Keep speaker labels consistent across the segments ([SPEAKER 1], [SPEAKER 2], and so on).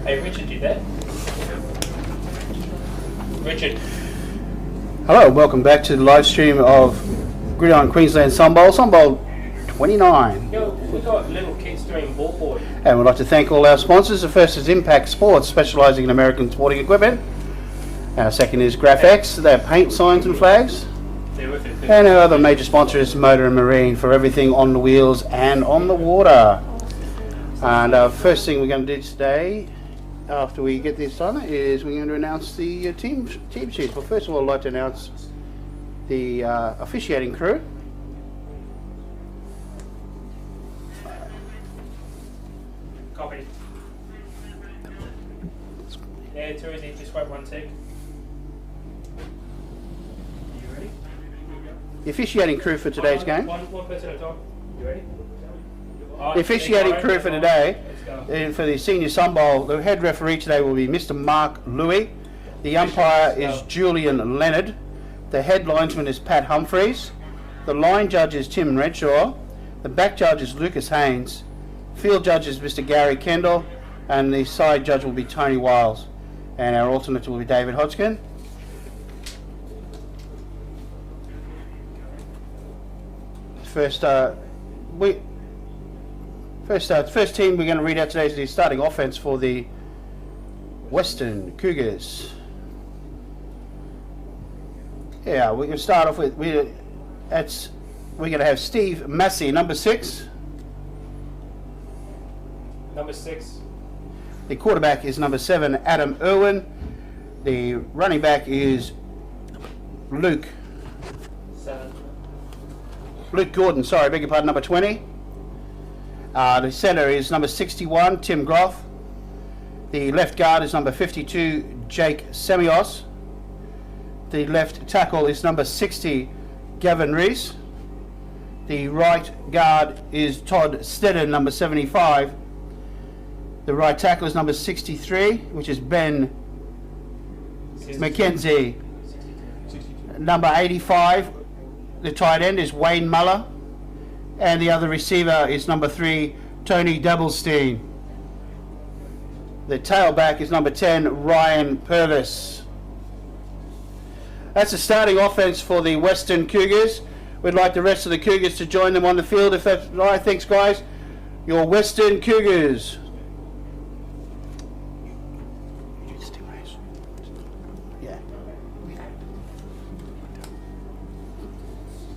[SPEAKER 1] Hey, Richard, you there? Richard.
[SPEAKER 2] Hello, welcome back to the live stream of Gridiron Queensland Sunbowl, Sunbowl 29.
[SPEAKER 1] Yo, we got little kids doing ballboard.
[SPEAKER 2] And we'd like to thank all our sponsors. The first is Impact Sports, specialising in American sporting equipment. Our second is GraphX, they paint signs and flags. And our other major sponsor is Motor and Marine for everything on the wheels and on the water. And our first thing we're going to do today, after we get this done, is we're going to announce the team sheets. Well, first of all, I'd like to announce the officiating crew.
[SPEAKER 1] Copy. Yeah, too easy, just wait one tick. You ready?
[SPEAKER 2] The officiating crew for today's game.
[SPEAKER 1] One person at a time. You ready?
[SPEAKER 2] The officiating crew for today, for the Senior Sunbowl, the head referee today will be Mr. Mark Louis. The umpire is Julian Leonard. The head linesman is Pat Humphreys. The line judge is Tim Renshaw. The back judge is Lucas Haynes. Field judge is Mr. Gary Kendall. And the side judge will be Tony Wiles. And our alternate will be David Hodgkin. First team we're going to read out today is the starting offense for the Western Cougars. Yeah, we can start off with we're going to have Steve Massey, number 6.
[SPEAKER 1] Number 6.
[SPEAKER 2] The quarterback is number 7, Adam Irwin. The running back is Luke Gordon, sorry, beg your pardon, number 20. The centre is number 61, Tim Groff. The left guard is number 52, Jake Semios. The left tackle is number 60, Gavin Rees. The right guard is Todd Steddon, number 75. The right tackle is number 63, which is Ben McKenzie. Number 85, the tight end is Wayne Muller. And the other receiver is number 3, Tony Doublestein. The tailback is number 10, Ryan Purvis. That's the starting offense for the Western Cougars. We'd like the rest of the Cougars to join them on the field if that's right. Thanks, guys. Your Western Cougars.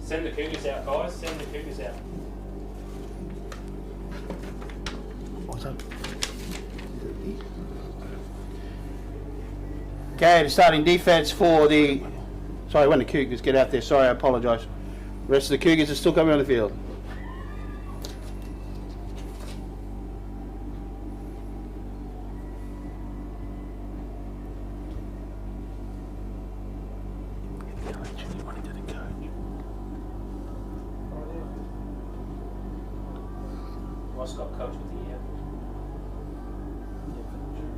[SPEAKER 1] Send the Cougars out, guys. Send the Cougars out.
[SPEAKER 2] What's up? Okay, the starting defense for the... Sorry, when the Cougars get out there, sorry, I apologise. The rest of the Cougars are still coming on the field.
[SPEAKER 1] Ross got coach of the year.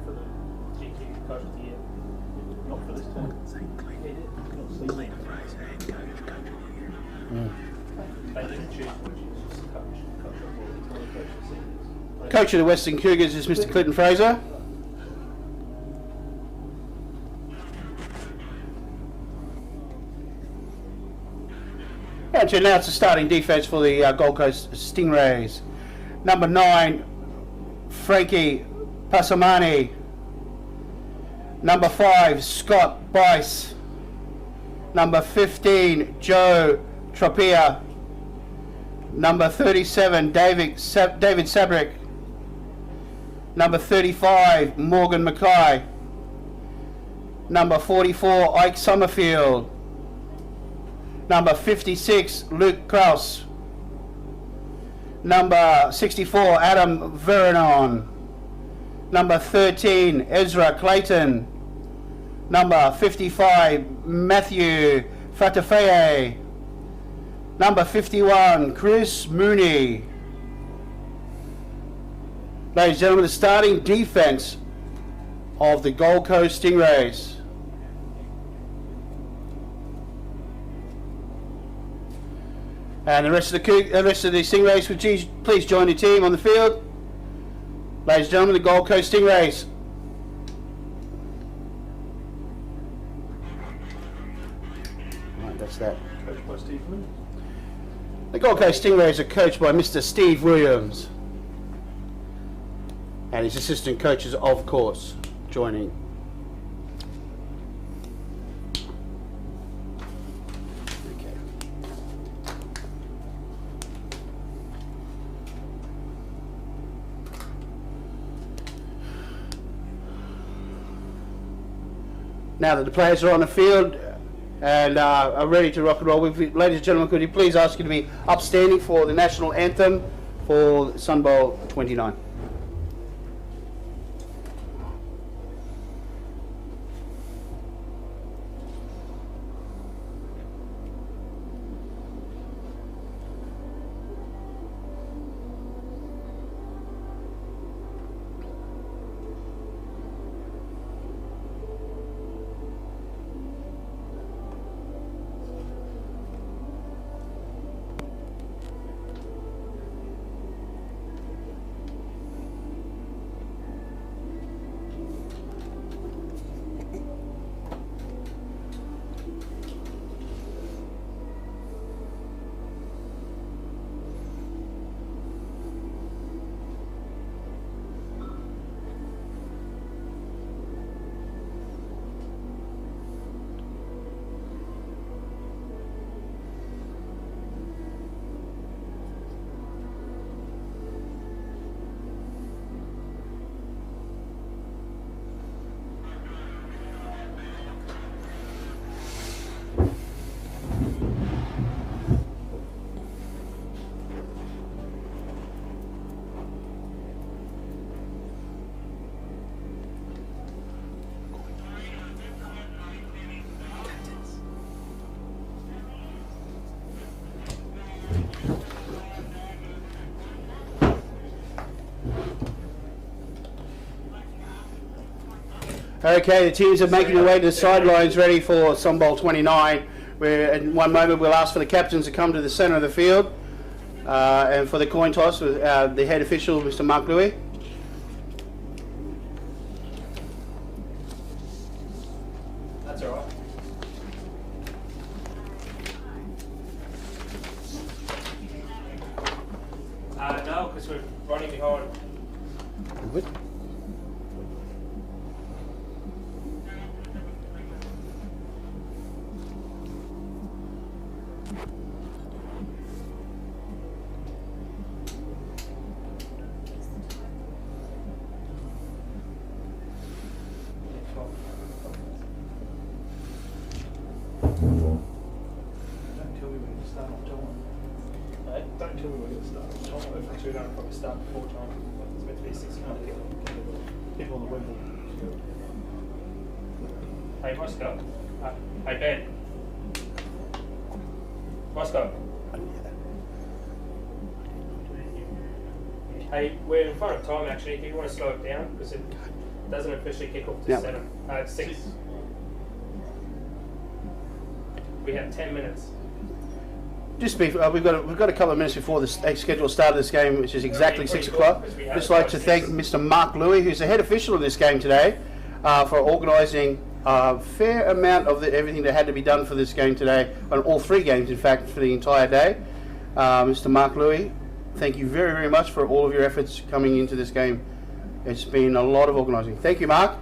[SPEAKER 1] For the GQ coach of the year. Not for this time. Clean Fraser, head coach of the year. They didn't choose which is coach of the year.
[SPEAKER 2] Coach of the Western Cougars is Mr. Clinton Fraser. And to announce the starting defense for the Gold Coast Stingrays. Number 9, Frankie Passamani. Number 5, Scott Bice. Number 15, Joe Tropia. Number 37, David Sabrick. Number 35, Morgan Mackay. Number 44, Ike Summerfield. Number 56, Luke Kraus. Number 64, Adam Veronon. Number 13, Ezra Clayton. Number 55, Matthew Fatafeye. Number 51, Chris Mooney. Ladies and gentlemen, the starting defense of the Gold Coast Stingrays. And the rest of the Stingrays, would you please join the team on the field? Ladies and gentlemen, the Gold Coast Stingrays. The Gold Coast Stingrays are coached by Mr. Steve Williams. And his assistant coaches, of course, joining. Okay. Now that the players are on the field and are ready to rock and roll, ladies and gentlemen, could you please ask you to be upstanding for the national anthem for Sunbowl 29. Okay, the teams are making their way to the sidelines ready for Sunbowl 29. Where in one moment we'll ask for the captains to come to the centre of the field and for the coin toss with the head official, Mr. Mark Louis.
[SPEAKER 1] That's all right. No, because we're running behind.
[SPEAKER 2] Good.
[SPEAKER 1] Don't tell me when to start. Actually, we don't probably start before time. It's meant to be 6 o'clock. People on the Wembley. Hey, Roscoe. Hey, Ben. Roscoe. Hey, we're in front of time actually. Do you want to slow it down? Because it doesn't officially kick off to 7. It's 6. We have 10 minutes.
[SPEAKER 2] Just we've got a couple of minutes before the scheduled start of this game, which is exactly 6 o'clock. Just like to thank Mr. Mark Louis, who's the head official of this game today, for organising a fair amount of everything that had to be done for this game today, on all 3 games, in fact, for the entire day. Mr. Mark Louis, thank you very, very much for all of your efforts coming into this game. It's been a lot of organising. Thank you, Mark.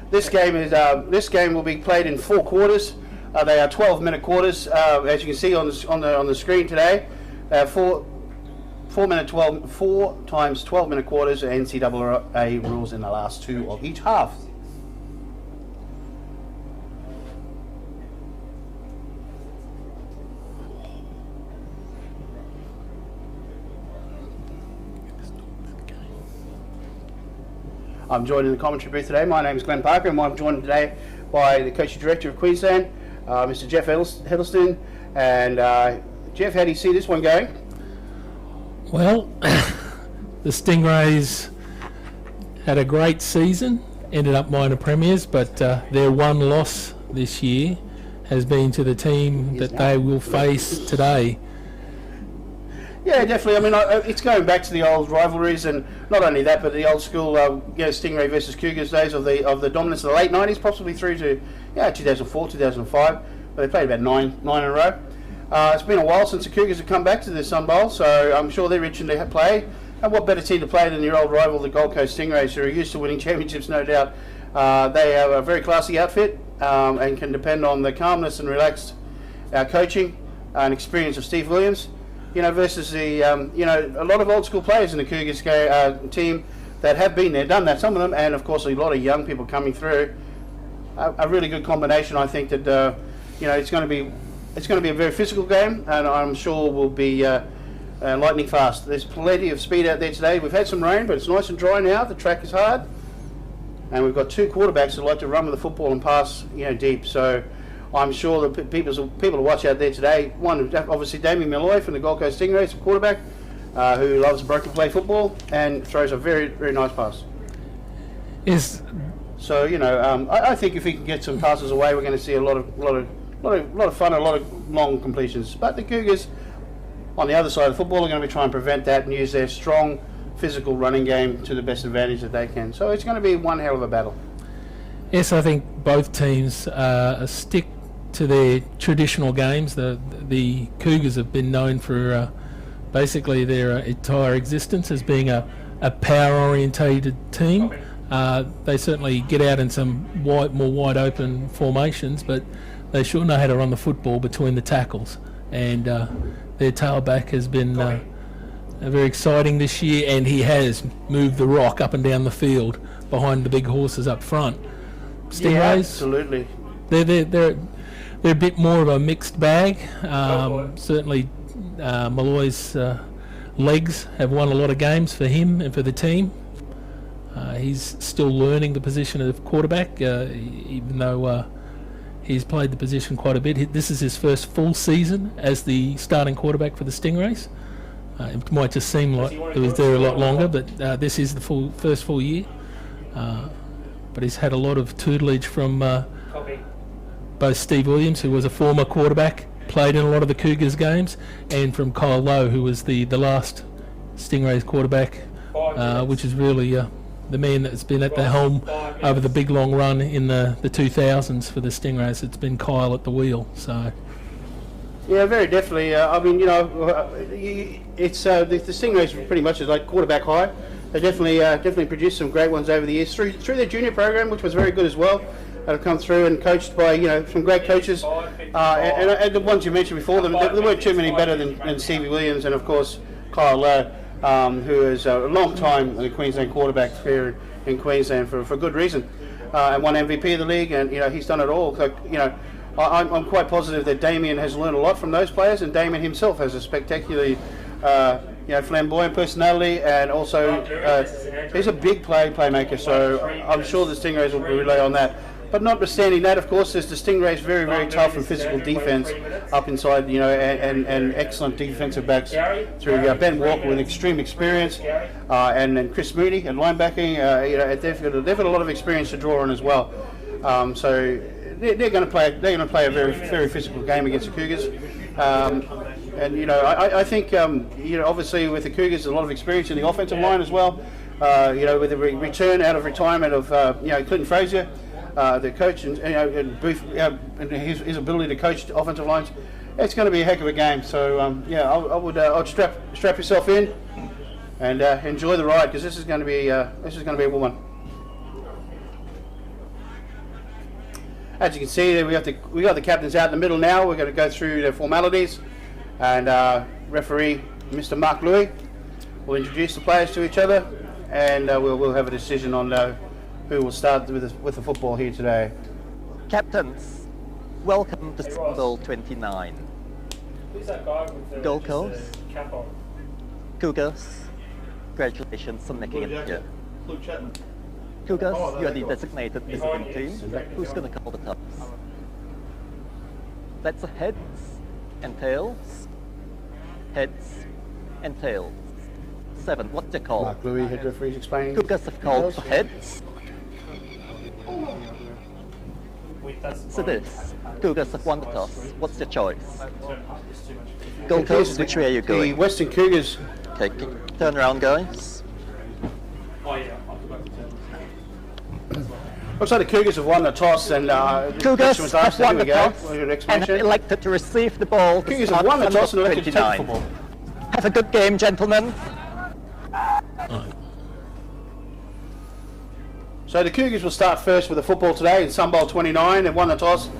[SPEAKER 2] This game will be played in 4 quarters. They are 12-minute quarters, as you can see on the screen today. 4 times 12-minute quarters. NCAA rules in the last 2 of each half. I'm joined in the commentary booth today. My name is Glenn Parker, and I'm joined today by the coaching director of Queensland, Mr. Jeff Hiddleston. And Jeff, how do you see this one going?
[SPEAKER 3] Well, the Stingrays had a great season, ended up minor premiers, but their one loss this year has been to the team that they will face today.
[SPEAKER 2] Yeah, definitely. I mean, it's going back to the old rivalries, and not only that, but the old school, Stingray versus Cougars days of the dominance of the late '90s, possibly through to 2004, 2005, but they played about nine in a row. It's been a while since the Cougars have come back to the Sunbowl, so I'm sure they're itching to play. And what better team to play than your old rival, the Gold Coast Stingrays, who are used to winning championships, no doubt. They have a very classy outfit and can depend on the calmness and relaxed coaching and experience of Steve Williams, versus the, a lot of old school players in the Cougars team that have been there, done that, some of them, and of course a lot of young people coming through. A really good combination. I think that, it's going to be a very physical game, and I'm sure will be lightning fast. There's plenty of speed out there today. We've had some rain, but it's nice and dry now. The track is hard. And we've got two quarterbacks that like to run with the football and pass, deep. So I'm sure that people to watch out there today. One, obviously, Damien Malloy from the Gold Coast Stingrays, quarterback, who loves broken play football and throws a very, very nice pass. So I think if he can get some passes away, we're going to see a lot of fun, a lot of long completions. But the Cougars, on the other side of the football, are going to be trying to prevent that and use their strong physical running game to the best advantage that they can. So it's going to be one hell of a battle.
[SPEAKER 3] Yes, I think both teams stick to their traditional games. The Cougars have been known for basically their entire existence as being a power-orientated team. They certainly get out in some more wide open formations, but they sure know how to run the football between the tackles. And their tailback has been very exciting this year, and he has moved the rock up and down the field behind the big horses up front. Stingrays,
[SPEAKER 2] yeah, absolutely.
[SPEAKER 3] They're a bit more of a mixed bag. Certainly, Malloy's legs have won a lot of games for him and for the team. He's still learning the position of quarterback, even though he's played the position quite a bit. This is his first full season as the starting quarterback for the Stingrays. It might just seem like he was there a lot longer, but this is the first full year. But he's had a lot of tutelage from both Steve Williams, who was a former quarterback, played in a lot of the Cougars games, and from Kyle Lowe, who was the last Stingrays quarterback, which is really the man that's been at the helm over the big long run in the 2000s for the Stingrays. It's been Kyle at the wheel. So.
[SPEAKER 2] Yeah, very definitely. It's the Stingrays pretty much is like quarterback high. They definitely produced some great ones over the years through their junior program, which was very good as well. That have come through and coached by some great coaches. And the ones you mentioned before, there weren't too many better than Stevie Williams and of course Kyle Lowe, who is a long time the Queensland quarterback here in Queensland for good reason, and won MVP of the league, and he's done it all. So I'm quite positive that Damien has learned a lot from those players, and Damien himself has a spectacularly flamboyant personality, and also he's a big playmaker. So I'm sure the Stingrays will rely on that. But notwithstanding that, of course, there's the Stingrays' very, very tough and physical defence up inside, and excellent defensive backs through Ben Walker with extreme experience, and then Chris Moody at linebacking. They've got a lot of experience to draw on as well. So they're going to play a very, very physical game against the Cougars. I think obviously with the Cougars, a lot of experience in the offensive line as well. With the return out of retirement of Clinton Frazier. The coach and Booth, and his ability to coach offensive lines, it's going to be a heck of a game. So I'd strap yourself in and enjoy the ride, because this is going to be a good one. As you can see, we got the captains out in the middle now. We're going to go through the formalities, and referee Mr. Mark Louis will introduce the players to each other, and we'll have a decision on who will start with the football here today.
[SPEAKER 4] Captains, welcome to Sunbowl 29. Gold Coast, Cougars, congratulations on making it here. Cougars, you are the designated visiting team. Who's going to call the tops? That's a heads and tails. Heads and tails. 7, what's your call?
[SPEAKER 2] Mark Louis, head referee's explaining.
[SPEAKER 4] Cougars have called for heads. So this, Cougars have won the toss. What's your choice? Gold Coast, which way are you going?
[SPEAKER 2] The Western Cougars.
[SPEAKER 4] Okay, turn around, guys.
[SPEAKER 2] Looks like the Cougars have won the toss, and
[SPEAKER 4] Cougars
[SPEAKER 2] was
[SPEAKER 4] have
[SPEAKER 2] asked. Here
[SPEAKER 4] won
[SPEAKER 2] we
[SPEAKER 4] the
[SPEAKER 2] go.
[SPEAKER 4] toss
[SPEAKER 2] Well, your
[SPEAKER 4] and
[SPEAKER 2] explanation.
[SPEAKER 4] elected to receive the ball.
[SPEAKER 2] Cougars have won the toss and elected to take the
[SPEAKER 4] 29.
[SPEAKER 2] football.
[SPEAKER 4] Have a good game, gentlemen.
[SPEAKER 2] So the Cougars will start first with the football today in Sunbowl 29. They've won the toss.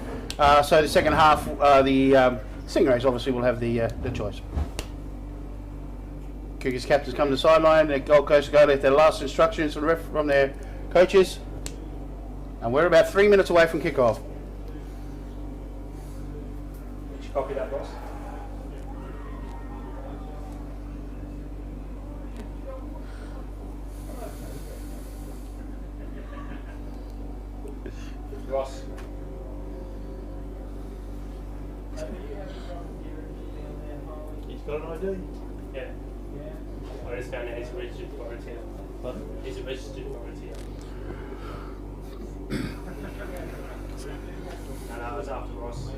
[SPEAKER 2] So the second half, the Stingrays obviously will have the choice. Cougars captains come to the sideline. The Gold Coast go get their last instructions from their coaches. And we're about 3 minutes away from kickoff.
[SPEAKER 1] Did you copy that, boss? Ross. He's got an ID? Yeah. I just found out he's registered for it here. Pardon? He's a registered for it here. And I was after Ross.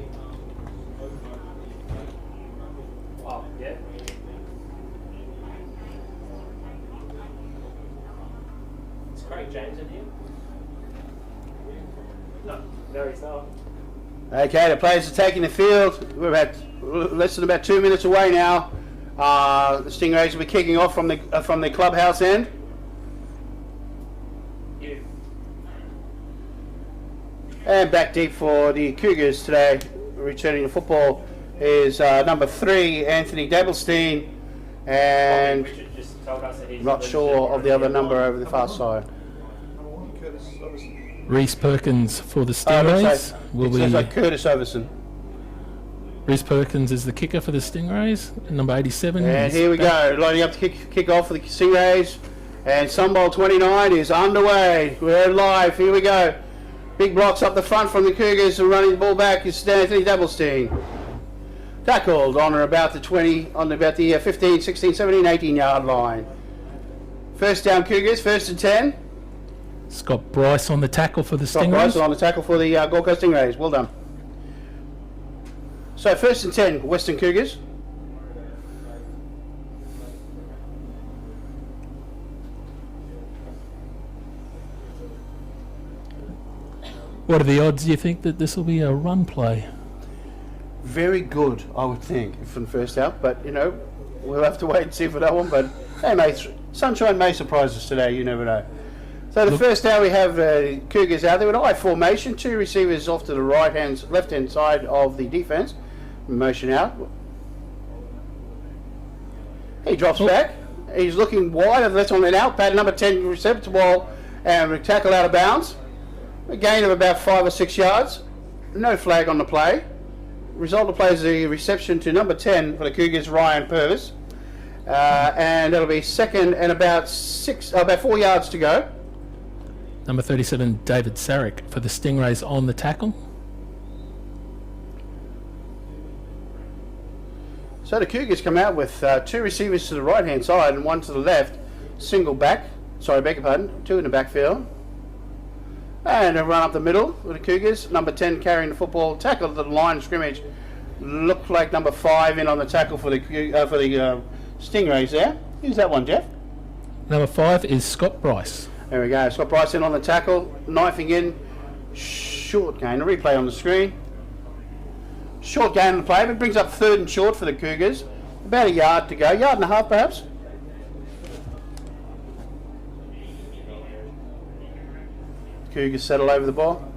[SPEAKER 1] Oh, yeah. Is Craig James in here? No, he's not.
[SPEAKER 2] Okay, the players are taking the field. We're about less than about 2 minutes away now. The Stingrays will be kicking off from the clubhouse end.
[SPEAKER 1] You.
[SPEAKER 2] And back deep for the Cougars today. Returning the football is number 3, Anthony Dabblestein, and
[SPEAKER 1] Richard just told us that he's
[SPEAKER 2] not sure of the other number over the far side.
[SPEAKER 3] Reese Perkins for the Stingrays will
[SPEAKER 2] It sounds
[SPEAKER 3] be.
[SPEAKER 2] like Curtis Overson.
[SPEAKER 3] Reese Perkins is the kicker for the Stingrays, number 87.
[SPEAKER 2] And
[SPEAKER 3] He's
[SPEAKER 2] here we
[SPEAKER 3] back.
[SPEAKER 2] go, lining up to kick off for the Stingrays. And Sunbowl 29 is underway. We're live. Here we go. Big blocks up the front from the Cougars, and running the ball back is Anthony Dabblestein. Tackled on or about the 15, 16, 17, 18 yard line. First down Cougars, 1st and 10.
[SPEAKER 3] Scott Bryce on the tackle for the
[SPEAKER 2] Scott Bryson
[SPEAKER 3] Stingrays.
[SPEAKER 2] on the tackle for the Gold Coast Stingrays. Well done. So 1st and 10, Western Cougars.
[SPEAKER 3] What are the odds, do you think, that this will be a run play?
[SPEAKER 2] Very good, I would think, from first out. But, you know, we'll have to wait and see for that one. But, hey, sunshine may surprise us today. You never know. So the first out, we have Cougars out there with I formation. 2 receivers off to the left-hand side of the defence. Motion out. He drops back. He's looking wide. That's on an out. Pad number 10 recepts the ball and tackle out of bounds. A gain of about 5 or 6 yards. No flag on the play. Result of play is the reception to number 10 for the Cougars, Ryan Purvis. And that'll be second and about 4 yards to go.
[SPEAKER 3] Number 37, David Sarek for the Stingrays on the tackle.
[SPEAKER 2] So the Cougars come out with 2 receivers to the right hand side and 1 to the left. Single back. Sorry, beg your pardon. 2 in the backfield. And a run up the middle with the Cougars. Number 10 carrying the football. Tackle at the line of scrimmage. Looked like number 5 in on the tackle for the Stingrays there. Who's that one, Jeff?
[SPEAKER 3] Number 5 is Scott Bryce.
[SPEAKER 2] There we go. Scott Bryce in on the tackle. Knifing in. Short gain. A replay on the screen. Short gain on the play, but brings up 3rd and short for the Cougars. About a yard to go. Yard and a half perhaps. Cougars settle over the ball.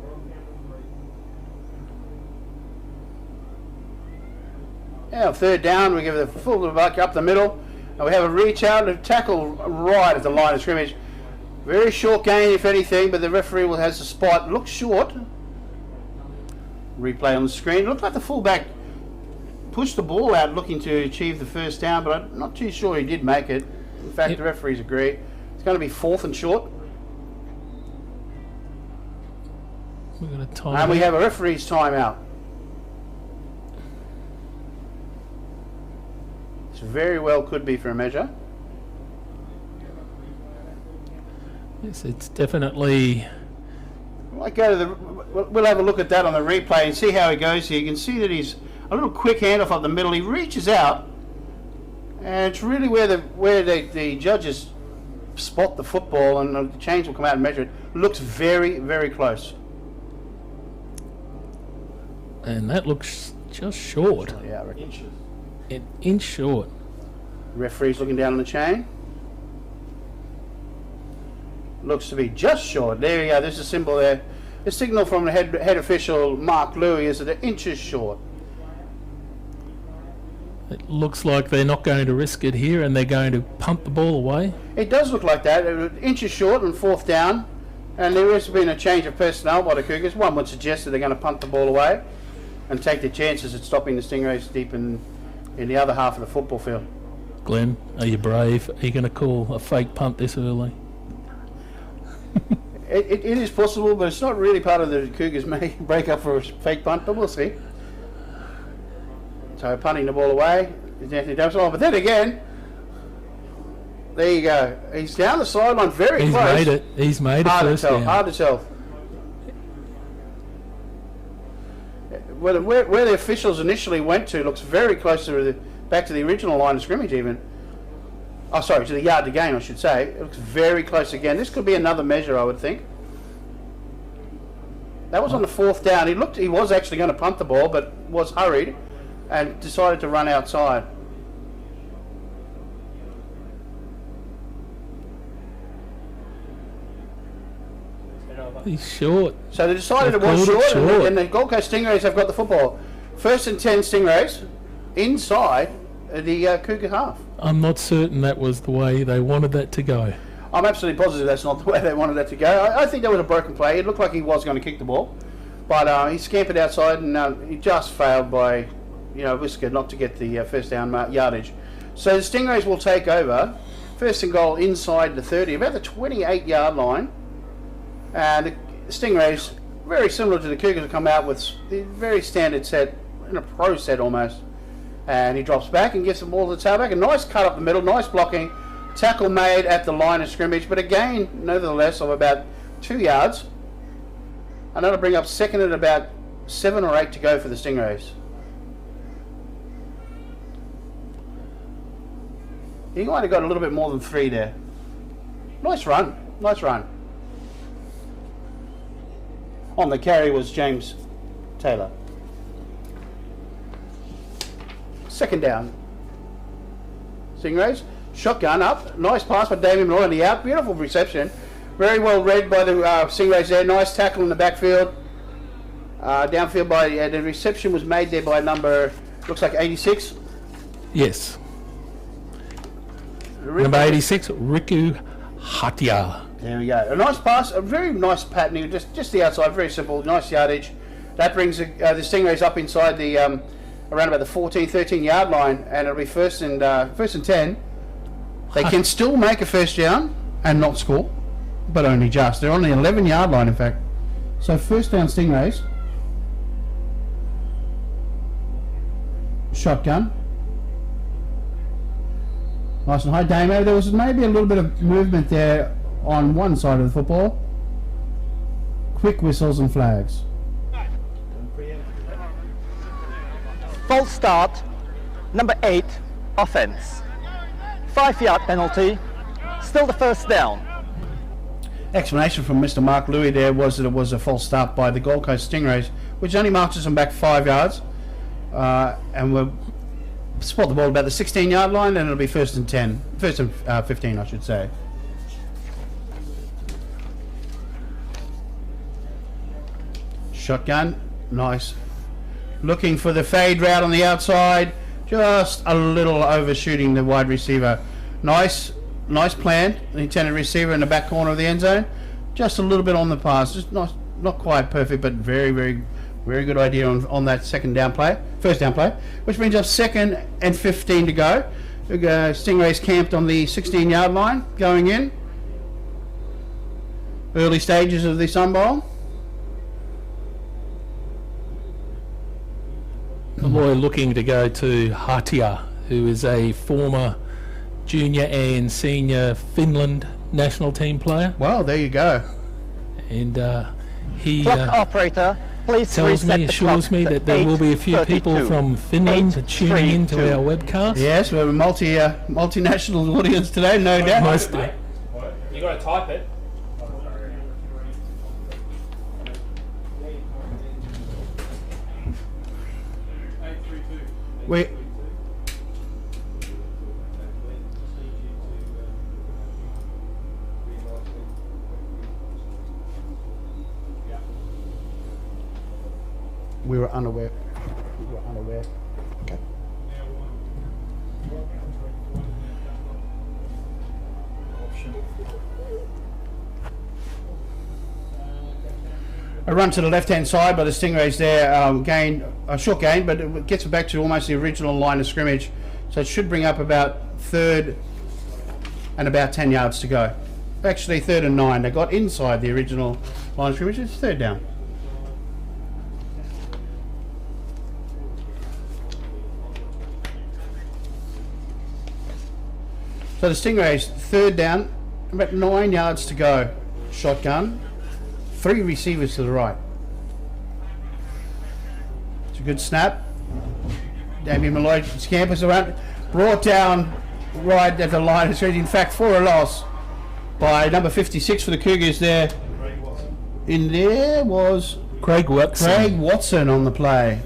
[SPEAKER 2] Now 3rd down, we give the full back up the middle. And we have a reach out and tackle right at the line of scrimmage. Very short gain if anything, but the referee has a spot. Looks short. Replay on the screen. Looked like the fullback pushed the ball out looking to achieve the first down, but I'm not too sure he did make it. In fact, the referees agree. It's going to be 4th and short.
[SPEAKER 3] We're going to time
[SPEAKER 2] And we have a referee's timeout. This very well could be for a measure.
[SPEAKER 3] Yes, it's definitely.
[SPEAKER 2] We'll have a look at that on the replay and see how he goes here. You can see that he's a little quick handoff up the middle. He reaches out, and it's really where the judges spot the football, and the chains will come out and measure it. Looks very, very close.
[SPEAKER 3] And that looks just short.
[SPEAKER 2] Yeah, I reckon.
[SPEAKER 1] Inches.
[SPEAKER 3] An inch short.
[SPEAKER 2] Referee's looking down on the chain. Looks to be just short. There you go. There's a symbol there. The signal from the head official, Mark Louis, is that an inch is short.
[SPEAKER 3] It looks like they're not going to risk it here and they're going to punt the ball away.
[SPEAKER 2] It does look like that. Inches short and fourth down. And there has been a change of personnel by the Cougars. One would suggest that they're going to punt the ball away and take their chances at stopping the Stingrays deep in the other half of the football field.
[SPEAKER 3] Glenn, are you brave? Are you going to call a fake punt this early?
[SPEAKER 2] It is possible, but it's not really part of the Cougars' break up for a fake punt, but we'll see. So punting the ball away is Anthony Davis. But then again, there you go. He's down the sideline very close.
[SPEAKER 3] He's made it. He's made it
[SPEAKER 2] Hard
[SPEAKER 3] first
[SPEAKER 2] to tell.
[SPEAKER 3] down.
[SPEAKER 2] Hard to tell. Where the officials initially went to looks very close to back to the original line of scrimmage even. Oh, sorry, to the yard to gain, I should say. It looks very close again. This could be another measure, I would think. That was on the fourth down. He was actually going to punt the ball, but was hurried and decided to run outside.
[SPEAKER 3] He's short.
[SPEAKER 2] So they decided it was short, and the Gold Coast Stingrays have got the football. 1st and 10 Stingrays inside the Cougar half.
[SPEAKER 3] I'm not certain that was the way they wanted that to go.
[SPEAKER 2] I'm absolutely positive that's not the way they wanted that to go. I think that was a broken play. It looked like he was going to kick the ball, but he scampered outside and he just failed by, whisker not to get the first down yardage. So the Stingrays will take over. 1st and goal inside the 30, about the 28-yard line. And the Stingrays, very similar to the Cougars, will come out with the very standard set, in a pro set almost. And he drops back and gives the ball to the tailback. A nice cut up the middle, nice blocking. Tackle made at the line of scrimmage, but again, nevertheless, of about 2 yards. And that'll bring up second at about 7 or 8 to go for the Stingrays. He might have got a little bit more than 3 there. Nice run, nice run. On the carry was James Taylor. Second down. Stingrays. Shotgun up. Nice pass by Damien Malloy on the out. Beautiful reception. Very well read by the Stingrays there. Nice tackle in the backfield. Downfield by the reception was made there by number, looks like 86.
[SPEAKER 3] Yes. Number 86, Riku Hatia.
[SPEAKER 2] There we go. A nice pass, a very nice pattern. Just the outside, very simple, nice yardage. That brings the Stingrays up inside the around about the 14, 13-yard line, and it'll be first and 10. They can still make a first down and not score, but only just. They're on the 11-yard line, in fact. So first down Stingrays. Shotgun. Nice and high. Damo, there was maybe a little bit of movement there on one side of the football. Quick whistles and flags.
[SPEAKER 4] False start, number 8, offense. 5-yard penalty, still the first down.
[SPEAKER 2] Explanation from Mr. Mark Louis there was that it was a false start by the Gold Coast Stingrays, which only marks them back 5 yards. And we'll spot the ball about the 16-yard line, and it'll be first and 10. First and 15, I should say. Shotgun, nice. Looking for the fade route on the outside, just a little overshooting the wide receiver. Nice plan. The intended receiver in the back corner of the end zone. Just a little bit on the pass, just not quite perfect, but very, very, very good idea on that first down play, which brings up 2nd and 15 to go. Stingrays camped on the 16-yard line, going in. Early stages of the Sunbowl.
[SPEAKER 3] Malloy looking to go to Hatia, who is a former junior and senior Finland national team player.
[SPEAKER 2] Well, there you go.
[SPEAKER 3] And he
[SPEAKER 4] Clock operator, please
[SPEAKER 3] tells
[SPEAKER 4] reset
[SPEAKER 3] me,
[SPEAKER 4] the
[SPEAKER 3] assures
[SPEAKER 4] clock
[SPEAKER 3] me
[SPEAKER 4] to
[SPEAKER 3] that there will be a few
[SPEAKER 4] 8:32.
[SPEAKER 3] people from Finland tuning into our webcast.
[SPEAKER 2] Yes, we're a multinational audience today, no doubt.
[SPEAKER 1] You got to type it.
[SPEAKER 2] We were unaware. We were unaware. Okay. A run to the left-hand side by the Stingrays there, a short gain, but it gets it back to almost the original line of scrimmage. So it should bring up about third and about 10 yards to go. Actually, 3rd and 9. They got inside the original line of scrimmage. It's 3rd down. So the Stingrays, 3rd down, about 9 yards to go. Shotgun. 3 receivers to the right. It's a good snap. Damien Malloy scampers around, brought down right at the line of scrimmage. In fact, for a loss by number 56 for the Cougars there. In there was
[SPEAKER 3] Craig
[SPEAKER 2] Watson on the play.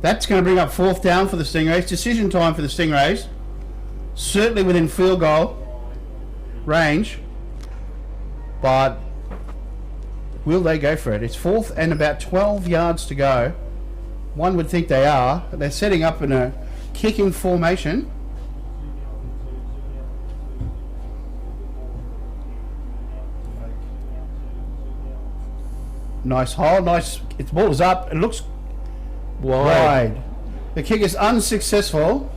[SPEAKER 2] That's going to bring up 4th down for the Stingrays. Decision time for the Stingrays. Certainly within field goal range, but will they go for it? It's 4th and about 12 yards to go. One would think they are, but they're setting up in a kicking formation. Nice hole, nice. Its ball is up. It looks wide. The kick is unsuccessful.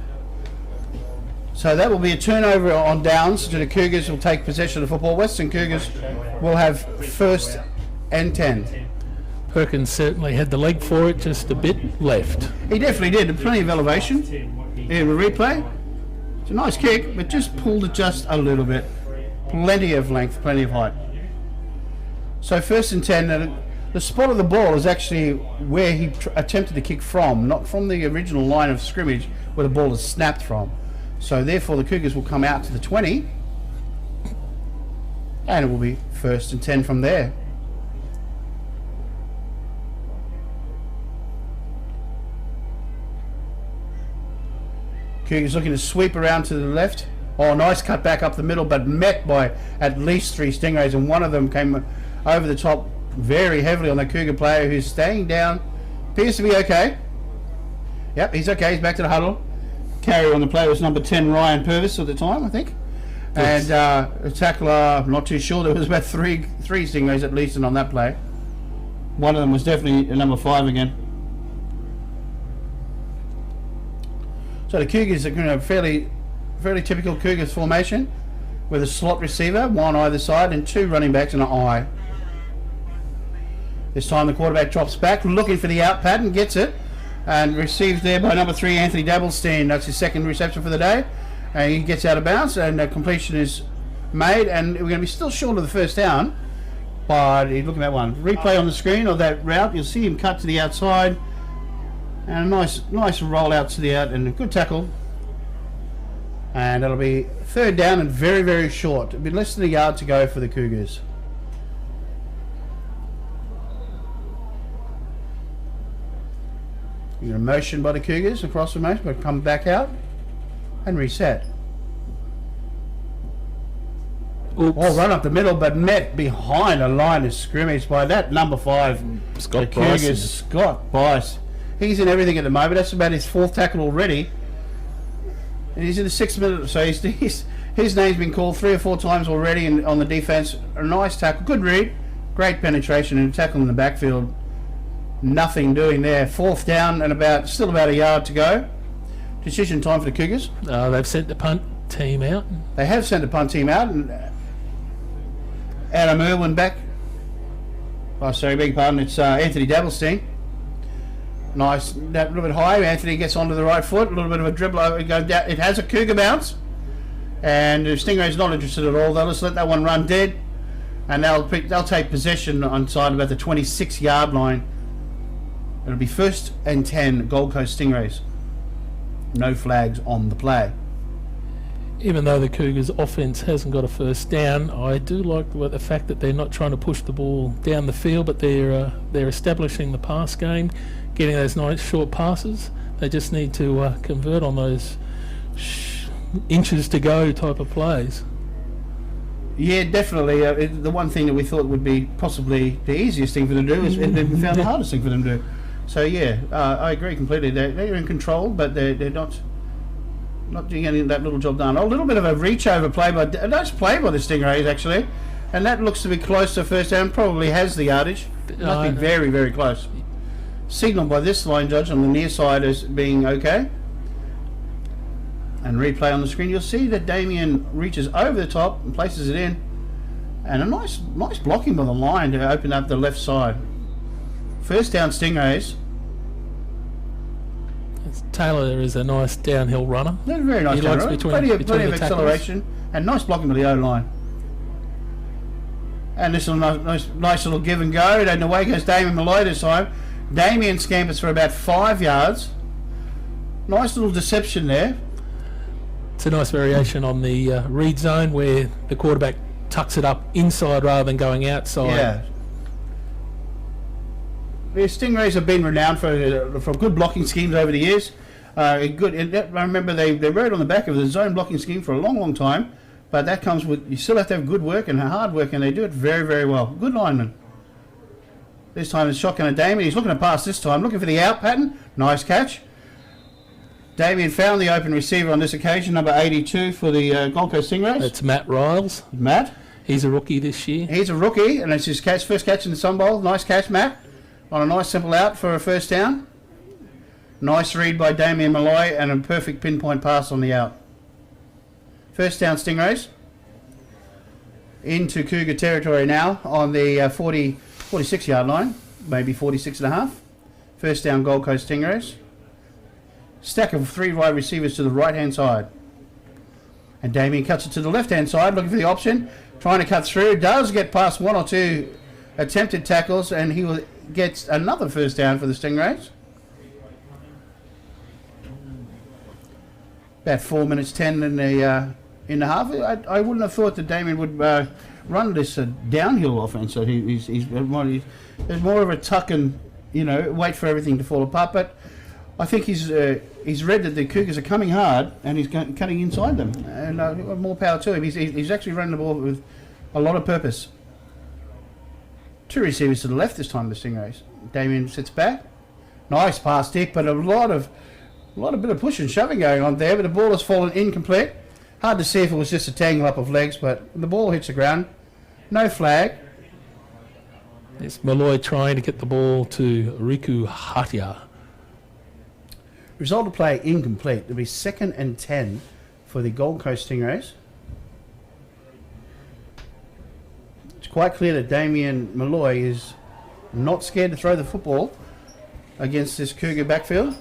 [SPEAKER 2] So that will be a turnover on downs. So the Cougars will take possession of the football. Western Cougars will have 1st and 10.
[SPEAKER 3] Perkins certainly had the leg for it, just a bit left.
[SPEAKER 2] He definitely did. Plenty of elevation. Here we replay. It's a nice kick, but just pulled it just a little bit. Plenty of length, plenty of height. So 1st and 10. The spot of the ball is actually where he attempted to kick from, not from the original line of scrimmage where the ball is snapped from. So therefore the Cougars will come out to the 20 and it will be 1st and 10 from there. Cougars looking to sweep around to the left. Oh, nice cut back up the middle, but met by at least 3 Stingrays, and one of them came over the top very heavily on the Cougar player who's staying down. Appears to be okay. Yep, he's okay. He's back to the huddle. Carry on the play was number 10 Ryan Purvis at the time, I think. And a tackler, I'm not too sure. There was about three Stingrays at least on that play. One of them was definitely a number 5 again. So the Cougars are going to have fairly typical Cougars formation with a slot receiver, one either side, and 2 running backs and an eye. This time the quarterback drops back, looking for the out pattern, gets it, and receives there by number 3 Anthony Dabblestein. That's his 2nd reception for the day, and he gets out of bounds, and completion is made, and we're going to be still short of the 1st down, but he's looking at one replay on the screen of that route. You'll see him cut to the outside, and a nice roll out to the out, and a good tackle, and that'll be 3rd down and very, very short. It'll be less than a yard to go for the Cougars. You're going to motion by the Cougars across the motion, but come back out and reset.
[SPEAKER 3] Oops.
[SPEAKER 2] Oh, run up the middle, but met behind a line of scrimmage by that number 5.
[SPEAKER 3] Scott
[SPEAKER 2] the Cougars, Scott Bice. He's in everything at the moment. That's about his 4th tackle already. And he's in the 6th minute, so his name's been called 3 or 4 times already on the defense. A nice tackle, good read, great penetration, and tackle in the backfield. Nothing doing there. 4th down and still about a yard to go. Decision time for the Cougars.
[SPEAKER 3] They've sent the punt team out.
[SPEAKER 2] They have sent the punt team out, and Adam Irwin back. Oh, sorry, beg your pardon. It's Anthony Dabblestein. Nice, that little bit high. Anthony gets onto the right foot. A little bit of a dribble. It goes down. It has a Cougar bounce, and the Stingray's not interested at all. They'll just let that one run dead, and they'll take possession on side about the 26-yard line. It'll be 1st and 10 Gold Coast Stingrays. No flags on the play.
[SPEAKER 3] even though the Cougars' offence hasn't got a first down, I do like the fact that they're not trying to push the ball down the field, but they're establishing the pass game, getting those nice short passes. They just need to convert on those inches to go type of plays.
[SPEAKER 2] Yeah, definitely. The one thing that we thought would be possibly the easiest thing for them to do is we found the hardest thing for them to do. So yeah, I agree completely. They're in control, but they're not doing any of that little job done. A little bit of a reach over play, but a nice play by the Stingrays actually, and that looks to be close to first down. Probably has the yardage. Must be very, very close. Signalled by this line judge on the near side as being okay. And replay on the screen, you'll see that Damien reaches over the top and places it in, and a nice blocking by the line to open up the left side. First down, Stingrays.
[SPEAKER 3] Taylor is a nice downhill runner.
[SPEAKER 2] That's a very nice downhill runner. Plenty of acceleration and nice blocking by the O-line. And this little nice little give and go. And away goes Damien Malloy this time. Damien scampers for about 5 yards. Nice little deception there.
[SPEAKER 3] It's a nice variation on the read zone where the quarterback tucks it up inside rather than going outside.
[SPEAKER 2] Yeah. The Stingrays have been renowned for good blocking schemes over the years. I remember they rode on the back of the zone blocking scheme for a long time, but that comes with, you still have to have good work and hard work, and they do it very, very well. Good lineman. This time it's shotgun at Damien. He's looking to pass this time, looking for the out pattern. Nice catch. Damien found the open receiver on this occasion, number 82 for the Gold Coast Stingrays.
[SPEAKER 3] It's Matt Riles.
[SPEAKER 2] Matt.
[SPEAKER 3] He's a rookie this year.
[SPEAKER 2] He's a rookie, and it's his first catch in the Sunbowl. Nice catch, Matt. On a nice simple out for a first down. Nice read by Damien Malloy and a perfect pinpoint pass on the out. First down, Stingrays. Into Cougar territory now on the 46-yard line, maybe 46.5. First down, Gold Coast Stingrays. Stack of 3 wide receivers to the right-hand side. And Damien cuts it to the left-hand side, looking for the option. Trying to cut through. Does get past 1 or 2 attempted tackles, and he will get another first down for the Stingrays. About 4 minutes 10 in the half. I wouldn't have thought that Damien would run this downhill offense. So there's more of a tuck and wait for everything to fall apart. But I think he's read that the Cougars are coming hard, and he's cutting inside them. And more power to him. He's actually running the ball with a lot of purpose. 2 receivers to the left this time, the Stingrays. Damien sits back. Nice pass, Dick, but a lot of bit of push and shoving going on there, but the ball has fallen incomplete. Hard to see if it was just a tangle up of legs, but the ball hits the ground. No flag.
[SPEAKER 3] It's Malloy trying to get the ball to Riku Hatia.
[SPEAKER 2] Result of play incomplete. It'll be 2nd and 10 for the Gold Coast Stingrays. It's quite clear that Damien Malloy is not scared to throw the football against this Cougar backfield.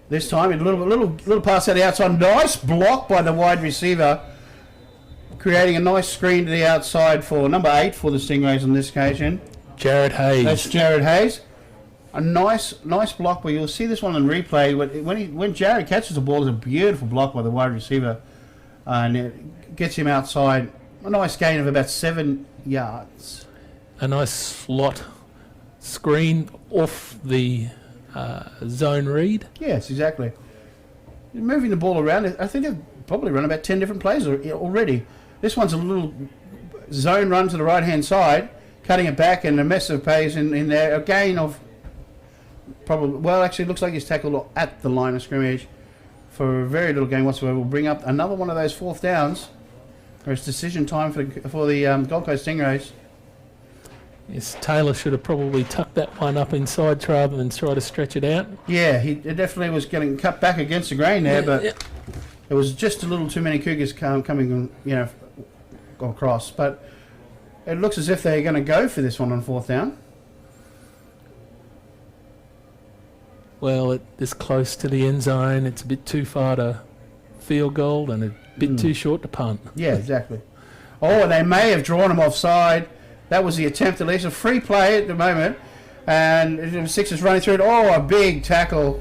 [SPEAKER 2] This time, a little pass out the outside. Nice block by the wide receiver, creating a nice screen to the outside for number 8 for the Stingrays on this occasion.
[SPEAKER 3] Jared Hayes.
[SPEAKER 2] That's Jared Hayes. A nice block, but you'll see this one in replay. When Jared catches the ball, it's a beautiful block by the wide receiver, and it gets him outside. A nice gain of about 7 yards.
[SPEAKER 3] A nice slot screen off the zone read.
[SPEAKER 2] Yes, exactly. Moving the ball around, I think they've probably run about 10 different plays already. This one's a little zone run to the right-hand side, cutting it back, and a mess of plays in there. A gain of probably, well, actually, it looks like he's tackled at the line of scrimmage for a very little gain whatsoever. We'll bring up another one of those 4th downs. It's decision time for the Gold Coast Stingrays.
[SPEAKER 3] Yes, Taylor should have probably tucked that one up inside rather than try to stretch it out.
[SPEAKER 2] Yeah, he definitely was getting cut back against the grain there, but it was just a little too many Cougars coming, across. But it looks as if they're going to go for this one on 4th down.
[SPEAKER 3] Well, this close to the end zone, it's a bit too far to field goal and a bit too short to punt.
[SPEAKER 2] Yeah, exactly. Oh, they may have drawn him offside. That was the attempt, at least. A free play at the moment. And Six is running through it. Oh, a big tackle.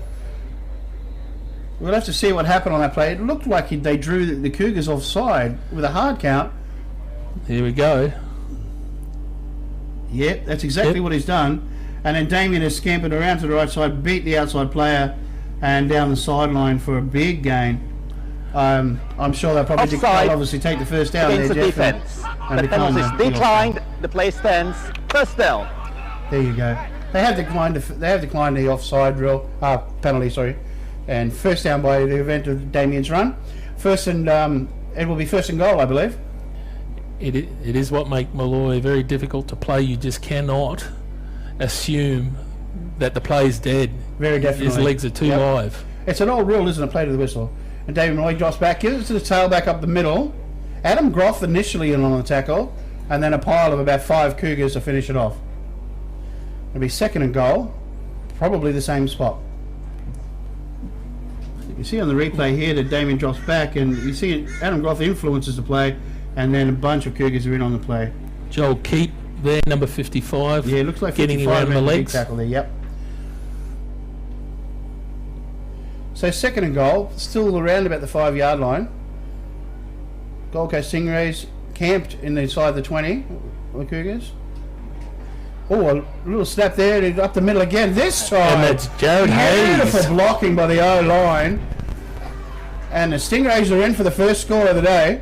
[SPEAKER 2] We'll have to see what happened on that play. It looked like they drew the Cougars offside with a hard count.
[SPEAKER 3] Here we go.
[SPEAKER 2] Yep, that's exactly what he's done. And then Damien has scampered around to the right side, beat the outside player, and down the sideline for a big gain. I'm sure they'll probably they'll obviously take the first down
[SPEAKER 4] against
[SPEAKER 2] there,
[SPEAKER 4] the
[SPEAKER 2] Jeff.
[SPEAKER 4] defense.
[SPEAKER 2] And
[SPEAKER 4] The penalty is declined. The play stands. First down.
[SPEAKER 2] There you go. They have declined the offside rule penalty. Sorry, and first down by the event of Damien's run. First and it will be first and goal, I believe.
[SPEAKER 3] It is what makes Malloy very difficult to play. You just cannot assume that the play's dead.
[SPEAKER 2] Very definitely.
[SPEAKER 3] His legs are too live.
[SPEAKER 2] It's an old rule, isn't it? Play to the whistle. And David Malloy drops back, gives it to the tailback up the middle. Adam Groff initially in on the tackle, and then a pile of about 5 Cougars to finish it off. It'll be second and goal, probably the same spot. You can see on the replay here that Damien drops back, and you see Adam Groff influences the play, and then a bunch of Cougars are in on the play.
[SPEAKER 3] Joel Keep there, number 55.
[SPEAKER 2] Yeah, it looks like
[SPEAKER 3] getting
[SPEAKER 2] 55
[SPEAKER 3] around the legs.
[SPEAKER 2] tackle there. Yep. So second and goal, still around about the 5-yard line. Gold Coast Stingrays camped in the side of the 20. The Cougars. Oh, a little snap there, and up the middle again. This time,
[SPEAKER 3] And that's Jared Hayes.
[SPEAKER 2] Beautiful blocking by the O-line. And the Stingrays are in for the first score of the day.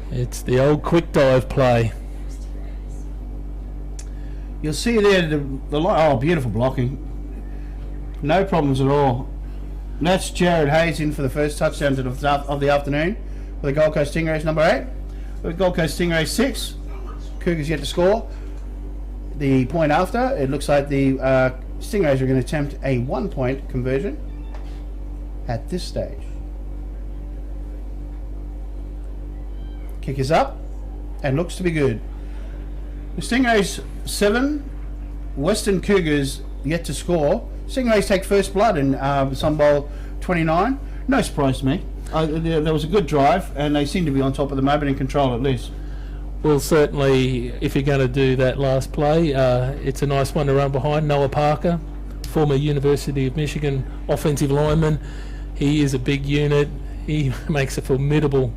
[SPEAKER 3] It's the old quick dive play.
[SPEAKER 2] You'll see there the line. Oh, beautiful blocking. No problems at all. And that's Jared Hayes in for the first touchdown of the afternoon for the Gold Coast Stingrays, number 8. The Gold Coast Stingrays 6. Cougars yet to score. The point after, it looks like the Stingrays are going to attempt a 1-point conversion at this stage. Kick is up and looks to be good. The Stingrays 7, Western Cougars yet to score. Stingrays take first blood in Sunbowl 29. No surprise to me. There was a good drive, and they seem to be on top at the moment, in control at least.
[SPEAKER 3] Well, certainly, if you're going to do that last play, it's a nice one to run behind. Noah Parker, former University of Michigan offensive lineman. He is a big unit. He makes a formidable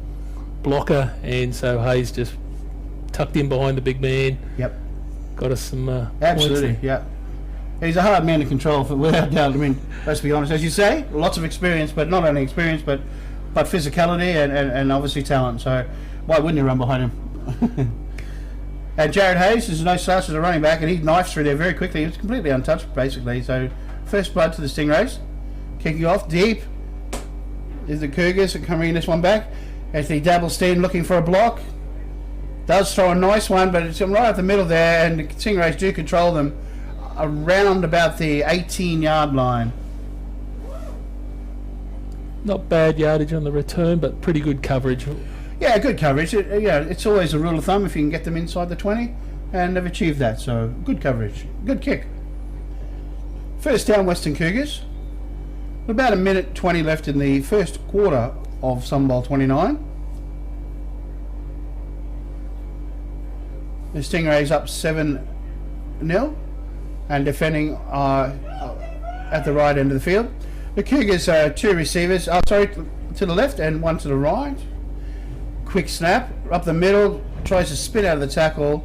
[SPEAKER 3] blocker, and so Hayes just tucked in behind the big man.
[SPEAKER 2] Yep.
[SPEAKER 3] Got us some
[SPEAKER 2] absolutely, yeah. He's a hard man to control, without doubt. I mean, let's be honest. As you say, lots of experience, but not only experience, but physicality and obviously talent. So why wouldn't you run behind him? And Jared Hayes is no slouch as a running back, and he knifes through there very quickly. He was completely untouched, basically. So first blood to the Stingrays. Kicking off deep is the Cougars coming in this one back. Anthony Dabblestein looking for a block. Does throw a nice one, but it's right up the middle there, and the Stingrays do control them around about the 18-yard line.
[SPEAKER 3] Not bad yardage on the return, but pretty good coverage.
[SPEAKER 2] Yeah, good coverage. It's always a rule of thumb if you can get them inside the 20, and they've achieved that. So good coverage, good kick. First down, Western Cougars. About a minute 20 left in the first quarter of Sunbowl 29. The Stingrays up 7-0, and defending at the right end of the field. The Cougars are 2 receivers. To the left and 1 to the right. Quick snap up the middle, tries to spin out of the tackle.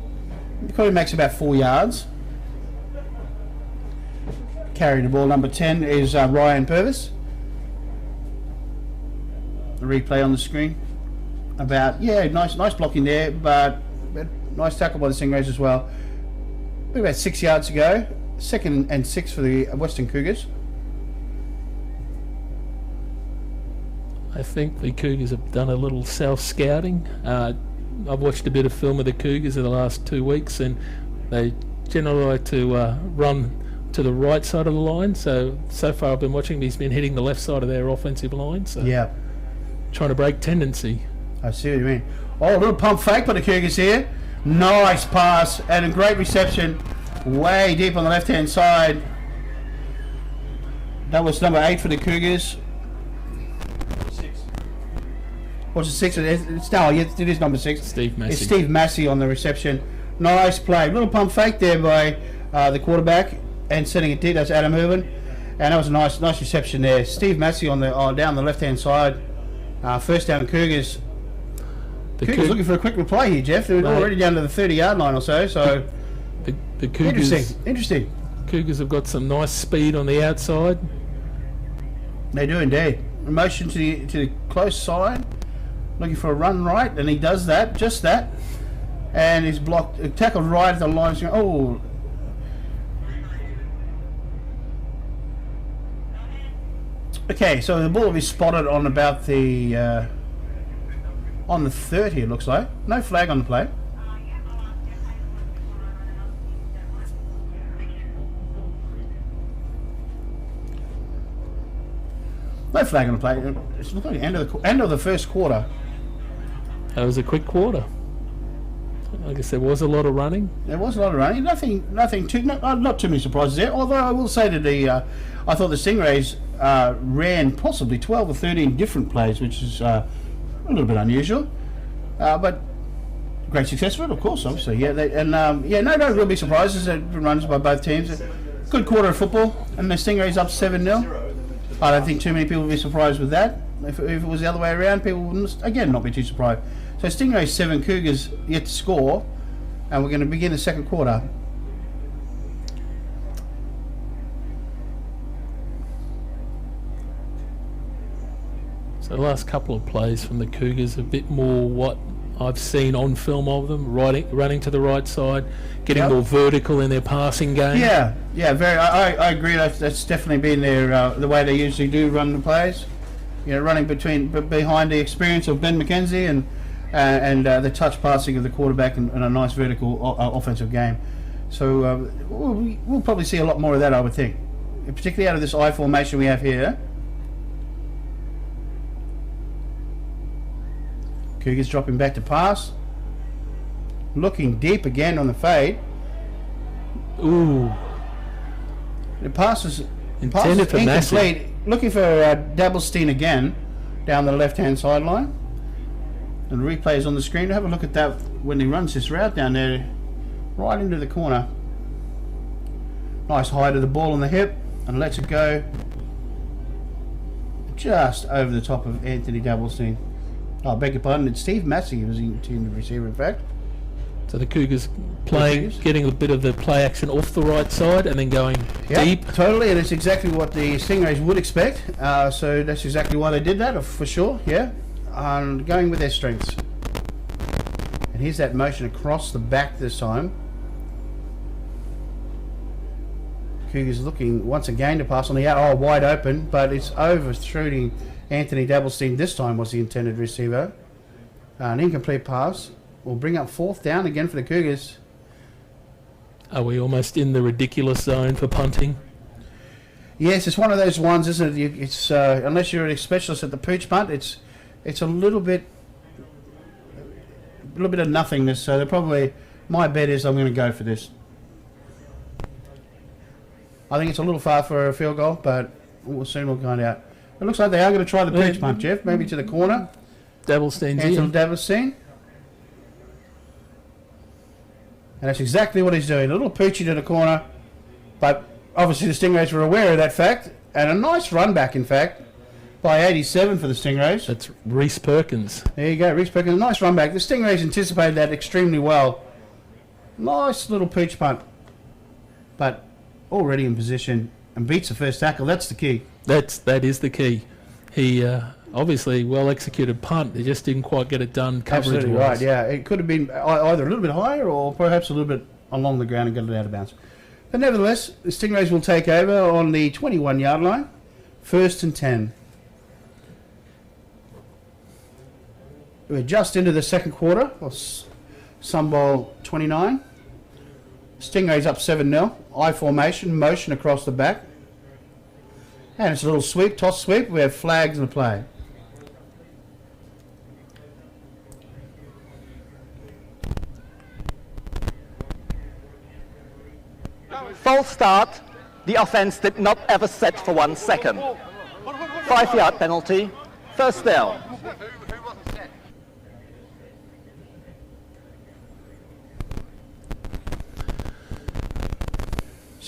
[SPEAKER 2] Probably makes about 4 yards. Carrying the ball, number 10 is Ryan Purvis. The replay on the screen. Nice blocking there, but nice tackle by the Stingrays as well. About 6 yards to go. 2nd and 6 for the Western Cougars.
[SPEAKER 3] I think the Cougars have done a little self-scouting. I've watched a bit of film of the Cougars in the last 2 weeks, and they generally like to run to the right side of the line. So far I've been watching these men hitting the left side of their offensive line. So
[SPEAKER 2] yeah,
[SPEAKER 3] trying to break tendency.
[SPEAKER 2] I see what you mean. Oh, a little pump fake by the Cougars here. Nice pass and a great reception way deep on the left-hand side. That was number 8 for the Cougars.
[SPEAKER 1] 6.
[SPEAKER 2] What's it, 6? It is number 6.
[SPEAKER 3] Steve Massey.
[SPEAKER 2] It's Steve Massey on the reception. Nice play. Little pump fake there by the quarterback, and sending it deep. That's Adam Irwin, and that was a nice reception there. Steve Massey on down the left hand side. First down Cougars. Cougars looking for a quick reply here, Jeff. They're already down to the 30-yard line or so. So
[SPEAKER 3] the Cougars.
[SPEAKER 2] Interesting.
[SPEAKER 3] Cougars have got some nice speed on the outside.
[SPEAKER 2] They do indeed. Motion to the close side, looking for a run right, and he does that, just that, and he's blocked, tackled right at the line. Oh. Okay, so the ball will be spotted on about the on the 30. It looks like no flag on the play. No flag on the play. It's looking like the end of the first quarter.
[SPEAKER 3] That was a quick quarter. I guess there was a lot of running.
[SPEAKER 2] There was a lot of running. Nothing too. Not too many surprises there. Although I will say that I thought the Stingrays ran possibly 12 or 13 different plays, which is a little bit unusual. But great success for it, of course. Obviously, yeah. No real big surprises. Runs by both teams. Good quarter of football, and the Stingrays up 7-0. I don't think too many people would be surprised with that. If it was the other way around, people wouldn't, again, not be too surprised. So Stingrays 7, Cougars yet to score, and we're going to begin the second quarter.
[SPEAKER 3] So the last couple of plays from the Cougars, a bit more what I've seen on film of them, running to the right side, getting more vertical in their passing game. Yeah, very. I agree. That's definitely been their the way they usually do run the plays. You know, running behind the experience of Ben McKenzie and the touch passing of the quarterback and a nice vertical offensive game. So we'll probably see a lot more of that, I would think, particularly out of this I formation we have here. Cougars dropping back to pass. Looking deep again on the fade. Ooh.
[SPEAKER 2] The pass is
[SPEAKER 3] intended for
[SPEAKER 2] incomplete. Looking for Dabblestein again down the left-hand sideline. And the replay is on the screen. Have a look at that when he runs this route down there, right into the corner. Nice high to the ball on the hip and lets it go just over the top of Anthony Dabblestein. Oh, I beg your pardon, it's Steve Massey who was the intended receiver, in fact.
[SPEAKER 3] So the Cougars getting a bit of the play action off the right side and then going deep.
[SPEAKER 2] Totally, and it's exactly what the Stingrays would expect. So that's exactly why they did that, for sure, yeah. Going with their strengths. And here's that motion across the back this time. Cougars looking once again to pass on the out, wide open, but it's overshooting Anthony Dabblestein. This time was the intended receiver. An incomplete pass will bring up fourth down again for the Cougars.
[SPEAKER 3] Are we almost in the ridiculous zone for punting?
[SPEAKER 2] Yes, it's one of those ones, isn't it? It's unless you're a specialist at the pooch punt, it's a little bit of nothingness. So they're probably, my bet is I'm going to go for this. I think it's a little far for a field goal, but we'll find out. It looks like they are going to try the pooch punt, Jeff. Maybe to the corner.
[SPEAKER 3] Dabblestein's
[SPEAKER 2] Anthony
[SPEAKER 3] in.
[SPEAKER 2] Dabblestein. And that's exactly what he's doing. A little poochy to the corner. But obviously the Stingrays were aware of that fact. And a nice run back, in fact, by 87 for the Stingrays.
[SPEAKER 3] That's Reese Perkins.
[SPEAKER 2] There you go, Reese Perkins. A nice run back. The Stingrays anticipated that extremely well. Nice little pooch punt. But already in position and beats the first tackle. That's the key.
[SPEAKER 3] That is the key. He obviously well executed punt. He just didn't quite get it done coverage-wise.
[SPEAKER 2] Absolutely right. Yeah, it could have been either a little bit higher or perhaps a little bit along the ground and get it out of bounds. But nevertheless, the Stingrays will take over on the 21-yard line. 1st and 10. We're just into the second quarter of Sunbowl 29. Stingrays up 7-0. I formation, motion across the back. And it's a little sweep, toss sweep. We have flags in the play.
[SPEAKER 4] False start. The offense did not ever set for 1 second. 5-yard penalty. First down.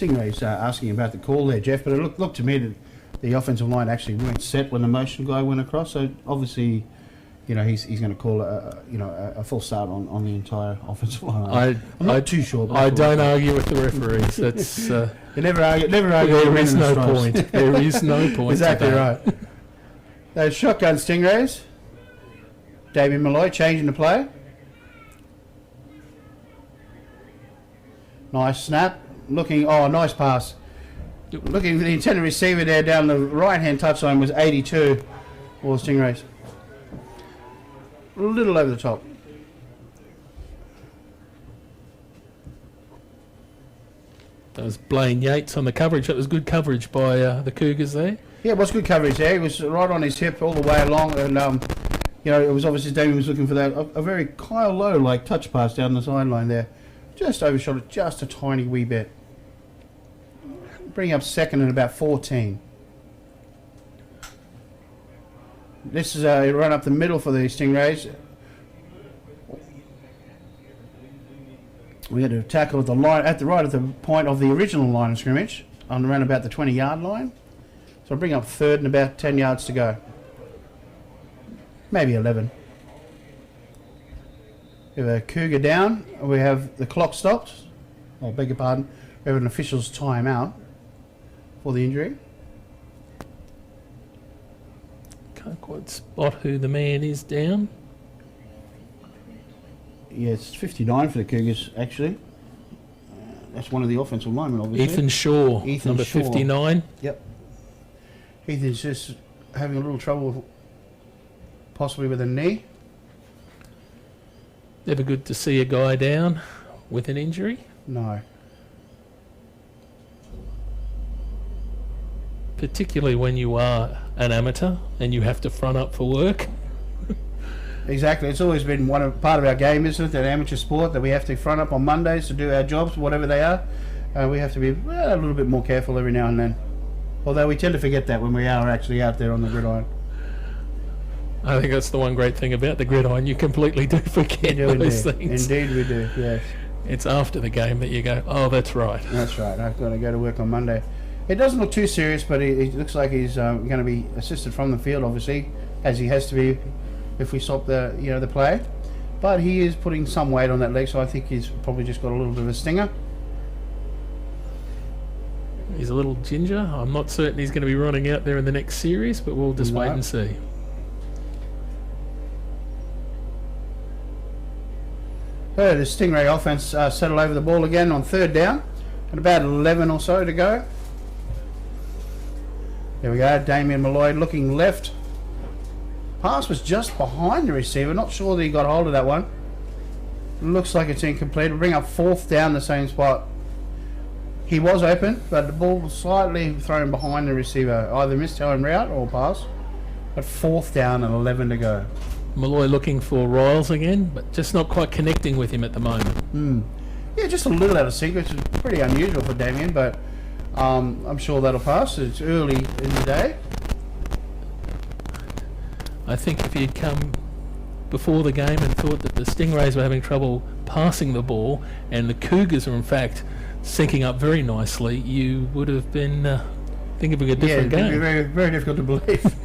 [SPEAKER 2] Stingrays asking about the call there, Jeff, but it looked to me that the offensive line actually weren't set when the motion guy went across. So obviously, you know, he's going to call a full start on the entire offensive line. I'm not too sure. But
[SPEAKER 3] I don't argue with the referees. That's
[SPEAKER 2] you never argue.
[SPEAKER 3] There is no point. There is no point.
[SPEAKER 2] Exactly
[SPEAKER 3] to that.
[SPEAKER 2] right. Those shotgun Stingrays. Damien Malloy changing the play. Nice snap. Nice pass. Looking for the intended receiver there down the right-hand touchline was 82 for Stingrays. A little over the top.
[SPEAKER 3] That was Blaine Yates on the coverage. That was good coverage by the Cougars there.
[SPEAKER 2] Yeah, it was good coverage there. He was right on his hip all the way along, and it was obviously Damien was looking for that a very Kyle Lowe like touch pass down the sideline there. Just overshot it just a tiny wee bit. Bring up second and about 14. This is a run up the middle for the Stingrays. We had to tackle at the line at the point of the original line of scrimmage, on around about the 20-yard line. So bring up third and about 10 yards to go. Maybe 11. We have a Cougar down. We have the clock stopped. I beg your pardon. We have an official's timeout for the injury.
[SPEAKER 3] Can't quite spot who the man is down.
[SPEAKER 2] Yeah, it's 59 for the Cougars, actually. That's one of the offensive linemen, obviously.
[SPEAKER 3] Ethan Shaw, number
[SPEAKER 2] Shaw.
[SPEAKER 3] 59.
[SPEAKER 2] Yep. Ethan's just having a little trouble, possibly with a knee.
[SPEAKER 3] Never good to see a guy down with an injury.
[SPEAKER 2] No.
[SPEAKER 3] Particularly when you are an amateur and you have to front up for work.
[SPEAKER 2] Exactly. It's always been part of our game, isn't it? That amateur sport, that we have to front up on Mondays to do our jobs, whatever they are. We have to be a little bit more careful every now and then. Although we tend to forget that when we are actually out there on the gridiron.
[SPEAKER 3] I think that's the one great thing about the gridiron. You completely do forget those things.
[SPEAKER 2] Indeed we do, yes.
[SPEAKER 3] It's after the game that you go, oh, that's right.
[SPEAKER 2] That's right. I've got to go to work on Monday. It doesn't look too serious, but it looks like he's going to be assisted from the field, obviously, as he has to be if we stop the play. But he is putting some weight on that leg, so I think he's probably just got a little bit of a stinger.
[SPEAKER 3] He's a little ginger. I'm not certain he's going to be running out there in the next series, but we'll just wait and see.
[SPEAKER 2] So the Stingray offense settle over the ball again on third down, and about 11 or so to go. There we go, Damien Malloy looking left. Pass was just behind the receiver. Not sure that he got hold of that one. Looks like it's incomplete. We'll bring up fourth down the same spot. He was open, but the ball was slightly thrown behind the receiver. Either missed home route or pass. But fourth down and 11 to go.
[SPEAKER 3] Malloy looking for Riles again, but just not quite connecting with him at the moment.
[SPEAKER 2] Yeah, just a little out of sync, which is pretty unusual for Damien, but I'm sure that'll pass. It's early in the day.
[SPEAKER 3] I think if he'd come before the game and thought that the Stingrays were having trouble passing the ball and the Cougars are in fact syncing up very nicely, you would have been thinking of a different game.
[SPEAKER 2] It'd be very, very difficult to believe.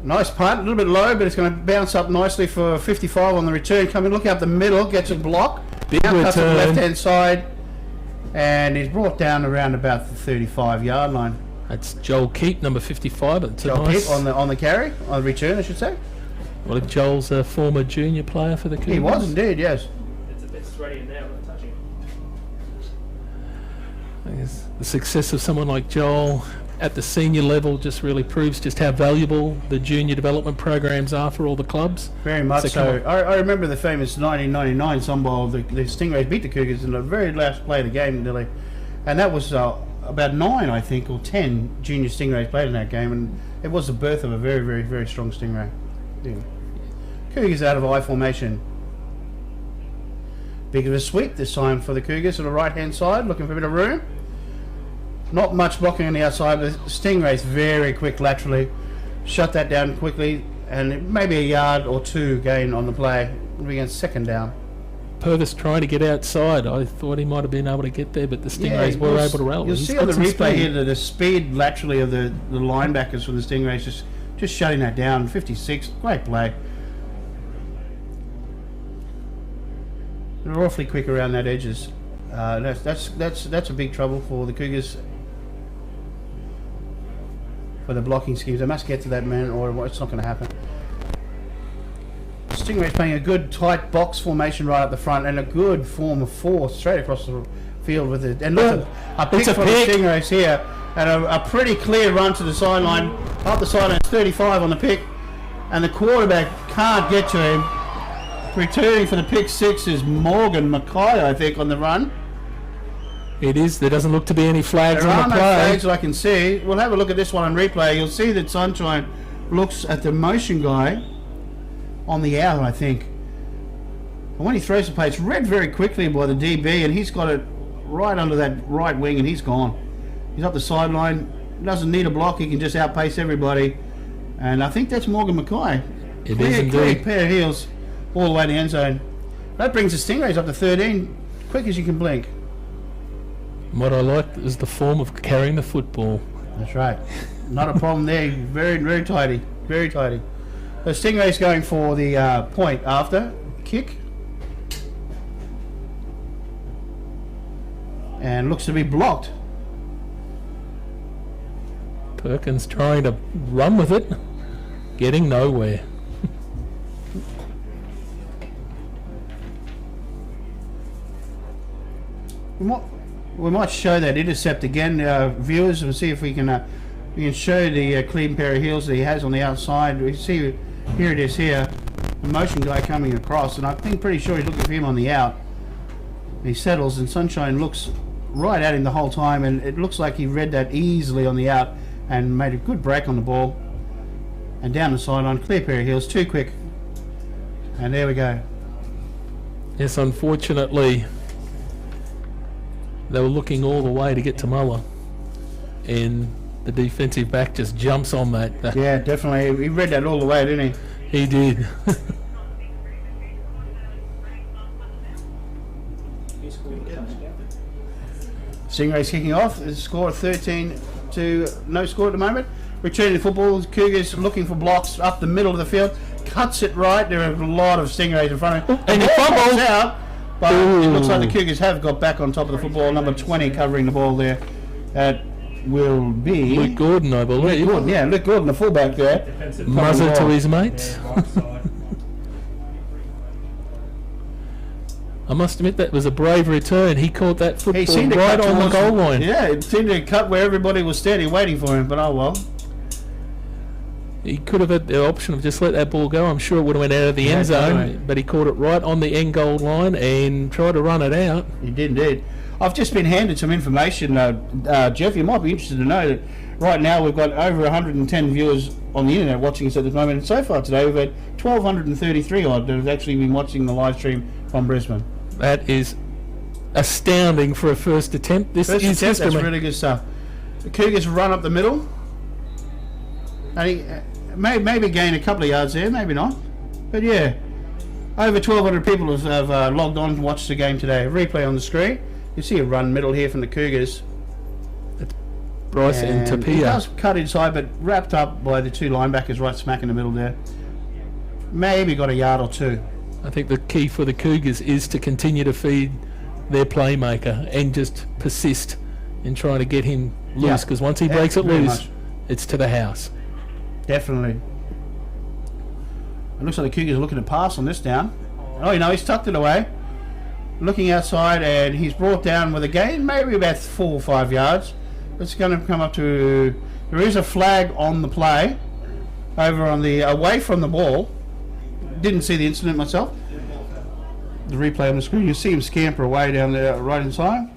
[SPEAKER 2] Nice punt, a little bit low, but it's going to bounce up nicely for 55 on the return. Coming, looking up the middle, gets a block.
[SPEAKER 3] Big
[SPEAKER 2] now cuts to the
[SPEAKER 3] return.
[SPEAKER 2] left-hand side, and he's brought down around about the 35-yard line.
[SPEAKER 3] That's Joel Keep, number 55. It's a
[SPEAKER 2] Joel
[SPEAKER 3] nice
[SPEAKER 2] Keep on the carry, on the return, I should say.
[SPEAKER 3] Well, if Joel's a former junior player for the Cougars.
[SPEAKER 2] He was indeed, yes.
[SPEAKER 1] It's a bit straight in there, I'm not touching.
[SPEAKER 3] I guess the success of someone like Joel at the senior level just really proves just how valuable the junior development programs are for all the clubs.
[SPEAKER 2] Very much so. I remember the famous 1999 Sunbowl. The Stingrays beat the Cougars in the very last play of the game, nearly. And that was about 9, I think, or 10 junior Stingrays played in that game. And it was the birth of a very, very, very strong Stingray. Yeah. Cougars out of I formation. Big of a sweep this time for the Cougars to the right-hand side, looking for a bit of room. Not much blocking on the outside, but Stingrays very quick laterally. Shut that down quickly, and maybe a yard or two gain on the play. We're against second down.
[SPEAKER 3] Purvis trying to get outside. I thought he might have been able to get there, but the Stingrays were able to rally.
[SPEAKER 2] You'll
[SPEAKER 3] He's
[SPEAKER 2] see on
[SPEAKER 3] got
[SPEAKER 2] the
[SPEAKER 3] some
[SPEAKER 2] replay
[SPEAKER 3] speed.
[SPEAKER 2] here that the speed laterally of the linebackers from the Stingrays just shutting that down. 56, great play. They're awfully quick around that edges. That's a big trouble for the Cougars. For the blocking schemes, they must get to that man, or it's not going to happen. Stingrays playing a good tight box formation right up the front, and a good form of four straight across the field with it. And look, a pick for the Stingrays here, and a pretty clear run to the sideline, up the sideline. 35 on the pick, and the quarterback can't get to him. Returning for the pick six is Morgan Mackay, I think, on the run.
[SPEAKER 3] It is. There doesn't look to be any flags
[SPEAKER 2] There
[SPEAKER 3] on
[SPEAKER 2] are
[SPEAKER 3] the
[SPEAKER 2] no
[SPEAKER 3] play.
[SPEAKER 2] flags that I can see. We'll have a look at this one on replay. You'll see that Sunshine looks at the motion guy on the out, I think. And when he throws the play, it's read very quickly by the DB, and he's got it right under that right wing, and he's gone. He's up the sideline. Doesn't need a block. He can just outpace everybody. And I think that's Morgan Mackay.
[SPEAKER 3] It
[SPEAKER 2] Clear,
[SPEAKER 3] is indeed.
[SPEAKER 2] clear pair of heels all the way to the end zone. That brings the Stingrays up to 13, quick as you can blink.
[SPEAKER 3] What I like is the form of carrying the football.
[SPEAKER 2] That's right. Not a problem there. Very, very tidy. Very tidy. The Stingrays going for the point after kick. And looks to be blocked.
[SPEAKER 3] Perkins trying to run with it, getting nowhere.
[SPEAKER 2] We might show that intercept again, viewers. We'll see if we can show the clean pair of heels that he has on the outside. We see here it is here, the motion guy coming across, and I think pretty sure he's looking for him on the out. He settles, and Sunshine looks right at him the whole time, and it looks like he read that easily on the out and made a good break on the ball. And down the sideline, clear pair of heels, too quick. And there we go.
[SPEAKER 3] Yes, unfortunately, they were looking all the way to get to Muller, and the defensive back just jumps on that.
[SPEAKER 2] Yeah, definitely. He read that all the way, didn't he?
[SPEAKER 3] He did.
[SPEAKER 1] He scored a touchdown.
[SPEAKER 2] Stingrays kicking off. The score of 13 to no score at the moment. Returning to football. Cougars looking for blocks up the middle of the field. Cuts it right. There are a lot of Stingrays in front of him.
[SPEAKER 3] And the fumble
[SPEAKER 2] out. But it looks like the Cougars have got back on top of the football. Number 20 covering the ball there. That will be
[SPEAKER 3] Luke Gordon, I believe.
[SPEAKER 2] Luke Gordon. Yeah, Luke Gordon, the fullback there.
[SPEAKER 1] Defensive
[SPEAKER 3] Muzzle to his mates.
[SPEAKER 1] yeah, right side.
[SPEAKER 3] I must admit that was a brave return. He caught that
[SPEAKER 2] He
[SPEAKER 3] football
[SPEAKER 2] seemed to
[SPEAKER 3] right
[SPEAKER 2] cut
[SPEAKER 3] on the
[SPEAKER 2] towards
[SPEAKER 3] goal line.
[SPEAKER 2] Yeah, it seemed to cut where everybody was standing waiting for him. But oh well.
[SPEAKER 3] He could have had the option of just let that ball go. I'm sure it would have went out of the end zone,
[SPEAKER 2] definitely.
[SPEAKER 3] but he caught it right on the end goal line and tried to run it out.
[SPEAKER 2] He did indeed. I've just been handed some information, Jeff. You might be interested to know that right now we've got over 110 viewers on the internet watching us at this moment. And so far today we've had 1,233 odd that have actually been watching the live stream from Brisbane.
[SPEAKER 3] That is astounding for a first attempt. This
[SPEAKER 2] First
[SPEAKER 3] is
[SPEAKER 2] attempt, that's
[SPEAKER 3] history.
[SPEAKER 2] really good stuff. The Cougars run up the middle. And he maybe gain a couple of yards there, maybe not. But yeah, over 1,200 people have logged on and watched the game today. Replay on the screen. You see a run middle here from the Cougars.
[SPEAKER 3] Bryce and
[SPEAKER 2] He
[SPEAKER 3] Tapia.
[SPEAKER 2] does cut inside, but wrapped up by the two linebackers right smack in the middle there. Maybe got a yard or two.
[SPEAKER 3] I think the key for the Cougars is to continue to feed their playmaker and just persist in trying to get him loose,
[SPEAKER 2] Yeah.
[SPEAKER 3] because once he
[SPEAKER 2] Yeah,
[SPEAKER 3] breaks it
[SPEAKER 2] very
[SPEAKER 3] loose,
[SPEAKER 2] much.
[SPEAKER 3] it's to the house.
[SPEAKER 2] Definitely. It looks like the Cougars are looking to pass on this down. Oh, you know, he's tucked it away. Looking outside, and he's brought down with a gain, maybe about 4 or 5 yards. It's going to come up to... There is a flag on the play over on the... away from the ball. Didn't see the incident myself. The replay on the screen. You see him scamper away down there right inside.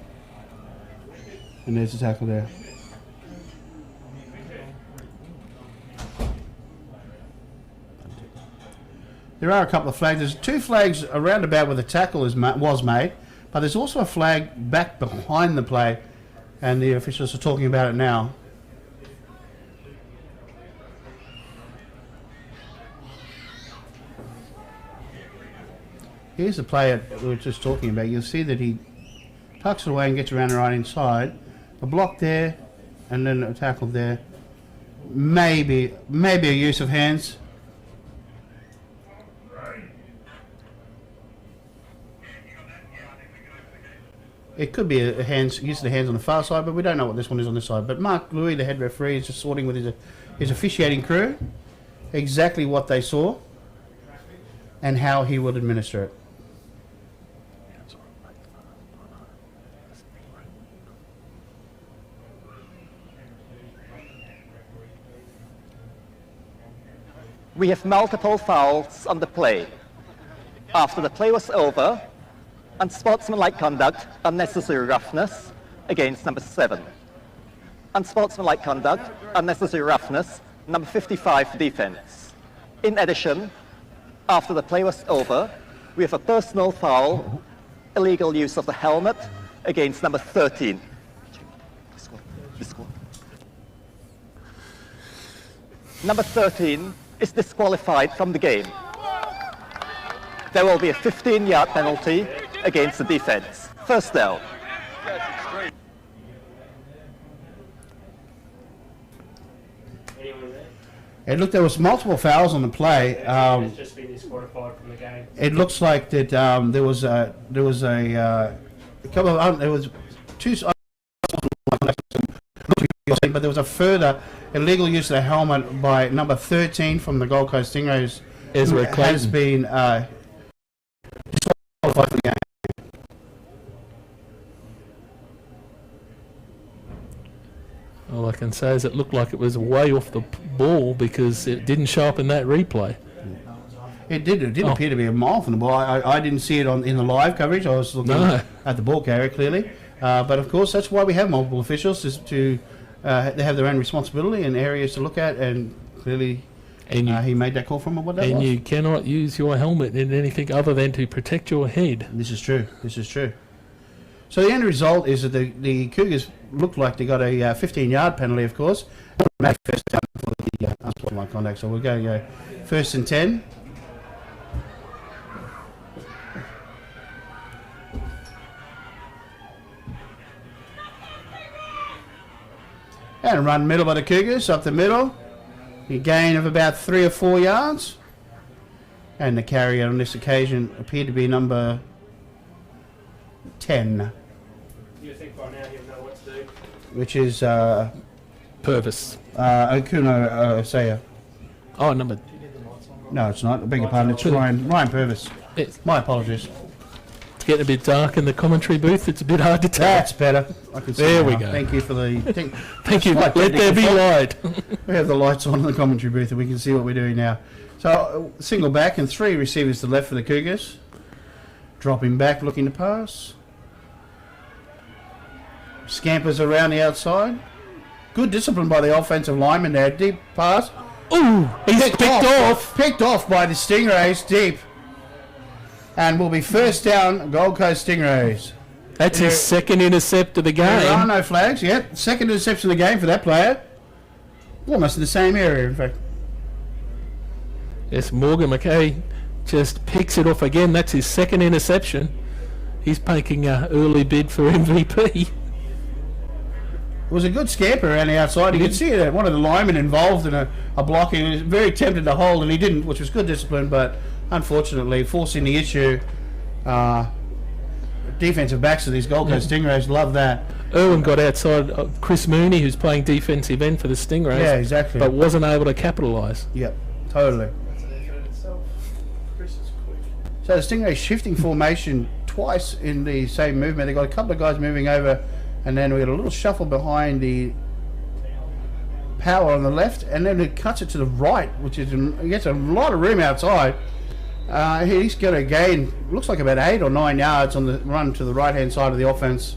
[SPEAKER 2] And there's the tackle there. There are a couple of flags. There's 2 flags around about where the tackle was made, but there's also a flag back behind the play, and the officials are talking about it now. Here's the player we were just talking about. You'll see that he tucks it away and gets around the right inside. A block there, and then a tackle there. Maybe a use of hands. It could be a use of the hands on the far side, but we don't know what this one is on this side. But Mark Louis, the head referee, is just sorting with his officiating crew exactly what they saw and how he will administer it.
[SPEAKER 4] We have multiple fouls on the play. After the play was over, unsportsmanlike conduct, unnecessary roughness against number 7. Unsportsmanlike conduct, unnecessary roughness, number 55 defense. In addition, after the play was over, we have a personal foul, illegal use of the helmet against number 13. Number 13 is disqualified from the game. There will be a 15-yard penalty against the defense. First down.
[SPEAKER 2] It looked there was multiple fouls on the play.
[SPEAKER 1] It's just been disqualified from the game.
[SPEAKER 2] It looks like that there was a couple of there was two, but there was a further illegal use of the helmet by number 13 from the Gold Coast Stingrays.
[SPEAKER 3] Ezra
[SPEAKER 2] Has
[SPEAKER 3] Clayton.
[SPEAKER 2] been disqualified from the game.
[SPEAKER 3] All I can say is it looked like it was way off the ball because it didn't show up in that replay.
[SPEAKER 2] It did appear to be a mile from the ball. I didn't see it in the live coverage. I was looking at the ball carrier clearly. But of course, that's why we have multiple officials, is to they have their own responsibility and areas to look at, and clearly he made that call from what that was.
[SPEAKER 3] And you cannot use your helmet in anything other than to protect your head.
[SPEAKER 2] This is true. This is true. So the end result is that the Cougars looked like they got a 15-yard penalty, of course. First down for the unsportsmanlike conduct. So we're going to go 1st and 10. And run middle by the Cougars, up the middle. A gain of about 3 or 4 yards. And the carrier on this occasion appeared to be number 10.
[SPEAKER 1] You think by now he'll know what to do?
[SPEAKER 2] Which is
[SPEAKER 3] Purvis.
[SPEAKER 2] Okuno Osea.
[SPEAKER 3] Oh, number.
[SPEAKER 2] No, it's not. I beg your pardon. It's Ryan Purvis.
[SPEAKER 3] It's
[SPEAKER 2] My apologies.
[SPEAKER 3] getting a bit dark in the commentary booth. It's a bit hard to tell.
[SPEAKER 2] That's better. I can see
[SPEAKER 3] There we
[SPEAKER 2] now.
[SPEAKER 3] go.
[SPEAKER 2] Thank you for the...
[SPEAKER 3] Thank you.
[SPEAKER 2] Slight
[SPEAKER 3] Let there be
[SPEAKER 2] technical
[SPEAKER 3] light.
[SPEAKER 2] We have the lights on in the commentary booth and we can see what we're doing now. So, single back and 3 receivers to the left for the Cougars. Dropping back, looking to pass. Scampers around the outside. Good discipline by the offensive lineman there. Deep pass.
[SPEAKER 3] Ooh, he's picked off.
[SPEAKER 2] Picked off by the Stingrays deep. And will be first down, Gold Coast Stingrays.
[SPEAKER 3] That's his second intercept of the
[SPEAKER 2] There are
[SPEAKER 3] game.
[SPEAKER 2] no flags yet. Second interception of the game for that player. Almost in the same area, in fact.
[SPEAKER 3] Yes, Morgan McKay just picks it off again. That's his second interception. He's making an early bid for MVP.
[SPEAKER 2] It was a good scamper around the outside. You could see that one of the linemen involved in a block. He was very tempted to hold, and he didn't, which was good discipline, but unfortunately forcing the issue. Defensive backs of these Gold Coast Stingrays love that.
[SPEAKER 3] Irwin got outside Chris Mooney, who's playing defensive end for the Stingrays.
[SPEAKER 2] Yeah, exactly.
[SPEAKER 3] But wasn't able to capitalise.
[SPEAKER 2] Yep, totally. So the Stingrays shifting formation twice in the same movement. They've got a couple of guys moving over, and then we got a little shuffle behind the power on the left, and then it cuts it to the right, which is he gets a lot of room outside. He's going to gain, looks like about 8 or 9 yards on the run to the right-hand side of the offense.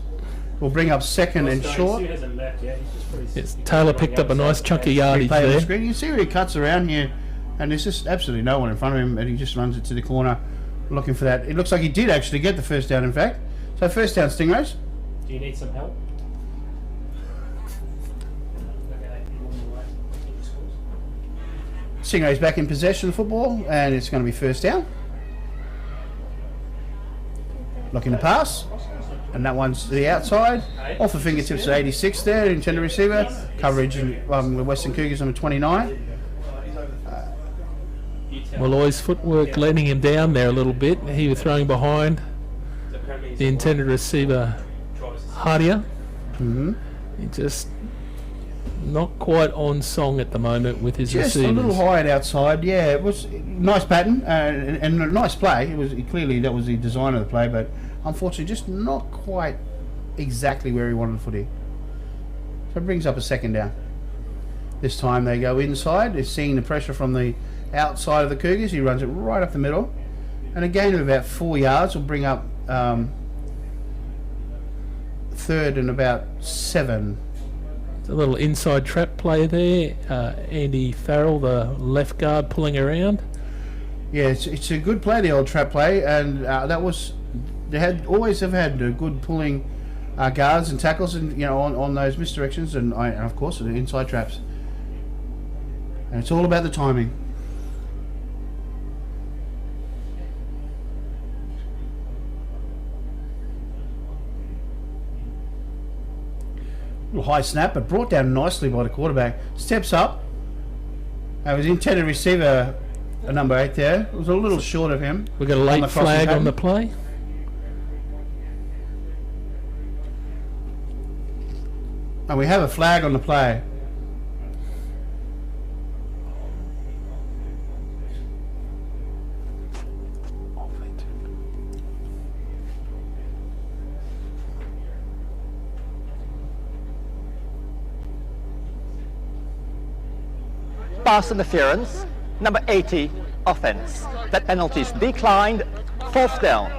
[SPEAKER 2] We'll bring up second and short.
[SPEAKER 3] Yes, Taylor picked up a nice chunk of yardage
[SPEAKER 2] Replay on the
[SPEAKER 3] there.
[SPEAKER 2] screen. You can see where he cuts around here, and there's just absolutely no one in front of him, and he just runs it to the corner, looking for that. It looks like he did actually get the first down, in fact. So first down, Stingrays.
[SPEAKER 1] Do you need some help?
[SPEAKER 2] Stingrays back in possession of the football, and it's going to be first down. looking to pass, and that one's to the outside. Off the fingertips at 86 there, intended receiver. Coverage the Western Cougars number 29.
[SPEAKER 3] Malloy's footwork letting him down there a little bit. He was throwing behind the intended receiver, Hardia. He just not quite on song at the moment with his
[SPEAKER 2] Just
[SPEAKER 3] receivers.
[SPEAKER 2] a little high and outside. Yeah, it was nice pattern and a nice play. It was clearly that was the design of the play, but unfortunately just not quite exactly where he wanted the footy. So it brings up a second down. This time they go inside. They're seeing the pressure from the outside of the Cougars. He runs it right up the middle, and a gain of about 4 yards will bring up third and about 7.
[SPEAKER 3] A little inside trap play there. Andy Farrell, the left guard, pulling around.
[SPEAKER 2] Yeah, it's a good play, the old trap play, and they always have had good pulling guards and tackles, and on those misdirections, and of course the inside traps. And it's all about the timing. Little high snap, but brought down nicely by the quarterback. Steps up. It was intended receiver, number 8 there. It was a little short of him.
[SPEAKER 3] We got a late flag on the play.
[SPEAKER 2] And we have a flag on the play.
[SPEAKER 4] Pass interference, number 80, offense. That penalty is declined, 4th down.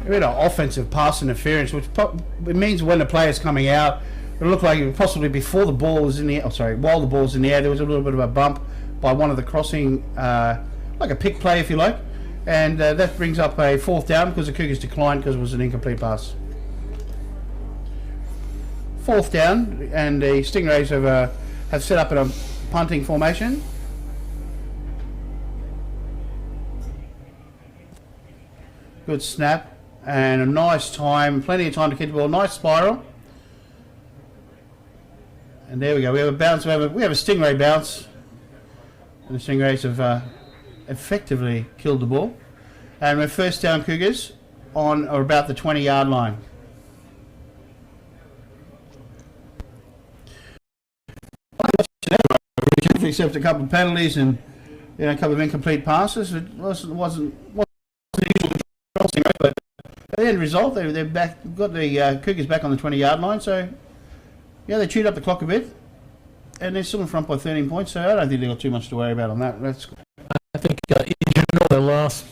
[SPEAKER 2] We had an offensive pass interference, which it means when the player's coming out, it looked like possibly before the ball was in the air, while the ball was in the air, there was a little bit of a bump by one of the crossing, like a pick play if you like, and that brings up a 4th down because the Cougars declined because it was an incomplete pass. 4th down, and the Stingrays have set up a punting formation. Good snap and a nice time, plenty of time to kick the ball. Nice spiral. And there we go. We have a bounce. We have a Stingray bounce. And the Stingrays have effectively killed the ball. And we're first down Cougars on or about the 20-yard line. Except a couple of penalties and a couple of incomplete passes. It wasn't the usual control, but at the end result, they're back. Got the Cougars back on the 20-yard line. So yeah, they chewed up the clock a bit, and they're still in front by 13 points. So I don't think they've got too much to worry about on that.
[SPEAKER 3] I think in general, the last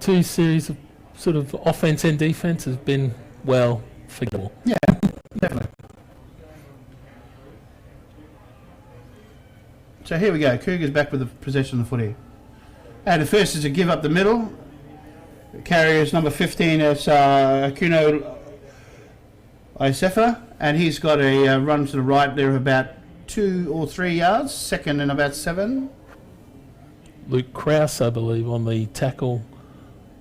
[SPEAKER 3] 2 series of sort of offense and defense has been forgettable.
[SPEAKER 2] Yeah, definitely. So here we go. Cougars back with the possession of the footy. And the first is a give up the middle. The carrier is number 15. It's Kuno Isefa, and he's got a run to the right there of about 2 or 3 yards. Second and about 7.
[SPEAKER 3] Luke Krause, I believe, on the tackle.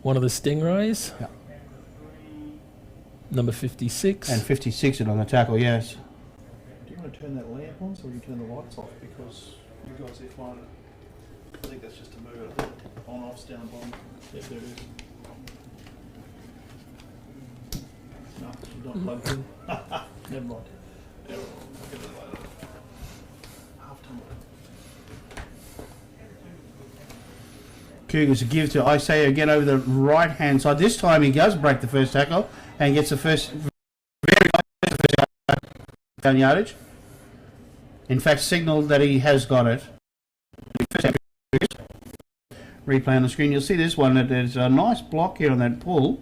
[SPEAKER 3] One of the Stingrays.
[SPEAKER 2] Yeah.
[SPEAKER 3] Number 56.
[SPEAKER 2] And 56 on the tackle. Yes.
[SPEAKER 1] Do you want to turn that lamp on so we can turn the lights off? Because you guys are fine. I think that's just to move it. On, off's down, bottom. Yes, there it is. No, it's not plugged in. Never mind. Never mind. I'll get it later. Half time.
[SPEAKER 2] Cougars a give to Isaiah again over the right hand side. This time he does break the first tackle and gets the first down yardage. In fact, signalled that he has got it. Replay on the screen. You'll see this one. There's a nice block here on that pull,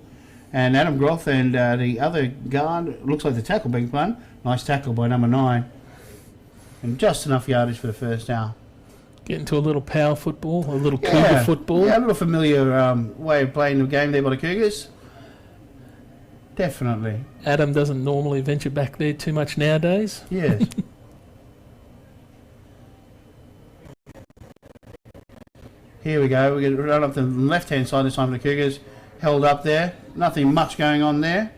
[SPEAKER 2] and Adam Groth and the other guard, looks like the tackle being played. Nice tackle by number 9, and just enough yardage for the first down.
[SPEAKER 3] Getting to a little power football, a little Cougar football.
[SPEAKER 2] Yeah, a little familiar way of playing the game there by the Cougars. Definitely.
[SPEAKER 3] Adam doesn't normally venture back there too much nowadays.
[SPEAKER 2] Yes. Here we go. We're going to run up the left-hand side this time for the Cougars. held up there. Nothing much going on there.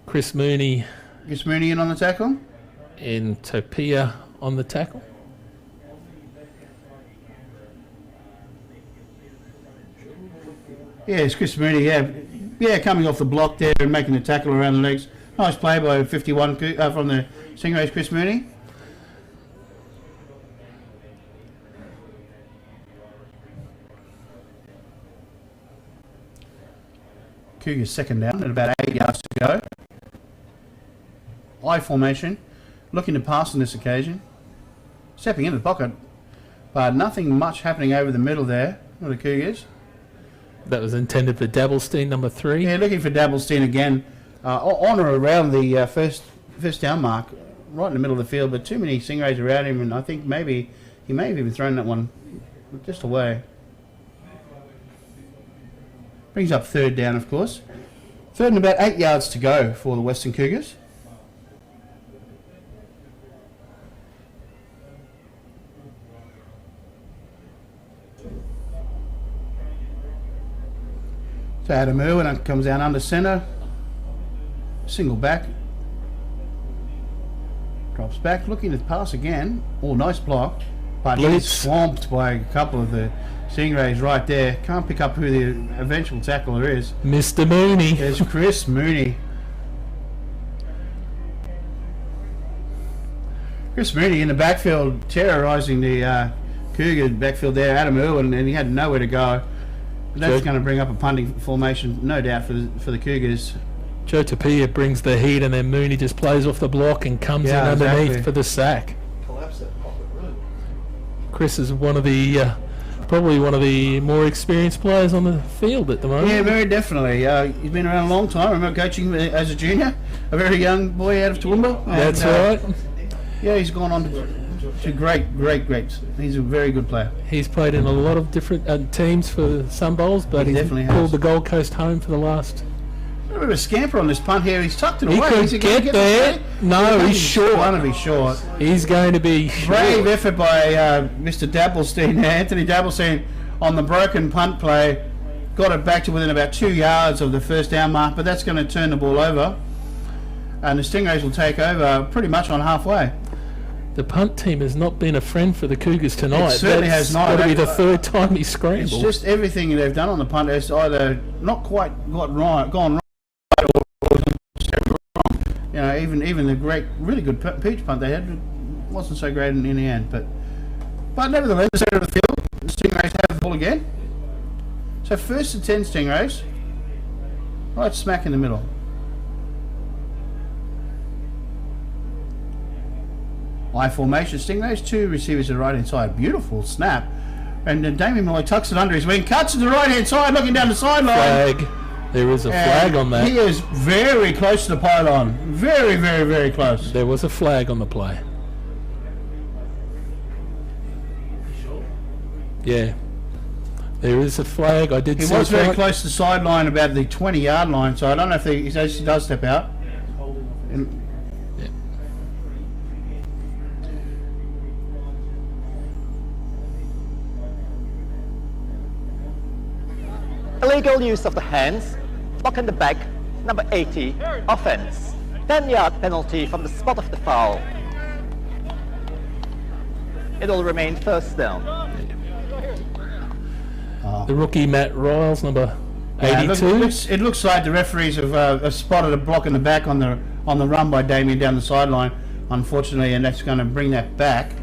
[SPEAKER 3] Chris Mooney
[SPEAKER 2] Chris Mooney in on the tackle.
[SPEAKER 3] and Topia on the tackle.
[SPEAKER 2] Yeah, it's Chris Mooney, yeah, coming off the block there and making the tackle around the legs. Nice play by 51 from the Stingrays, Chris Mooney. Cougars second down at about 8 yards to go. I formation, looking to pass on this occasion. Stepping into the pocket, but nothing much happening over the middle there for the Cougars.
[SPEAKER 3] That was intended for Dabblestein, number 3.
[SPEAKER 2] Yeah, looking for Dabblestein again, on or around the first down mark, right in the middle of the field, but too many Stingrays around him, and I think maybe he may have even thrown that one just away. Brings up third down, of course. Third and about 8 yards to go for the Western Cougars. So Adam Irwin comes down under centre. Single back. Drops back, looking to pass again. Oh, nice block. But he's swamped by a couple of the Stingrays right there. Can't pick up who the eventual tackler is.
[SPEAKER 3] Mr. Mooney.
[SPEAKER 2] There's Chris Mooney. Chris Mooney in the backfield, terrorising the Cougar backfield there. Adam Irwin, and he had nowhere to go. That's going to bring up a punting formation, no doubt, for the Cougars.
[SPEAKER 3] Joe Tapia brings the heat, and then Mooney just plays off the block and comes in underneath for the sack.
[SPEAKER 1] Collapse that pocket, really.
[SPEAKER 3] Chris is one of the probably one of the more experienced players on the field at the moment.
[SPEAKER 2] Yeah, very definitely. He's been around a long time. I remember coaching as a junior, a very young boy out of Toowoomba.
[SPEAKER 3] That's right.
[SPEAKER 2] Yeah, he's gone on to greats. He's a very good player.
[SPEAKER 3] He's played in a lot of different teams for Sunbowls, but
[SPEAKER 2] He
[SPEAKER 3] he's
[SPEAKER 2] definitely
[SPEAKER 3] pulled
[SPEAKER 2] has.
[SPEAKER 3] the Gold Coast home for the last.
[SPEAKER 2] A bit of a scamper on this punt here. He's tucked it
[SPEAKER 3] He
[SPEAKER 2] away.
[SPEAKER 3] could
[SPEAKER 2] Is he gonna
[SPEAKER 3] get
[SPEAKER 2] the
[SPEAKER 3] there.
[SPEAKER 2] play?
[SPEAKER 3] No, he's short.
[SPEAKER 2] Going to be short.
[SPEAKER 3] He's going to be
[SPEAKER 2] Brave
[SPEAKER 3] short.
[SPEAKER 2] effort by Mr. Dabblestein, Anthony Dabblestein, on the broken punt play. Got it back to within about 2 yards of the first down mark, but that's going to turn the ball over. And the Stingrays will take over pretty much on halfway.
[SPEAKER 3] The punt team has not been a friend for the Cougars tonight.
[SPEAKER 2] It certainly
[SPEAKER 3] That's
[SPEAKER 2] has not.
[SPEAKER 3] got to be the third time he scrambled.
[SPEAKER 2] It's just everything they've done on the punt has either not quite gone right, or wrong. You know, even the really good peach punt they had wasn't so great in the end. But nevertheless, the centre of the field, the Stingrays have the ball again. So first and 10 Stingrays, right smack in the middle. I formation Stingrays, 2 receivers to the right hand side. Beautiful snap. And Damien Malloy tucks it under his wing, cuts to the right hand side, looking down the sideline.
[SPEAKER 3] Flag. There is a flag on that.
[SPEAKER 2] He is very close to the pylon. Very, very, very close.
[SPEAKER 3] There was a flag on the play. Yeah. There is a flag. I did
[SPEAKER 2] He
[SPEAKER 3] see
[SPEAKER 2] was
[SPEAKER 3] it.
[SPEAKER 2] very close to the sideline, about the 20-yard line, so I don't know if he actually does step out. And
[SPEAKER 3] Yeah.
[SPEAKER 4] Illegal use of the hands, block in the back, number 80, offense. 10-yard penalty from the spot of the foul. It will remain first down.
[SPEAKER 3] The rookie Matt Riles, number 82.
[SPEAKER 2] it looks like the referees have spotted a block in the back on the run by Damien down the sideline, unfortunately, and that's going to bring that back.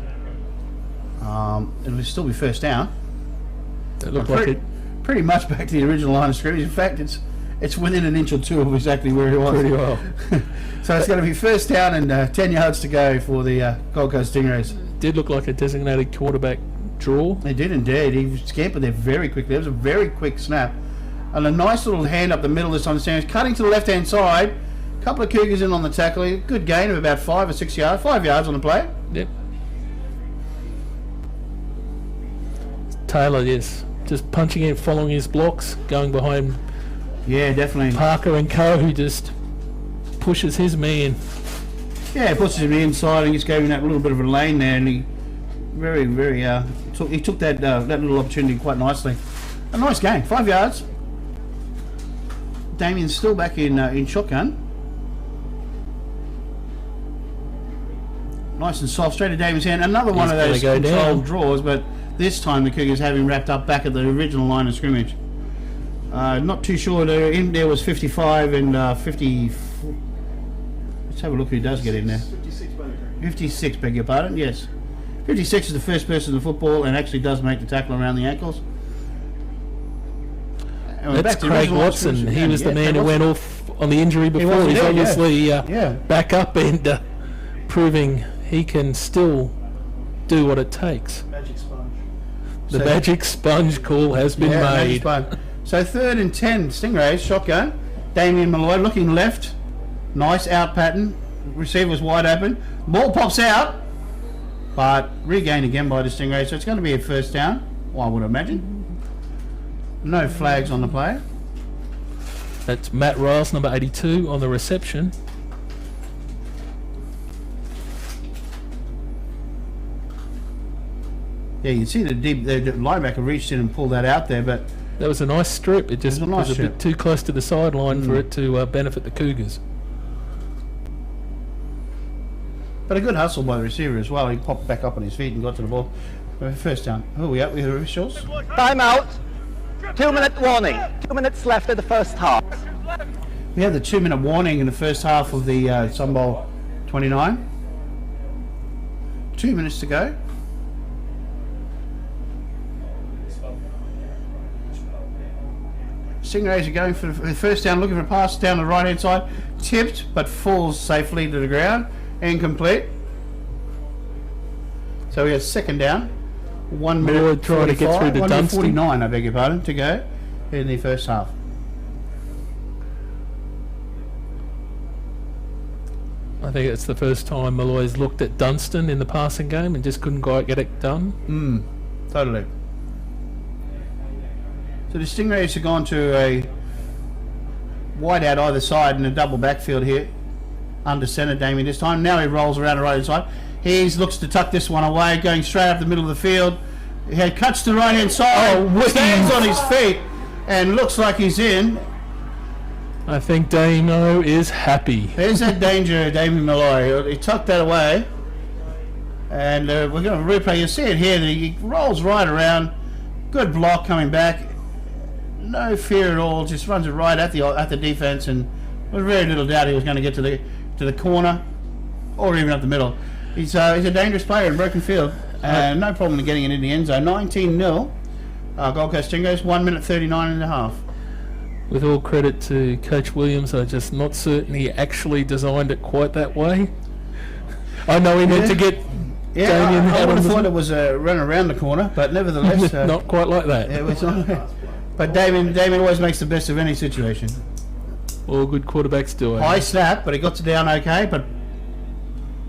[SPEAKER 2] It'll still be first down.
[SPEAKER 3] It looked like it.
[SPEAKER 2] Pretty much back to the original line of scrimmage. In fact, it's within an inch or two of exactly where he was.
[SPEAKER 3] Pretty well.
[SPEAKER 2] So it's going to be first down and 10 yards to go for the Gold Coast Stingrays.
[SPEAKER 3] Did look like a designated quarterback draw.
[SPEAKER 2] They did indeed. He scampered there very quickly. It was a very quick snap. And a nice little hand up the middle this time. Stingrays cutting to the left-hand side. A couple of Cougars in on the tackle. Good gain of about 5 or 6 yards. 5 yards on the play.
[SPEAKER 3] Yep. Taylor, yes. Just punching in, following his blocks, going behind
[SPEAKER 2] Yeah, definitely.
[SPEAKER 3] Parker and Co, who just pushes his man.
[SPEAKER 2] Yeah, he puts him inside and just gave him that little bit of a lane there, and he very, very he took that little opportunity quite nicely. A nice game, 5 yards, Damien's still back in shotgun. Nice and soft, straight to Damien's hand. Another one of those controlled draws, but this time the Cougars have him wrapped up back at the original line of scrimmage. Not too sure. In there was 55 and 50. Let's have a look who does get in there. 56, beg your pardon. Yes, 56 is the first person in the football and actually does make the tackle around the ankles.
[SPEAKER 3] That's Craig Watson. He was the man who went off on the injury before. He's obviously back up and proving he can still do what it takes.
[SPEAKER 1] Magic sponge.
[SPEAKER 3] The magic sponge call has been made.
[SPEAKER 2] So 3rd and 10, Stingrays, shotgun. Damien Malloy looking left. Nice out pattern. Receiver's wide open. Ball pops out, but regained again by the Stingrays. So it's going to be a first down, I would imagine. No flags on the play.
[SPEAKER 3] That's Matt Riles, number 82, on the reception.
[SPEAKER 2] Yeah, you can see the linebacker reached in and pulled that out there, but
[SPEAKER 3] that was a nice strip. It just was a bit too close to the sideline for it to benefit the Cougars.
[SPEAKER 2] But a good hustle by the receiver as well. He popped back up on his feet and got to the ball. First down. Who are we at with the officials?
[SPEAKER 4] Time out. 2-minute warning. 2 minutes left in the first half.
[SPEAKER 2] We had the 2-minute warning in the first half of the Sunbowl 29. 2 minutes to go. Stingrays are going for the first down, looking for a pass down the right hand side. Tipped, but falls safely to the ground. Incomplete. So we have second down. 1 minute
[SPEAKER 3] trying to get through to
[SPEAKER 2] 49, I beg your pardon, to go in the first half.
[SPEAKER 3] I think it's the first time Malloy's looked at Dunstan in the passing game and just couldn't quite get it done.
[SPEAKER 2] Totally. So the Stingrays have gone to a wide out either side in a double backfield here. Under centre, Damien this time. Now he rolls around the right hand side. He looks to tuck this one away, going straight up the middle of the field. He cuts to the right hand side, stands on his feet, and looks like he's in.
[SPEAKER 3] I think Damo is happy.
[SPEAKER 2] There's that danger, Damien Malloy. He tucked that away. And we're going to replay. You'll see it here. That he rolls right around. Good block coming back. No fear at all. Just runs it right at the defense, and with very little doubt he was going to get to the corner, or even up the middle. He's a dangerous player in broken field. No problem in getting it in the end zone. 19-0. Gold Coast Stingrays. 1 minute 39 and a half.
[SPEAKER 3] With all credit to Coach Williams, I'm just not certain he actually designed it quite that way. I know he meant to get Damien
[SPEAKER 2] I would have thought it was a run around the corner, but nevertheless...
[SPEAKER 3] not quite like that.
[SPEAKER 2] It was not, but Damien always makes the best of any situation.
[SPEAKER 3] All good quarterbacks do it.
[SPEAKER 2] High snap, but he got it down okay, but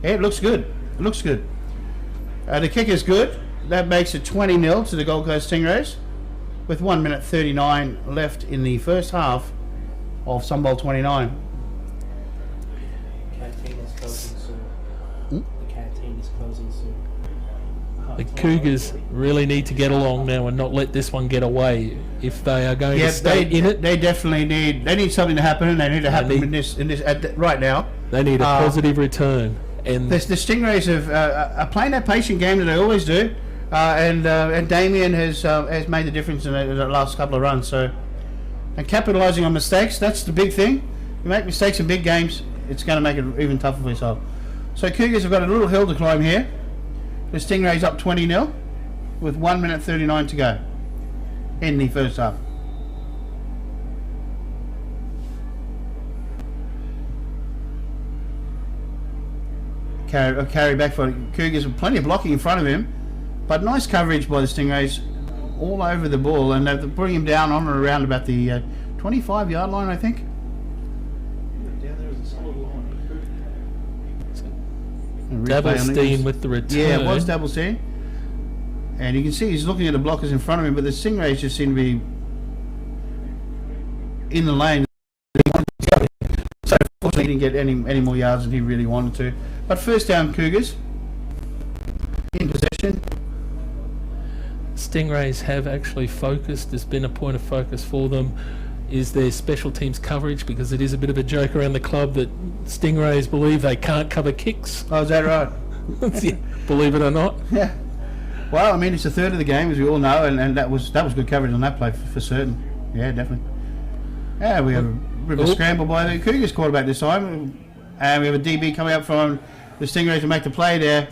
[SPEAKER 2] it looks good. It looks good. The kick is good. That makes it 20-0 to the Gold Coast Stingrays, with 1 minute 39 left in the first half of Sunbowl 29.
[SPEAKER 1] Canteen is closing soon. The canteen is closing soon.
[SPEAKER 3] The Cougars really need to get along now and not let this one get away if they are going to stay in it.
[SPEAKER 2] They definitely need something to happen, and they need to happen right now.
[SPEAKER 3] They need a positive return. And
[SPEAKER 2] the Stingrays are playing that patient game that they always do, and Damien has made the difference in the last couple of runs. So, and capitalising on mistakes, that's the big thing. You make mistakes in big games, it's going to make it even tougher for yourself. So Cougars have got a little hill to climb here. The Stingrays up 20-0 with 1 minute 39 to go in the first half. Carry back for Cougars with plenty of blocking in front of him, but nice coverage by the Stingrays all over the ball, and they bring him down on and around about the 25-yard line, I think.
[SPEAKER 1] Down there is a solid line.
[SPEAKER 3] Doublestein with the return.
[SPEAKER 2] Yeah, it was Doublestein. And you can see he's looking at the blockers in front of him, but the Stingrays just seem to be in the lane. So unfortunately he didn't get any more yards than he really wanted to. But first down, Cougars in possession.
[SPEAKER 3] Stingrays have actually focused. There's been a point of focus for them. is their special teams coverage, because it is a bit of a joke around the club that Stingrays believe they can't cover kicks.
[SPEAKER 2] Oh, is that right?
[SPEAKER 3] Yeah, believe it or not.
[SPEAKER 2] Yeah. Well, I mean, it's a third of the game, as we all know, and that was good coverage on that play for certain. Yeah, definitely. Yeah, we have a bit of a scramble by the Cougars quarterback this time, and we have a DB coming up from the Stingrays to make the play there,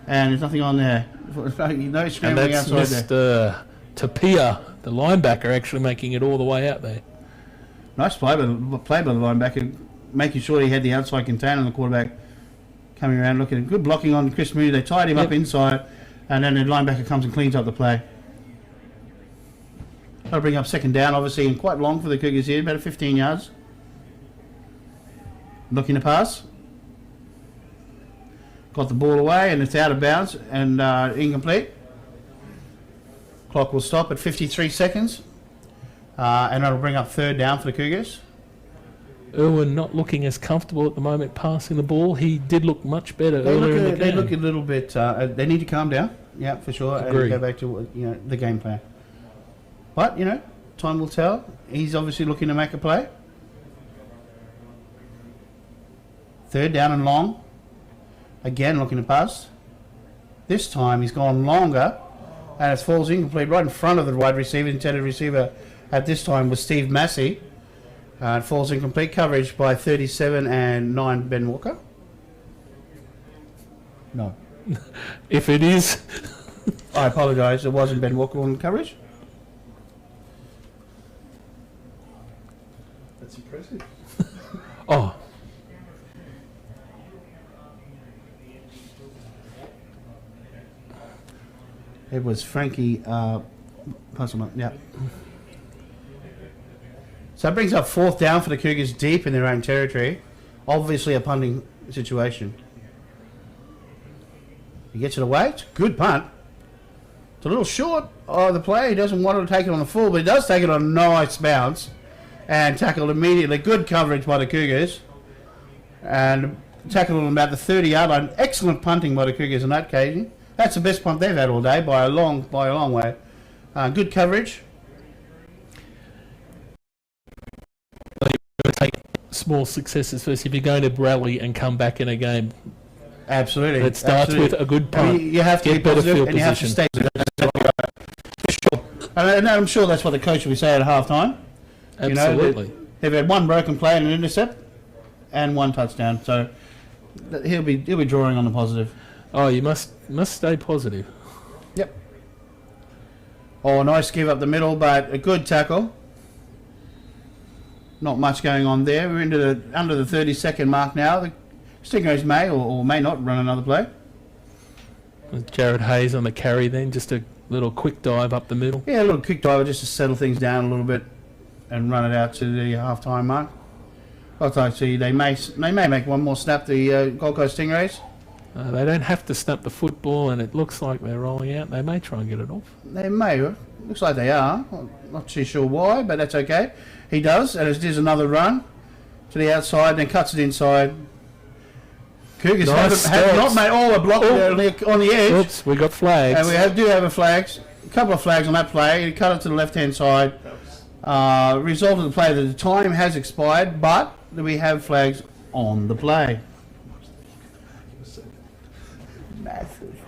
[SPEAKER 2] and there's nothing on there. No scrambling
[SPEAKER 3] and that's
[SPEAKER 2] outside there.
[SPEAKER 3] Mr. Tapia, the linebacker, actually making it all the way out there.
[SPEAKER 2] Nice play by the linebacker, making sure he had the outside container on the quarterback, coming around looking at good blocking on Chris Moody. They tied him up inside, and then the linebacker comes and cleans up the play. That'll bring up second down, obviously, and quite long for the Cougars here, about 15 yards. Looking to pass. Got the ball away, and it's out of bounds and incomplete. Clock will stop at 53 seconds, and that'll bring up third down for the Cougars.
[SPEAKER 3] Irwin not looking as comfortable at the moment passing the ball. He did look much better earlier in the game.
[SPEAKER 2] They look a little bit. They need to calm down. Yeah, for sure.
[SPEAKER 3] Agree.
[SPEAKER 2] And go back to the game plan. But time will tell. He's obviously looking to make a play. Third down and long. Again, looking to pass. This time he's gone longer, and it falls incomplete right in front of the wide receiver. Intended receiver at this time was Steve Massey. It falls incomplete. Coverage by 37 and 9 Ben Walker. No.
[SPEAKER 3] If it is,
[SPEAKER 2] I apologise. It wasn't Ben Walker on coverage.
[SPEAKER 1] That's impressive.
[SPEAKER 3] oh,
[SPEAKER 2] It was Frankie Puzzleman. Yeah. So it brings up fourth down for the Cougars deep in their own territory. Obviously a punting situation. He gets it away. It's a good punt. It's a little short of the play. He doesn't want to take it on the full, but he does take it on a nice bounce and tackled immediately. Good coverage by the Cougars. And tackled on about the 30-yard line. Excellent punting by the Cougars on that occasion. That's the best punt they've had all day by a long way. Good coverage.
[SPEAKER 3] take small successes first. If you're going to rally and come back in a game,
[SPEAKER 2] absolutely,
[SPEAKER 3] it starts with a good punt.
[SPEAKER 2] I mean, you have to
[SPEAKER 3] get
[SPEAKER 2] be
[SPEAKER 3] better
[SPEAKER 2] positive
[SPEAKER 3] field
[SPEAKER 2] and you have to stay. For sure. And I'm sure that's what the coach will be saying at half time.
[SPEAKER 3] Absolutely.
[SPEAKER 2] They've had one broken play and an intercept, and one touchdown. So he'll be drawing on the positive.
[SPEAKER 3] Oh, you must stay positive.
[SPEAKER 2] Yep. Oh, nice give up the middle, but a good tackle. Not much going on there. We're into under the 30-second mark now. The Stingrays may or may not run another play.
[SPEAKER 3] With Jared Hayes on the carry then, just a little quick dive up the middle.
[SPEAKER 2] Yeah, a little quick dive just to settle things down a little bit and run it out to the half-time mark. I'll see they may make one more snap, the Gold Coast Stingrays.
[SPEAKER 3] They don't have to snap the football, and it looks like they're rolling out. They may try and get it off.
[SPEAKER 2] They may. Looks like they are. I'm not too sure why, but that's okay. He does, and it is another run to the outside, then cuts it inside. Cougars have not made all the block on the edge.
[SPEAKER 3] Oops, we got flags.
[SPEAKER 2] And we do have a couple of flags on that play. He cut it to the left-hand side. Result of the play that the time has expired, but we have flags on the play. Massive.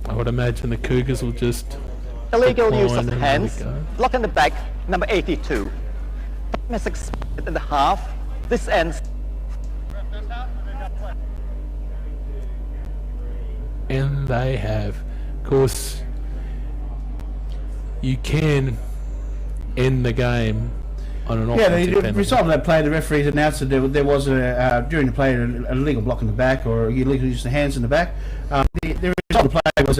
[SPEAKER 3] I would imagine the Cougars will just...
[SPEAKER 4] Illegal use of
[SPEAKER 3] decline
[SPEAKER 4] hands.
[SPEAKER 3] and let it go.
[SPEAKER 4] Block in the back, number 82. Time is expired in the half. This ends.
[SPEAKER 3] And they have. Of course, you can end the game on an offensive
[SPEAKER 2] the
[SPEAKER 3] penalty.
[SPEAKER 2] result of that play, the referees announced that there was during the play an illegal block in the back or illegal use of hands in the back. The result of the play was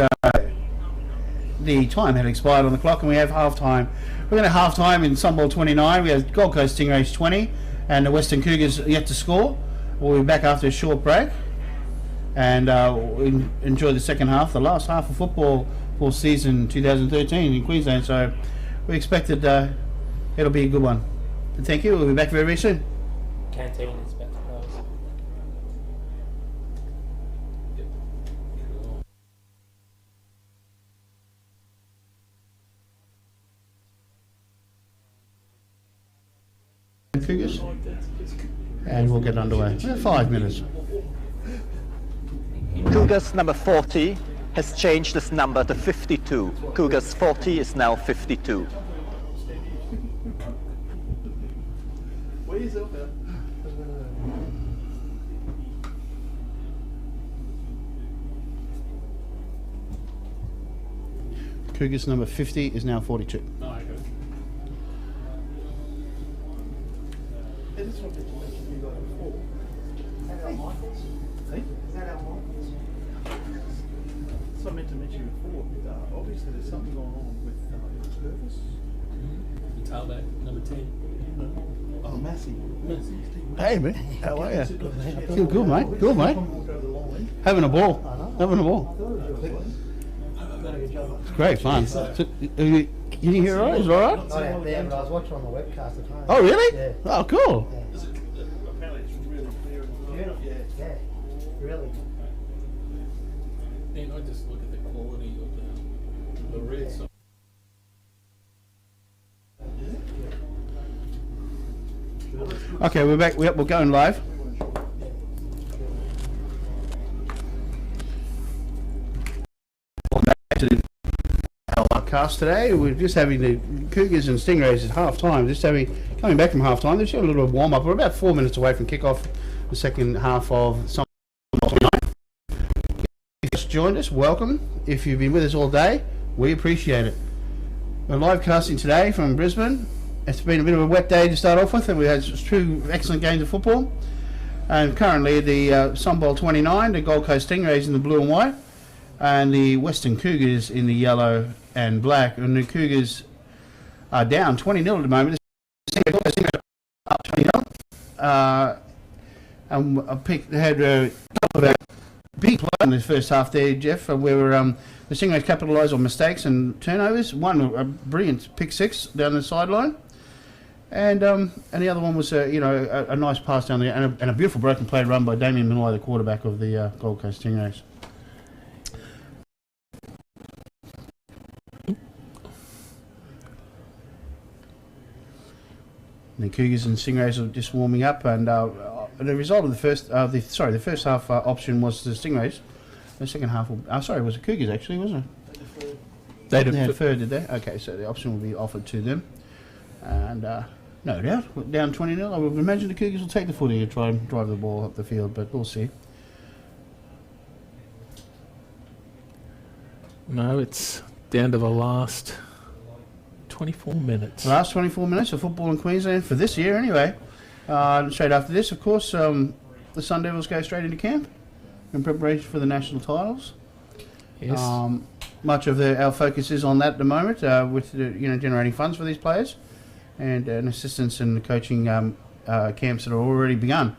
[SPEAKER 2] the time had expired on the clock, and we have half time. We're going to half time in Sunbowl 29. We have Gold Coast Stingrays 20, and the Western Cougars yet to score. We'll be back after a short break, and we'll enjoy the second half, the last half of football for season 2013 in Queensland. So we expected It'll be a good one. But thank you. We'll be back very, very soon.
[SPEAKER 3] Canteen is about to close.
[SPEAKER 2] Cougars. And we'll get underway. 5 minutes.
[SPEAKER 4] Cougars number 40 has changed its number to 52. Cougars 40 is now 52.
[SPEAKER 2] Cougars number 50 is now 42.
[SPEAKER 1] So I meant to mention before, obviously there's something going on with Purvis.
[SPEAKER 3] Tailback number 10.
[SPEAKER 1] Oh, Massey.
[SPEAKER 2] Hey, man. How are you? Feel good, mate. Good, mate. Having a ball. Having a ball. It's great fun. So, can you hear all right? Is it all right?
[SPEAKER 5] Oh, yeah, but I was watching on the webcast at home.
[SPEAKER 2] Oh, really?
[SPEAKER 5] Yeah.
[SPEAKER 2] Oh, cool.
[SPEAKER 1] Apparently it's really clear.
[SPEAKER 5] Beautiful. Yeah, really.
[SPEAKER 3] Then I just look at the quality of the red side.
[SPEAKER 2] Okay, we're back. We're going live. Welcome back to our podcast today. We're just having the Cougars and Stingrays at half time. Coming back from half time. They've got a little warm up. We're about 4 minutes away from kick off the second half of Sunbowl 29. If you just joined us, welcome. If you've been with us all day, we appreciate it. We're live casting today from Brisbane. It's been a bit of a wet day to start off with, and we had two excellent games of football. And currently the Sunbowl 29, the Gold Coast Stingrays in the blue and white, and the Western Cougars in the yellow and black. And the Cougars are down 20-0 at the moment. The Stingrays up 20-0. And they had a couple of big plays in the first half there, Jeff, where the Stingrays capitalised on mistakes and turnovers. One, a brilliant pick six down the sideline. And the other one was a nice pass down there and a beautiful broken play run by Damien Malloy, the quarterback of the Gold Coast Stingrays. The Cougars and Stingrays are just warming up, and the result of the first half option was the Stingrays. The second half, was it Cougars actually, wasn't it? They had third, did they? Okay, so the option will be offered to them, and. No doubt, down 20-0. I would imagine the Cougars will take the footy and try and drive the ball up the field, but we'll see.
[SPEAKER 3] No, it's down to the last 24 minutes.
[SPEAKER 2] The last 24 minutes of football in Queensland for this year, anyway. Straight after this, of course, the Sun Devils go straight into camp in preparation for the national titles.
[SPEAKER 3] Yes.
[SPEAKER 2] Much of our focus is on that at the moment, with generating funds for these players. And assistance and coaching camps that are already begun.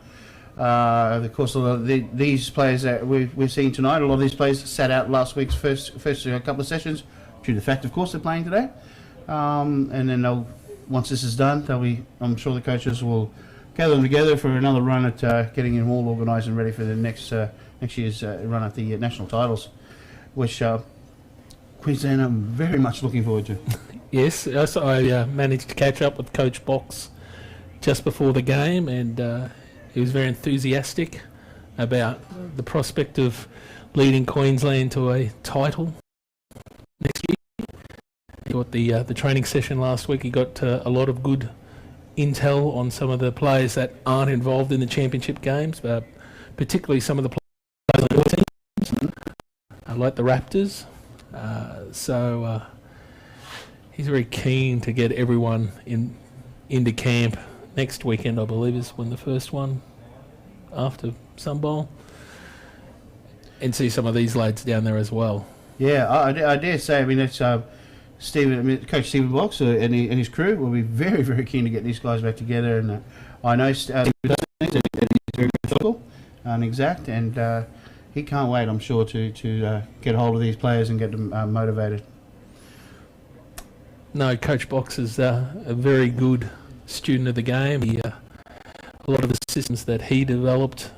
[SPEAKER 2] Of course, these players that we're seeing tonight, a lot of these players sat out last week's first couple of sessions due to the fact, of course, they're playing today. And then once this is done, I'm sure the coaches will gather them together for another run at getting them all organised and ready for the next year's run at the national titles, which Queensland I'm very much looking forward to.
[SPEAKER 3] Yes, I managed to catch up with Coach Box just before the game, and he was very enthusiastic about the prospect of leading Queensland to a title next year. He got the training session last week. He got a lot of good intel on some of the players that aren't involved in the championship games, but particularly some of the players on your teams, like the Raptors. He's very keen to get everyone into camp next weekend, I believe, is when the first one after Sunbowl, and see some of these lads down there as well.
[SPEAKER 2] Yeah, I dare say. I mean, it's Coach Stephen Box and his crew will be very, very keen to get these guys back together. And I know he's very thoughtful and exact, and he can't wait, I'm sure, to get hold of these players and get them motivated.
[SPEAKER 3] No, Coach Box is a very good student of the game. A lot of the systems that he developed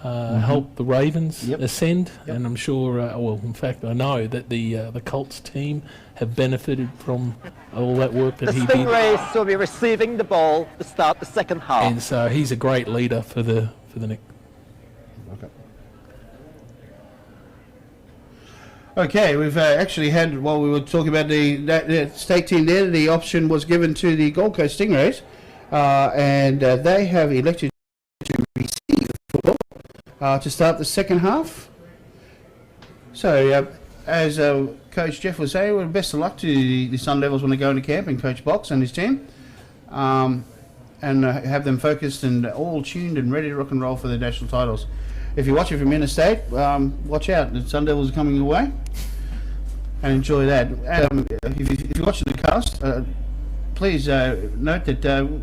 [SPEAKER 3] helped the Ravens ascend, and I'm sure, well, in fact, I know that the Colts team have benefited from all that work that
[SPEAKER 4] The
[SPEAKER 3] he did.
[SPEAKER 4] Stingrays will be receiving the ball to start the second half.
[SPEAKER 3] And so he's a great leader for the next.
[SPEAKER 2] Okay, we've actually had, while we were talking about the state team there, the option was given to the Gold Coast Stingrays, and they have elected to receive football to start the second half. So, as Coach Jeff was saying, well, best of luck to the Sun Devils when they go into camp, and Coach Box and his team, and have them focused and all tuned and ready to rock and roll for the national titles. If you're watching from interstate, watch out. The Sun Devils are coming your way, and enjoy that. If you're watching the cast, please note that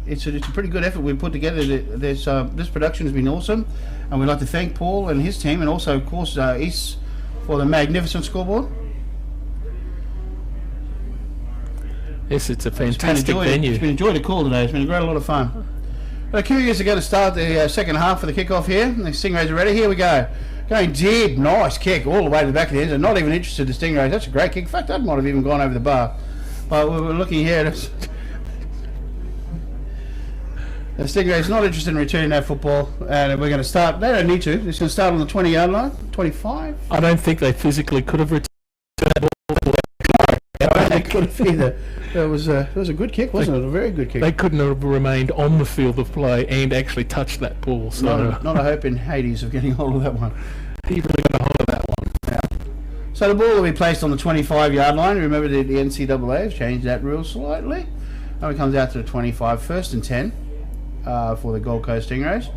[SPEAKER 2] it's a pretty good effort we've put together. This production has been awesome, and we'd like to thank Paul and his team, and also, of course, East for the magnificent scoreboard.
[SPEAKER 3] Yes, it's a fantastic venue.
[SPEAKER 2] It's been enjoyed the call today. It's been a great lot of fun. The Cougars are going to start the second half for the kickoff here. The Stingrays are ready. Here we go. Going deep. Nice kick all the way to the back of the end. Not even interested in the Stingrays. That's a great kick. In fact, that might have even gone over the bar. But we're looking here. The Stingrays not interested in returning that football. And we're going to start. They don't need to. It's going to start on the 20-yard line. 25.
[SPEAKER 3] I don't think they physically could have returned that ball.
[SPEAKER 2] They could have either. It was a good kick, wasn't it? A very good kick.
[SPEAKER 3] They couldn't have remained on the field of play and actually touched that ball. So
[SPEAKER 2] Not a hope in Hades of getting hold of that one.
[SPEAKER 3] He really got a hold of that one.
[SPEAKER 2] Yeah. So the ball will be placed on the 25-yard line. Remember the NCAA has changed that rule slightly. And it comes out to the 25, first and 10 for the Gold Coast Stingrays.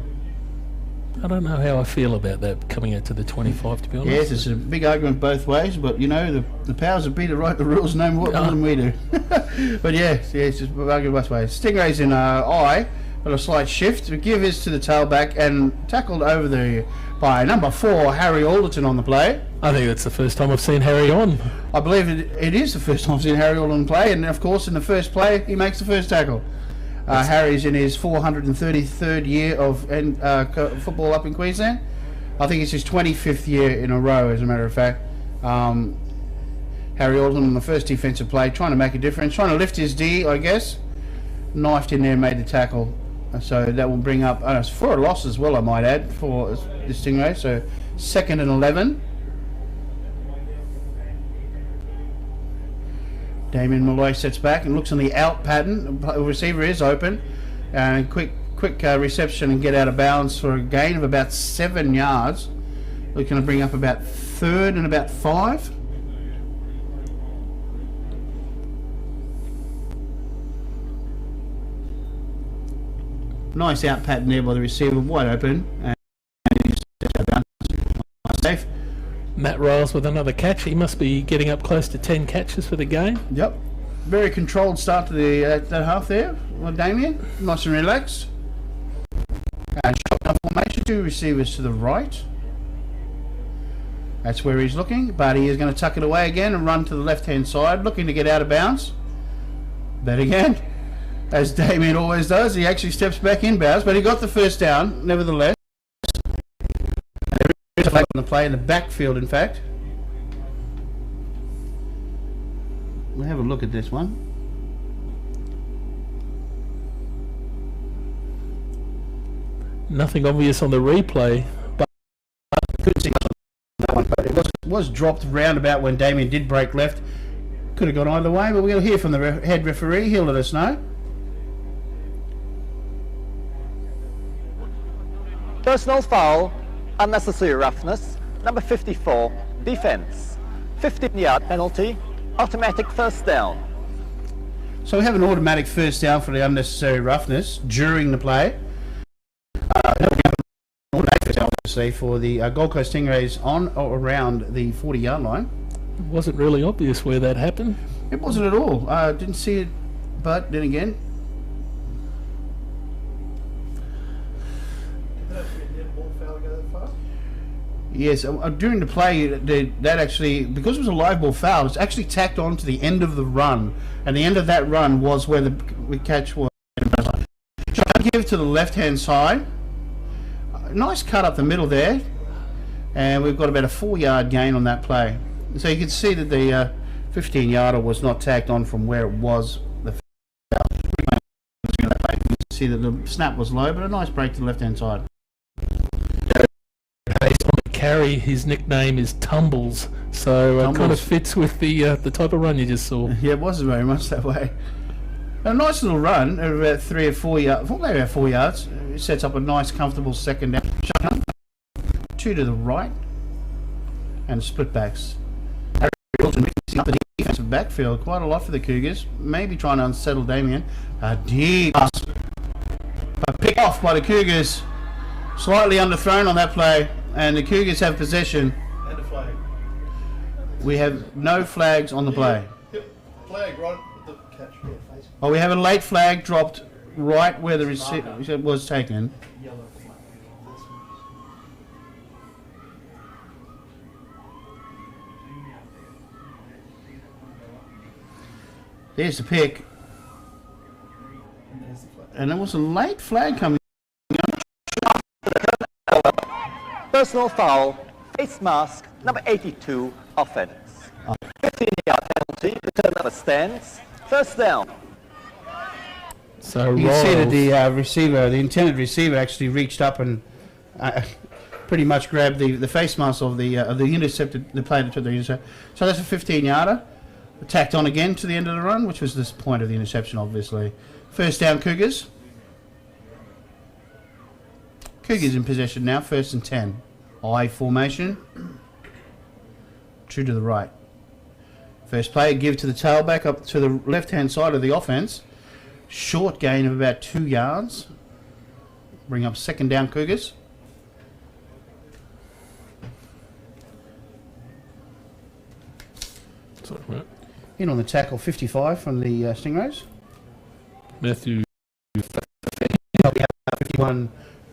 [SPEAKER 3] I don't know how I feel about that coming out to the 25, to be honest.
[SPEAKER 2] Yes, it's a big argument both ways, but you know, the powers that be to write the rules know more than we do. But yes, it's just argument both ways. Stingrays in I, but a slight shift. The give is to the tailback and tackled over by number 4, Harry Alderton on the play.
[SPEAKER 3] I think that's the first time I've seen Harry on.
[SPEAKER 2] I believe it is the first time I've seen Harry Alderton play, and of course in the first play he makes the first tackle. Harry's in his 433rd year of football up in Queensland. I think it's his 25th year in a row, as a matter of fact. Harry Alderton on the first defensive play, trying to make a difference, trying to lift his D, I guess. Knifed in there, made the tackle. So that will bring up, it's for a loss as well, I might add, for the Stingray. So 2nd and 11. Damien Malloy sets back and looks on the out pattern. The receiver is open. And quick reception and get out of bounds for a gain of about 7 yards. We're going to bring up about 3rd and about 5. Nice out pattern there by the receiver, wide open. And he steps out of bounds. Safe.
[SPEAKER 3] Matt Riles with another catch. He must be getting up close to 10 catches for the game.
[SPEAKER 2] Yep. Very controlled start to that half there. Well, Damien, nice and relaxed. And shotgun formation, 2 receivers to the right. That's where he's looking, but he is going to tuck it away again and run to the left-hand side, looking to get out of bounds. But again, as Damien always does, he actually steps back in bounds, but he got the first down, nevertheless. On the play in the backfield, in fact. We'll have a look at this one.
[SPEAKER 3] Nothing obvious on the replay, but
[SPEAKER 2] Couldn't see much on that one, but it was dropped round about when Damien did break left. Could have gone either way, but we'll hear from the head referee. He'll let us know.
[SPEAKER 4] Personal foul, unnecessary roughness, number 54, defense. 15-yard penalty, automatic first down.
[SPEAKER 2] So we have an automatic first down for the unnecessary roughness during the play. Obviously for the Gold Coast Stingrays on or around the 40-yard line.
[SPEAKER 3] it wasn't really obvious where that happened.
[SPEAKER 2] It wasn't at all. Didn't see it, but then again. Yes, during the play, that actually, because it was a live ball foul, it's actually tacked on to the end of the run, and the end of that run was where the catch was. So I give to the left-hand side. Nice cut up the middle there, and we've got about a 4-yard gain on that play. So you can see that the 15-yarder was not tacked on from where it was. You can see that the snap was low, but a nice break to the left-hand side.
[SPEAKER 3] Carry, his nickname is Tumbles, so it kind of fits with the type of run you just saw.
[SPEAKER 2] Yeah, it was very much that way. A nice little run at about 3 or 4 yards, maybe about 4 yards. It sets up a nice, comfortable second down. 2 to the right, and split backs. Mixing up the defensive backfield quite a lot for the Cougars. Maybe trying to unsettle Damien. A deep pass. A pick off by the Cougars. Slightly underthrown on that play, and the Cougars have possession.
[SPEAKER 1] And a flag.
[SPEAKER 2] We have no flags on the play.
[SPEAKER 1] Yep. Flag right with the catch.
[SPEAKER 2] Oh, we have a late flag dropped right where the receiver was taken.
[SPEAKER 1] Yellow flag.
[SPEAKER 2] There's the pick. And there was a late flag coming.
[SPEAKER 4] Personal foul, face mask, number 82, offense. 15-yard penalty, return of a stance, first down.
[SPEAKER 3] So
[SPEAKER 2] You can see that the receiver, the intended receiver, actually reached up and pretty much grabbed the face mask of the intercepted, the player that took the intercept. So that's a 15-yarder. Tacked on again to the end of the run, which was the point of the interception, obviously. First down, Cougars. Cougars in possession now, 1st and 10. I formation. 2 to the right. First play, give to the tailback up to the left-hand side of the offense. Short gain of about 2 yards. Bring up second down, Cougars. In on the tackle, 55 from the Stingrays.
[SPEAKER 3] Matthew.
[SPEAKER 2] 51,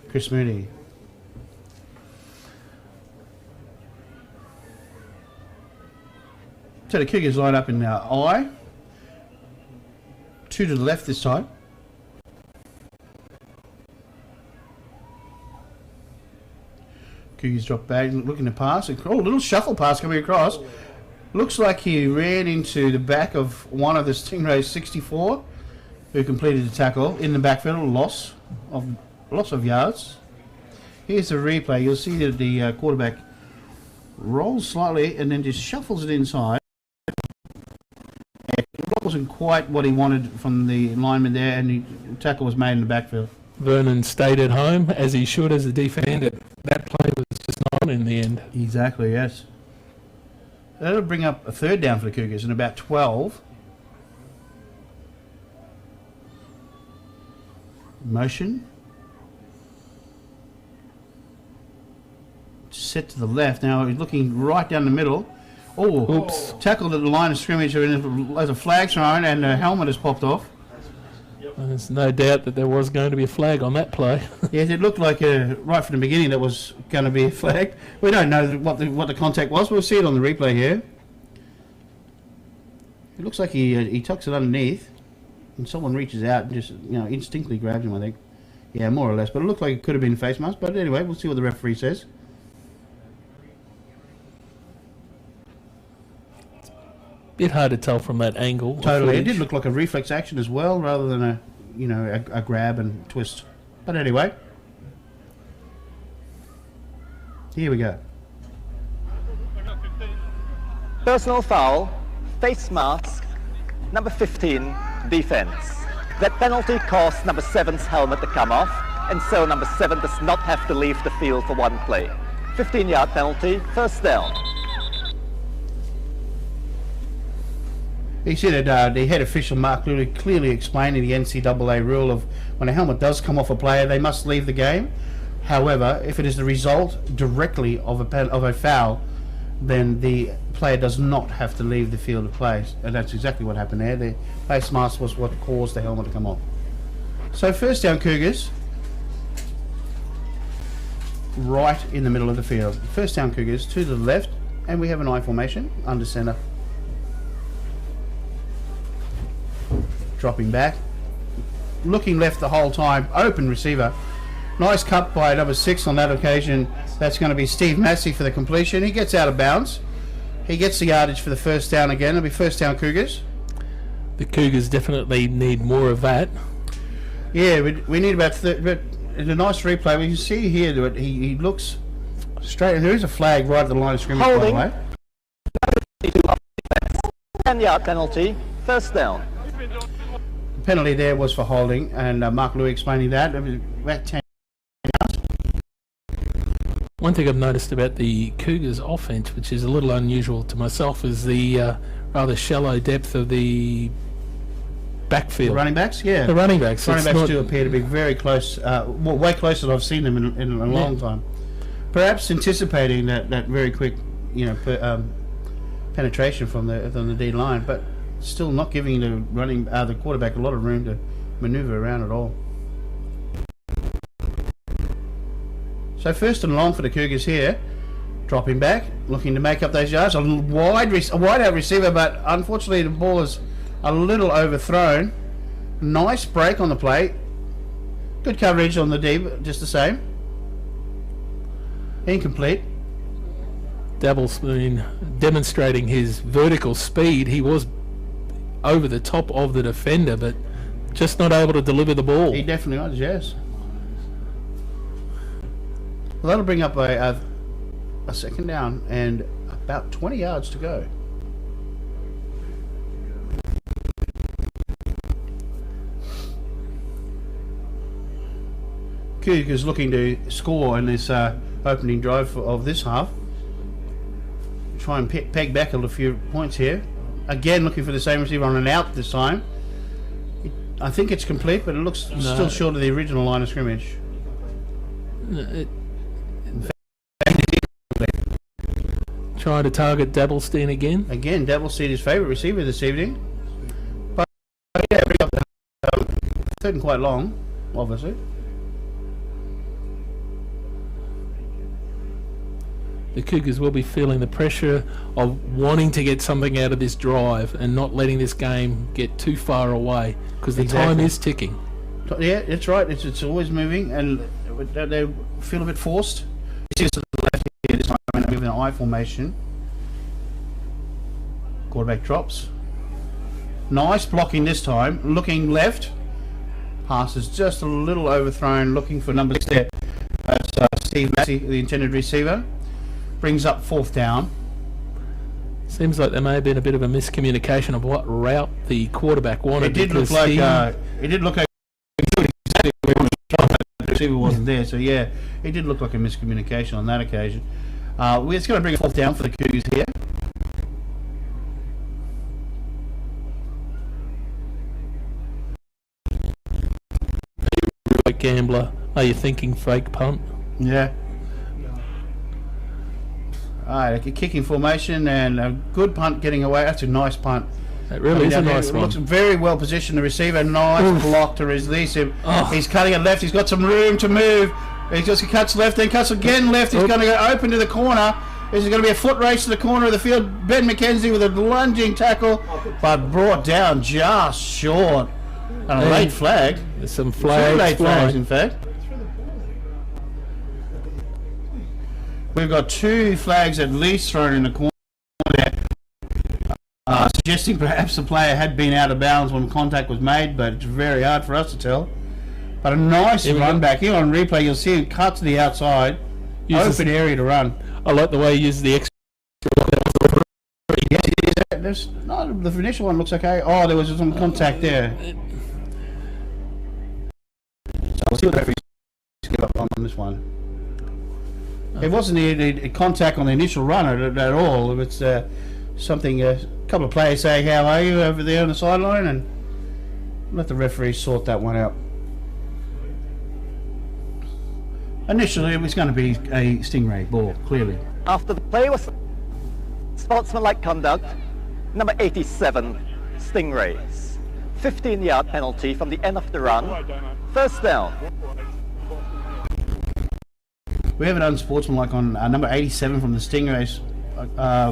[SPEAKER 2] Chris Mooney. So the Cougars line up in I. 2 to the left this time. Cougars drop back, looking to pass. Oh, a little shuffle pass coming across. Looks like he ran into the back of one of the Stingrays 64, who completed the tackle in the backfield. Loss of yards. Here's the replay. You'll see that the quarterback rolls slightly and then just shuffles it inside. It wasn't quite what he wanted from the lineman there, and the tackle was made in the backfield.
[SPEAKER 3] Vernon stayed at home, as he should as a defender. That play was just not on in the end.
[SPEAKER 2] Exactly, yes. That'll bring up a third down for the Cougars in about 12. Motion. Set to the left. Now he's looking right down the middle. Oh, oops. Tackled at the line of scrimmage as a flag's thrown and the helmet has popped off.
[SPEAKER 3] There's no doubt that there was going to be a flag on that play.
[SPEAKER 2] Yes, it looked like right from the beginning that was going to be a flag. We don't know what the contact was. We'll see it on the replay here. It looks like he tucks it underneath, and someone reaches out and just instinctively grabs him. I think, yeah, more or less. But it looked like it could have been face mask. But anyway, we'll see what the referee says.
[SPEAKER 3] Bit hard to tell from that angle.
[SPEAKER 2] Totally, it did look like a reflex action as well, rather than a grab and twist. But anyway, here we go.
[SPEAKER 4] Personal foul, face mask, number 15, defense. That penalty caused number 7's helmet to come off, and so number 7 does not have to leave the field for one play. 15-yard penalty, first down.
[SPEAKER 2] You see that the head official Mark clearly explaining the NCAA rule of when a helmet does come off a player, they must leave the game. However, if it is the result directly of a foul, then the player does not have to leave the field of play. And that's exactly what happened there. The face mask was what caused the helmet to come off. So first down, Cougars. right in the middle of the field. First down Cougars to the left, and we have an I formation under centre. Dropping back, looking left the whole time, open receiver. Nice cut by number 6 on that occasion. That's going to be Steve Massey for the completion. He gets out of bounds. He gets the yardage for the first down again. It'll be first down Cougars.
[SPEAKER 3] The Cougars definitely need more of that.
[SPEAKER 2] Yeah, we need about but it's a nice replay. We can see here that he looks straight. There is a flag right at the line of scrimmage,
[SPEAKER 4] Holding.
[SPEAKER 2] by the way.
[SPEAKER 4] 10-yard penalty, first down.
[SPEAKER 2] The penalty there was for holding, and Mark Louis explaining that. It was about 10.
[SPEAKER 3] One thing I've noticed about the Cougars offense, which is a little unusual to myself, is the rather shallow depth of the backfield.
[SPEAKER 2] The running backs, yeah.
[SPEAKER 3] The running backs.
[SPEAKER 2] Running
[SPEAKER 3] It's
[SPEAKER 2] backs
[SPEAKER 3] not-
[SPEAKER 2] do appear to be very close, well, way closer than I've seen them in a long time. Perhaps anticipating that very quick, penetration from the D line, but still not giving the quarterback a lot of room to manoeuvre around at all. So first and long for the Cougars here, dropping back, looking to make up those yards. A wide out receiver, but unfortunately the ball is a little overthrown. Nice break on the play. Good coverage on the D, but just the same. Incomplete.
[SPEAKER 3] Dabble's been demonstrating his vertical speed. He was over the top of the defender, but just not able to deliver the ball.
[SPEAKER 2] He definitely was, yes. Well, that'll bring up a second down and about 20 yards to go. Cougars looking to score in this opening drive of this half. Try and peg back a few points here. Again, looking for the same receiver on an out this time. I think it's complete, but it looks still short of the original line of scrimmage.
[SPEAKER 3] Trying to target Dabblestein again.
[SPEAKER 2] Again, Dabblestein his favourite receiver this evening. But yeah, third and quite long, obviously.
[SPEAKER 3] The Cougars will be feeling the pressure of wanting to get something out of this drive and not letting this game get too far away, because the time is ticking.
[SPEAKER 2] Yeah, that's right. It's always moving, and they feel a bit forced. It's just to the left here this time, and moving an I formation. Quarterback drops. Nice blocking this time. Looking left. Pass is just a little overthrown. Looking for number 6 there. That's Steve Massey, the intended receiver. Brings up fourth down.
[SPEAKER 3] Seems like there may have been a bit of a miscommunication of what route the quarterback wanted.
[SPEAKER 2] It did look like exactly where he wanted to try, but the receiver wasn't there. So yeah, it did look like a miscommunication on that occasion. It's going to bring a fourth down for the Cougars here.
[SPEAKER 3] Right, gambler, are you thinking fake punt?
[SPEAKER 2] Yeah. Alright, a kicking formation and a good punt getting away. That's a nice punt.
[SPEAKER 3] It really is a nice one.
[SPEAKER 2] Looks very well positioned. The receiver, nice block to release him. He's cutting it left. He's got some room to move. He just cuts left, then cuts again left. He's going to go open to the corner. This is going to be a foot race to the corner of the field. Ben McKenzie with a lunging tackle, but brought down just short. And a late flag.
[SPEAKER 3] There's some flags.
[SPEAKER 2] 2 late flags, in fact. We've got 2 flags at least thrown in the corner there, suggesting perhaps the player had been out of bounds when contact was made, but it's very hard for us to tell. But a nice run back. Here on replay, you'll see him cut to the outside, open area to run.
[SPEAKER 3] I like the way he uses the extra.
[SPEAKER 2] Yes, the initial one looks okay. Oh, there was some contact there. So we'll see what the referees give up on this one. It wasn't the contact on the initial run at all. It's something, a couple of players say, how are you over there on the sideline, and let the referee sort that one out. Initially, it was going to be a Stingray ball, clearly.
[SPEAKER 4] After the play was sportsmanlike conduct, number 87, Stingrays. 15-yard penalty from the end of the run. First down.
[SPEAKER 2] We have an unsportsmanlike on number 87 from the Stingrays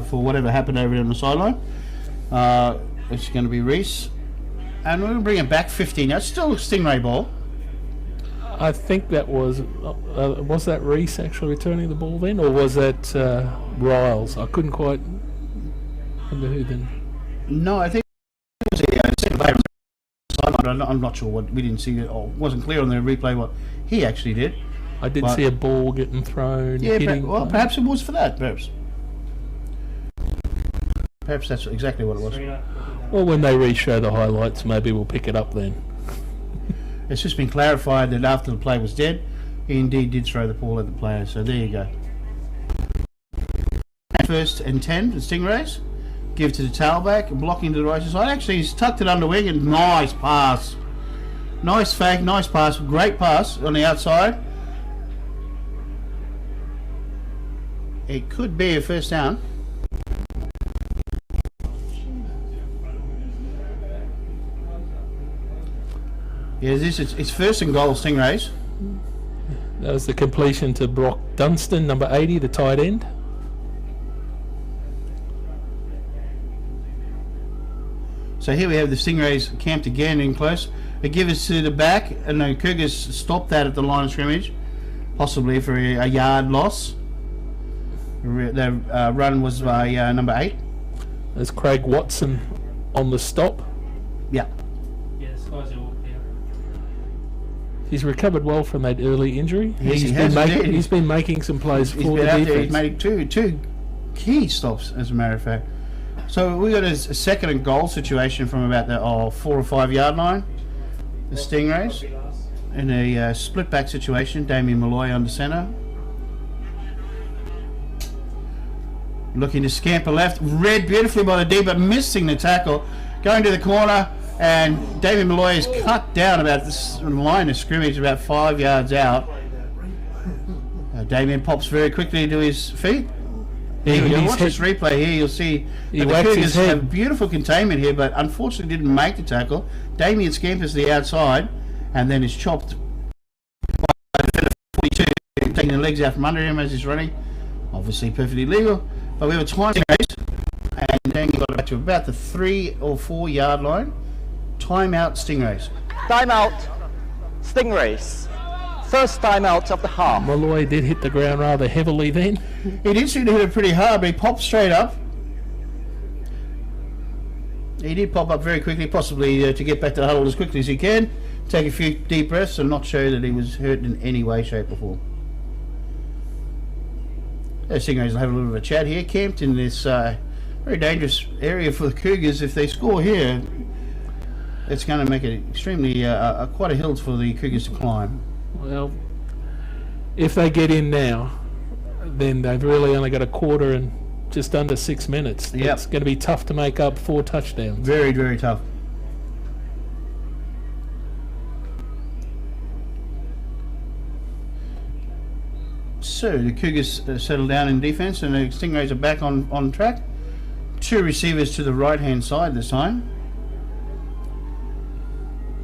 [SPEAKER 2] for whatever happened over on the sideline. It's going to be Reese. And we're going to bring it back 15 yards. Still a Stingray ball.
[SPEAKER 3] I think that was that Reese actually returning the ball then, or was that Riles? I couldn't quite remember who then.
[SPEAKER 2] No, I think it was the second player on the sideline. I'm not sure what, we didn't see it, or wasn't clear on the replay what he actually did.
[SPEAKER 3] I did see a ball getting thrown.
[SPEAKER 2] Yeah,
[SPEAKER 3] hitting
[SPEAKER 2] perhaps it was for that. Perhaps that's exactly what it was.
[SPEAKER 3] Well, when they re-show the highlights, maybe we'll pick it up then.
[SPEAKER 2] It's just been clarified that after the play was dead, he indeed did throw the ball at the player. So there you go. First and 10 for Stingrays. Give to the tailback, blocking to the right side. Actually, he's tucked it under wing and nice pass. Nice fake, nice pass, great pass on the outside. It could be a first down. Yeah, it's first and goal, Stingrays.
[SPEAKER 3] That was the completion to Brock Dunstan, number 80, the tight end.
[SPEAKER 2] So here we have the Stingrays camped again in close. They give us to the back, and the Cougars stopped that at the line of scrimmage, possibly for a yard loss. The run was by number 8.
[SPEAKER 3] There's Craig Watson on the stop.
[SPEAKER 2] Yeah.
[SPEAKER 1] Yes, guys are all there.
[SPEAKER 3] He's recovered well from that early injury.
[SPEAKER 2] Yes,
[SPEAKER 3] He's been making some plays for the defense.
[SPEAKER 2] He's made two key stops, as a matter of fact. So we got a second and goal situation from about the 4 or 5 yard line. The Stingrays in a split back situation. Damien Malloy under centre, looking to scamper left. Read beautifully by the D, but missing the tackle. Going to the corner, and Damien Malloy is cut down about this line of scrimmage, about 5 yards out. Damien pops very quickly to his feet. If you watch this replay here, you'll see that the Cougars have beautiful containment here, but unfortunately didn't make the tackle. Damien scampers to the outside and then is chopped by the 42, taking the legs out from under him as he's running. Obviously perfectly legal, but we have a time race, and then got back to about the 3 or 4 yard line. Timeout, Stingrays.
[SPEAKER 4] Timeout, Stingrays. First timeout of the half.
[SPEAKER 3] Malloy did hit the ground rather heavily then.
[SPEAKER 2] He did seem to hit it pretty hard, but he popped straight up. He did pop up very quickly, possibly to get back to the huddle as quickly as he can, take a few deep breaths and not show that he was hurt in any way, shape or form. Those Stingrays will have a little bit of a chat here, camped in this very dangerous area for the Cougars. If they score here, it's going to make it extremely quite a hill for the Cougars to climb.
[SPEAKER 3] Well, if they get in now, then they've really only got a quarter and just under 6 minutes.
[SPEAKER 2] Yep.
[SPEAKER 3] It's going to be tough to make up 4 touchdowns.
[SPEAKER 2] Very, very tough. So the Cougars settle down in defence, and the Stingrays are back on track. 2 receivers to the right hand side this time.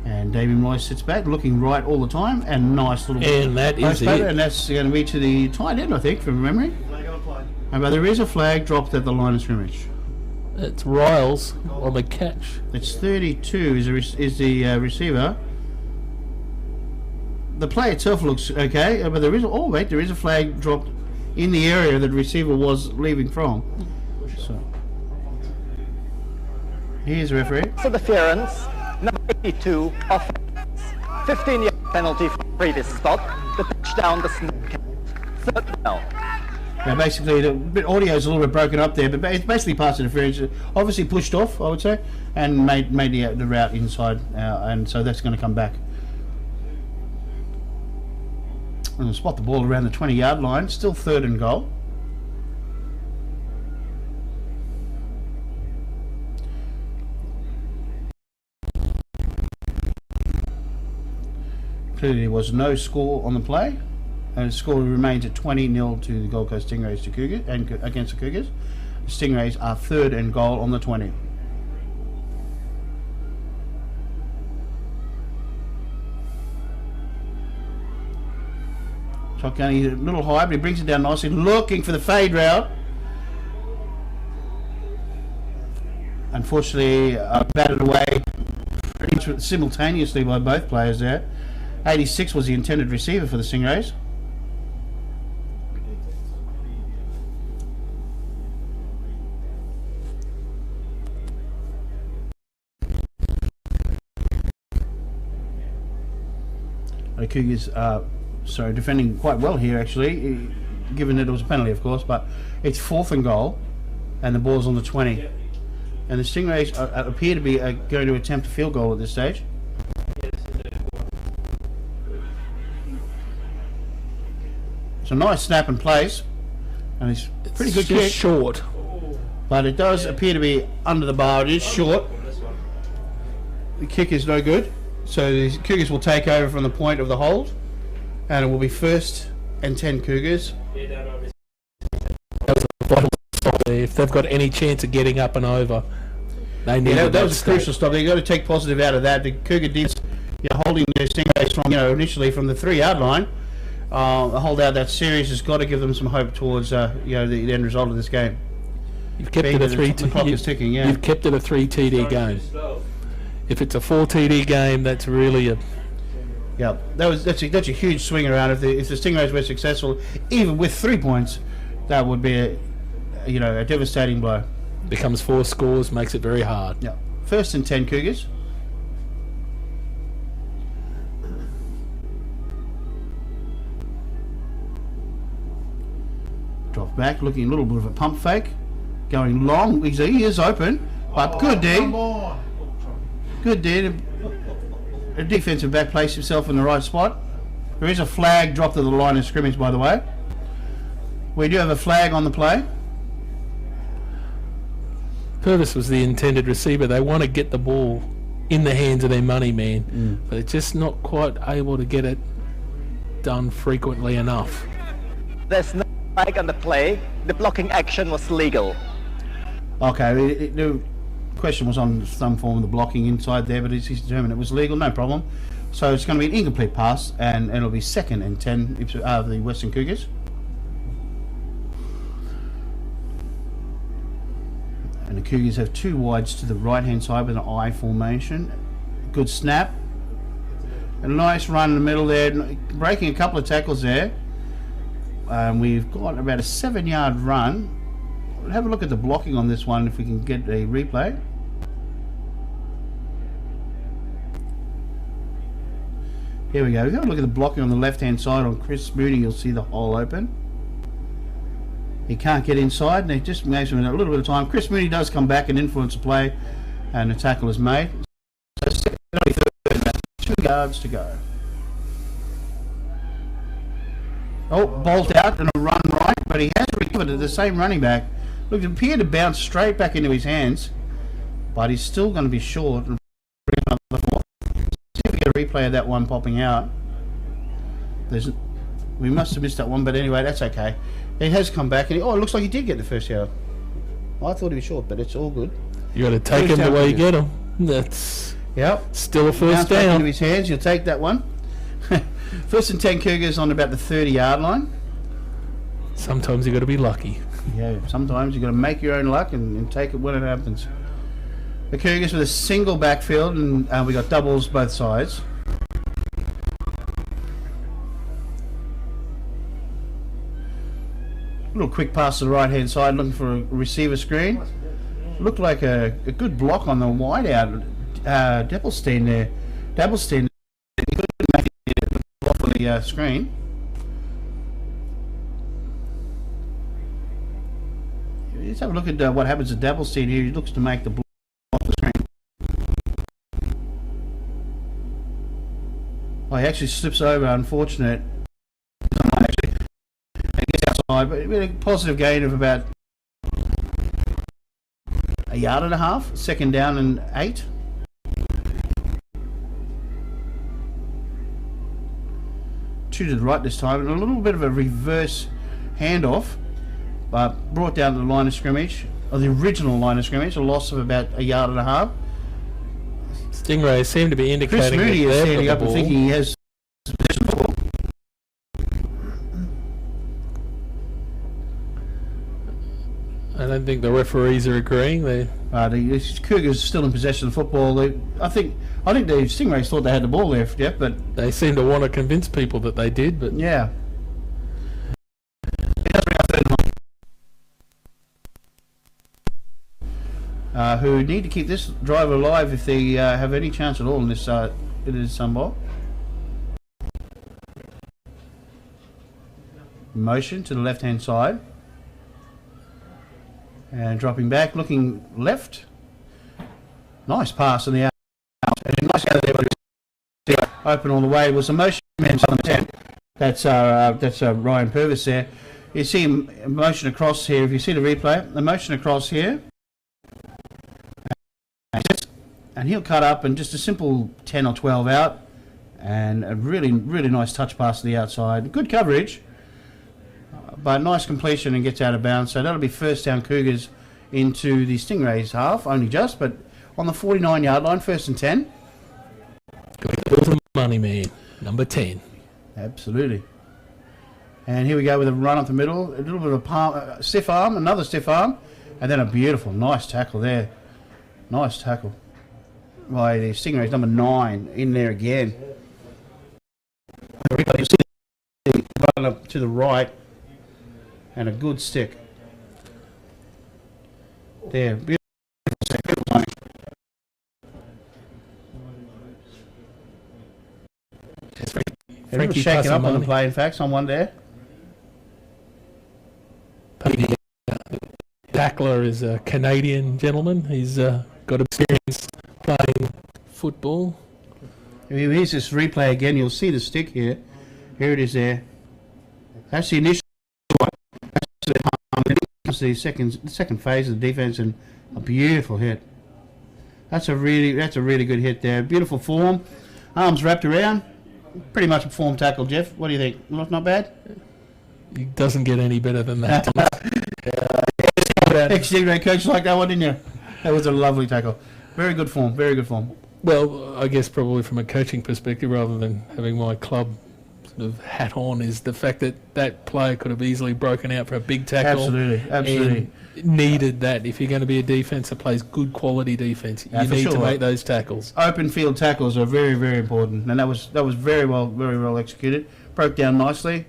[SPEAKER 2] And Damien Moyes sits back, looking right all the time, and nice little.
[SPEAKER 3] And that is it.
[SPEAKER 2] And that's going to be to the tight end, I think, from memory. But there is a flag dropped at the line of scrimmage.
[SPEAKER 3] It's Riles on the catch.
[SPEAKER 2] It's 32 is the receiver. The play itself looks okay, but there is a flag dropped in the area that the receiver was leaving from. So here's the referee.
[SPEAKER 4] Interference. Number 82, offense. 15-yard penalty for previous spot. The touchdown, the snake. Third down.
[SPEAKER 2] Now basically, the audio is a little bit broken up there, but it's basically pass interference. Obviously pushed off, I would say, and made the route inside, and so that's going to come back. And spot the ball around the 20-yard line. Still 3rd and goal. Clearly there was no score on the play, and the score remains at 20-0 to the Gold Coast Stingrays to Cougars, and against the Cougars. The Stingrays are 3rd and goal on the 20. Shotgun, he's a little high, but he brings it down nicely, looking for the fade route. Unfortunately, batted away simultaneously by both players there. 86 was the intended receiver for the Stingrays. The Cougars defending quite well here actually, given that it was a penalty of course, but it's 4th and goal and the ball's on the 20. And the Stingrays appear to be going to attempt a field goal at this stage. It's a nice snap and place, and it's pretty good kick.
[SPEAKER 3] Short.
[SPEAKER 2] But it does appear to be under the bar. It is short. The kick is no good. So the Cougars will take over from the point of the hold, and it will be 1st and 10 Cougars.
[SPEAKER 3] That was a vital stop there. If they've got any chance of getting up and over, they need
[SPEAKER 2] that was a crucial stop. They've got to take positive out of that. The Cougar did, holding their Stingrays from, initially from the 3-yard line. The hold out that series has got to give them some hope towards, the end result of this game.
[SPEAKER 3] You've kept it a 3
[SPEAKER 2] the clock is ticking, yeah.
[SPEAKER 3] You've kept it a 3 TD game. If it's a 4 TD game, that's really a...
[SPEAKER 2] Yeah, that's a huge swing around. If the Stingrays were successful, even with 3 points, that would be a devastating blow.
[SPEAKER 3] Becomes 4 scores, makes it very hard.
[SPEAKER 2] Yeah, 1st and 10 Cougars. Drop back, looking a little bit of a pump fake, going long. He is open, but good D. Good D. The defensive back placed himself in the right spot. There is a flag dropped to the line of scrimmage, by the way. We do have a flag on the play.
[SPEAKER 3] Purvis was the intended receiver. They want to get the ball in the hands of their money man, but they're just not quite able to get it done frequently enough.
[SPEAKER 4] There's no flag on the play. The blocking action was legal.
[SPEAKER 2] Okay, the question was on some form of the blocking inside there, but he's determined it was legal, no problem. So it's going to be an incomplete pass, and it'll be 2nd and 10 of the Western Cougars. And the Cougars have 2 wides to the right hand side with an I formation. Good snap. A nice run in the middle there, breaking a couple of tackles there. We've got about a 7-yard run. We'll have a look at the blocking on this one if we can get a replay. Here we go. If you have a look at the blocking on the left hand side on Chris Mooney, you'll see the hole open. He can't get inside, and it just makes him a little bit of time. Chris Mooney does come back and influence the play, and the tackle is made. So 2 yards to go. Oh, bolt out and a run right, but he has recovered it. The same running back. Look, it appeared to bounce straight back into his hands, but he's still going to be short. And see if we get a replay of that one popping out. We must have missed that one, but anyway, that's okay. He has come back, and it looks like he did get the first yard. I thought he was short, but it's all good.
[SPEAKER 3] You got to take him the way you get him. That's still a first down.
[SPEAKER 2] Back into his hands. You'll take that one. 1st and 10 Cougars on about the 30-yard line.
[SPEAKER 3] Sometimes you got to be lucky.
[SPEAKER 2] Yeah, sometimes you got to make your own luck and take it when it happens. The Cougars with a single backfield, and we got doubles both sides. A little quick pass to the right hand side, looking for a receiver screen. Looked like a good block on the wide out. Dappelstein there. Dappelstein couldn't make it block on the screen. Let's have a look at what happens to Dappelstein here. He looks to make the block off the screen. Oh, he actually slips over, unfortunate. But a positive gain of about a yard and a half. 2nd down and 8. Two to the right this time, and a little bit of a reverse handoff, but brought down to the line of scrimmage, or the original line of scrimmage. A loss of about a yard and a half.
[SPEAKER 3] Stingrays seem to be indicating
[SPEAKER 2] Chris Mooney
[SPEAKER 3] that
[SPEAKER 2] is
[SPEAKER 3] they've
[SPEAKER 2] standing
[SPEAKER 3] got
[SPEAKER 2] up
[SPEAKER 3] the
[SPEAKER 2] and
[SPEAKER 3] ball.
[SPEAKER 2] thinking he has possession of the ball.
[SPEAKER 3] I don't think the referees are agreeing.
[SPEAKER 2] The Cougars still in possession of the football. I think the Stingrays thought they had the ball there, Jeff, but
[SPEAKER 3] they seem to want to convince people that they did. But
[SPEAKER 2] yeah. Who need to keep this drive alive if they have any chance at all in this Sunbowl. Motion to the left-hand side. And dropping back, looking left. Nice pass on the out. Nice out there. Open all the way. Was the motion man on the 10. That's Ryan Purvis there. You see him motion across here. If you see the replay, the motion across here. And he'll cut up and just a simple 10 or 12 out. And a really, really nice touch pass to the outside. Good coverage. But nice completion and gets out of bounds. So that'll be first down Cougars into the Stingrays half, only just, but on the 49-yard line, 1st and 10.
[SPEAKER 3] The money man, number 10.
[SPEAKER 2] Absolutely. And here we go with a run up the middle, a little bit of a stiff arm, another stiff arm, and then a beautiful, nice tackle there. Nice tackle by the Stingrays, number 9, in there again. You see the run up to the right. And a good stick. There, beautiful. Everyone's shaking up on the play, in fact, someone there.
[SPEAKER 3] The tackler is a Canadian gentleman. He's got experience playing football.
[SPEAKER 2] Here's this replay again. You'll see the stick here. Here it is there. That's the initial. The second phase of the defense, and a beautiful hit. That's a really good hit there. Beautiful form, arms wrapped around. Pretty much a form tackle, Jeff. What do you think? Not bad.
[SPEAKER 3] It doesn't get any better than that.
[SPEAKER 2] Ex-Stingray coach like that one, didn't you? That was a lovely tackle. Very good form. Very good form.
[SPEAKER 3] Well, I guess probably from a coaching perspective, rather than having my club of hat on, is the fact that player could have easily broken out for a big tackle.
[SPEAKER 2] Absolutely.
[SPEAKER 3] Needed that. If you're going to be a defence that plays good quality defence, you need to make those tackles.
[SPEAKER 2] Open field tackles are very, very important, and that was very well executed. Broke down nicely,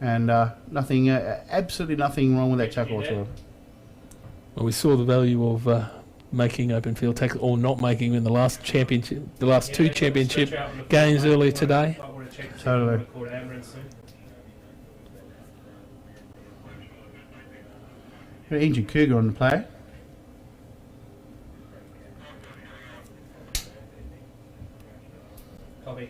[SPEAKER 2] and nothing, absolutely nothing wrong with that tackle whatsoever.
[SPEAKER 3] Well, we saw the value of making open field tackles, or not making, in the last championship, the last two championship games earlier today.
[SPEAKER 2] Totally. Got an injured Cougar on the play.
[SPEAKER 1] Copy.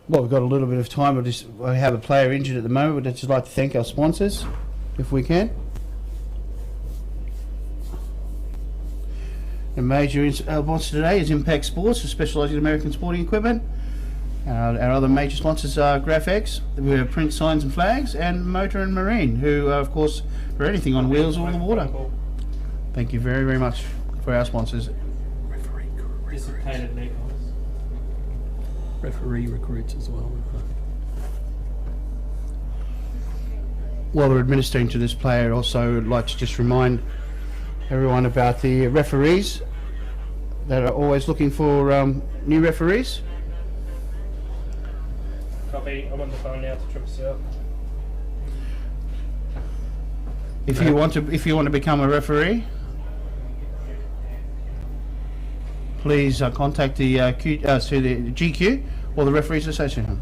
[SPEAKER 2] Well, we've got a little bit of time. I have a player injured at the moment. We'd just like to thank our sponsors, if we can. The major sponsor today is Impact Sports, who specialise in American sporting equipment. Our other major sponsors are GraphX, who have print signs and flags, and Motor and Marine, who, of course, for anything on wheels or on the water. Thank you very, very much for our sponsors.
[SPEAKER 3] Referee recruits as well.
[SPEAKER 2] While we're administering to this player, also I'd like to just remind everyone about the referees that are always looking for new referees.
[SPEAKER 1] Copy. I'm on the phone now to Triple Cell.
[SPEAKER 2] If you want to become a referee, please contact the GQ or the Referees Association.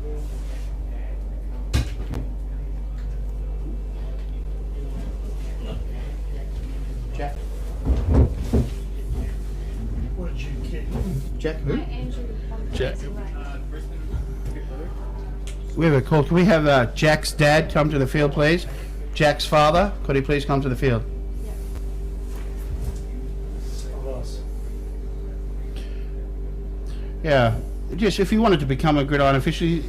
[SPEAKER 2] Jack.
[SPEAKER 5] What did you get?
[SPEAKER 2] Jack who?
[SPEAKER 3] Jack.
[SPEAKER 2] We have a call. Can we have Jack's dad come to the field, please? Jack's father, could he please come to the field? Yeah, just if you wanted to become a Gridiron official,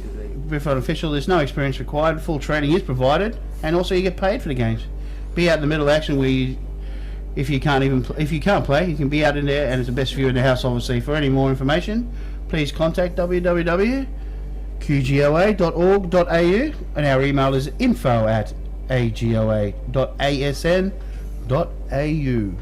[SPEAKER 2] there's no experience required. Full training is provided, and also you get paid for the games. Be out in the middle of action where you If you can't play, you can be out in there, and it's the best view in the house. Obviously, for any more information, please contact www.qgoa.org.au, and our email is info@agoa.asn.au.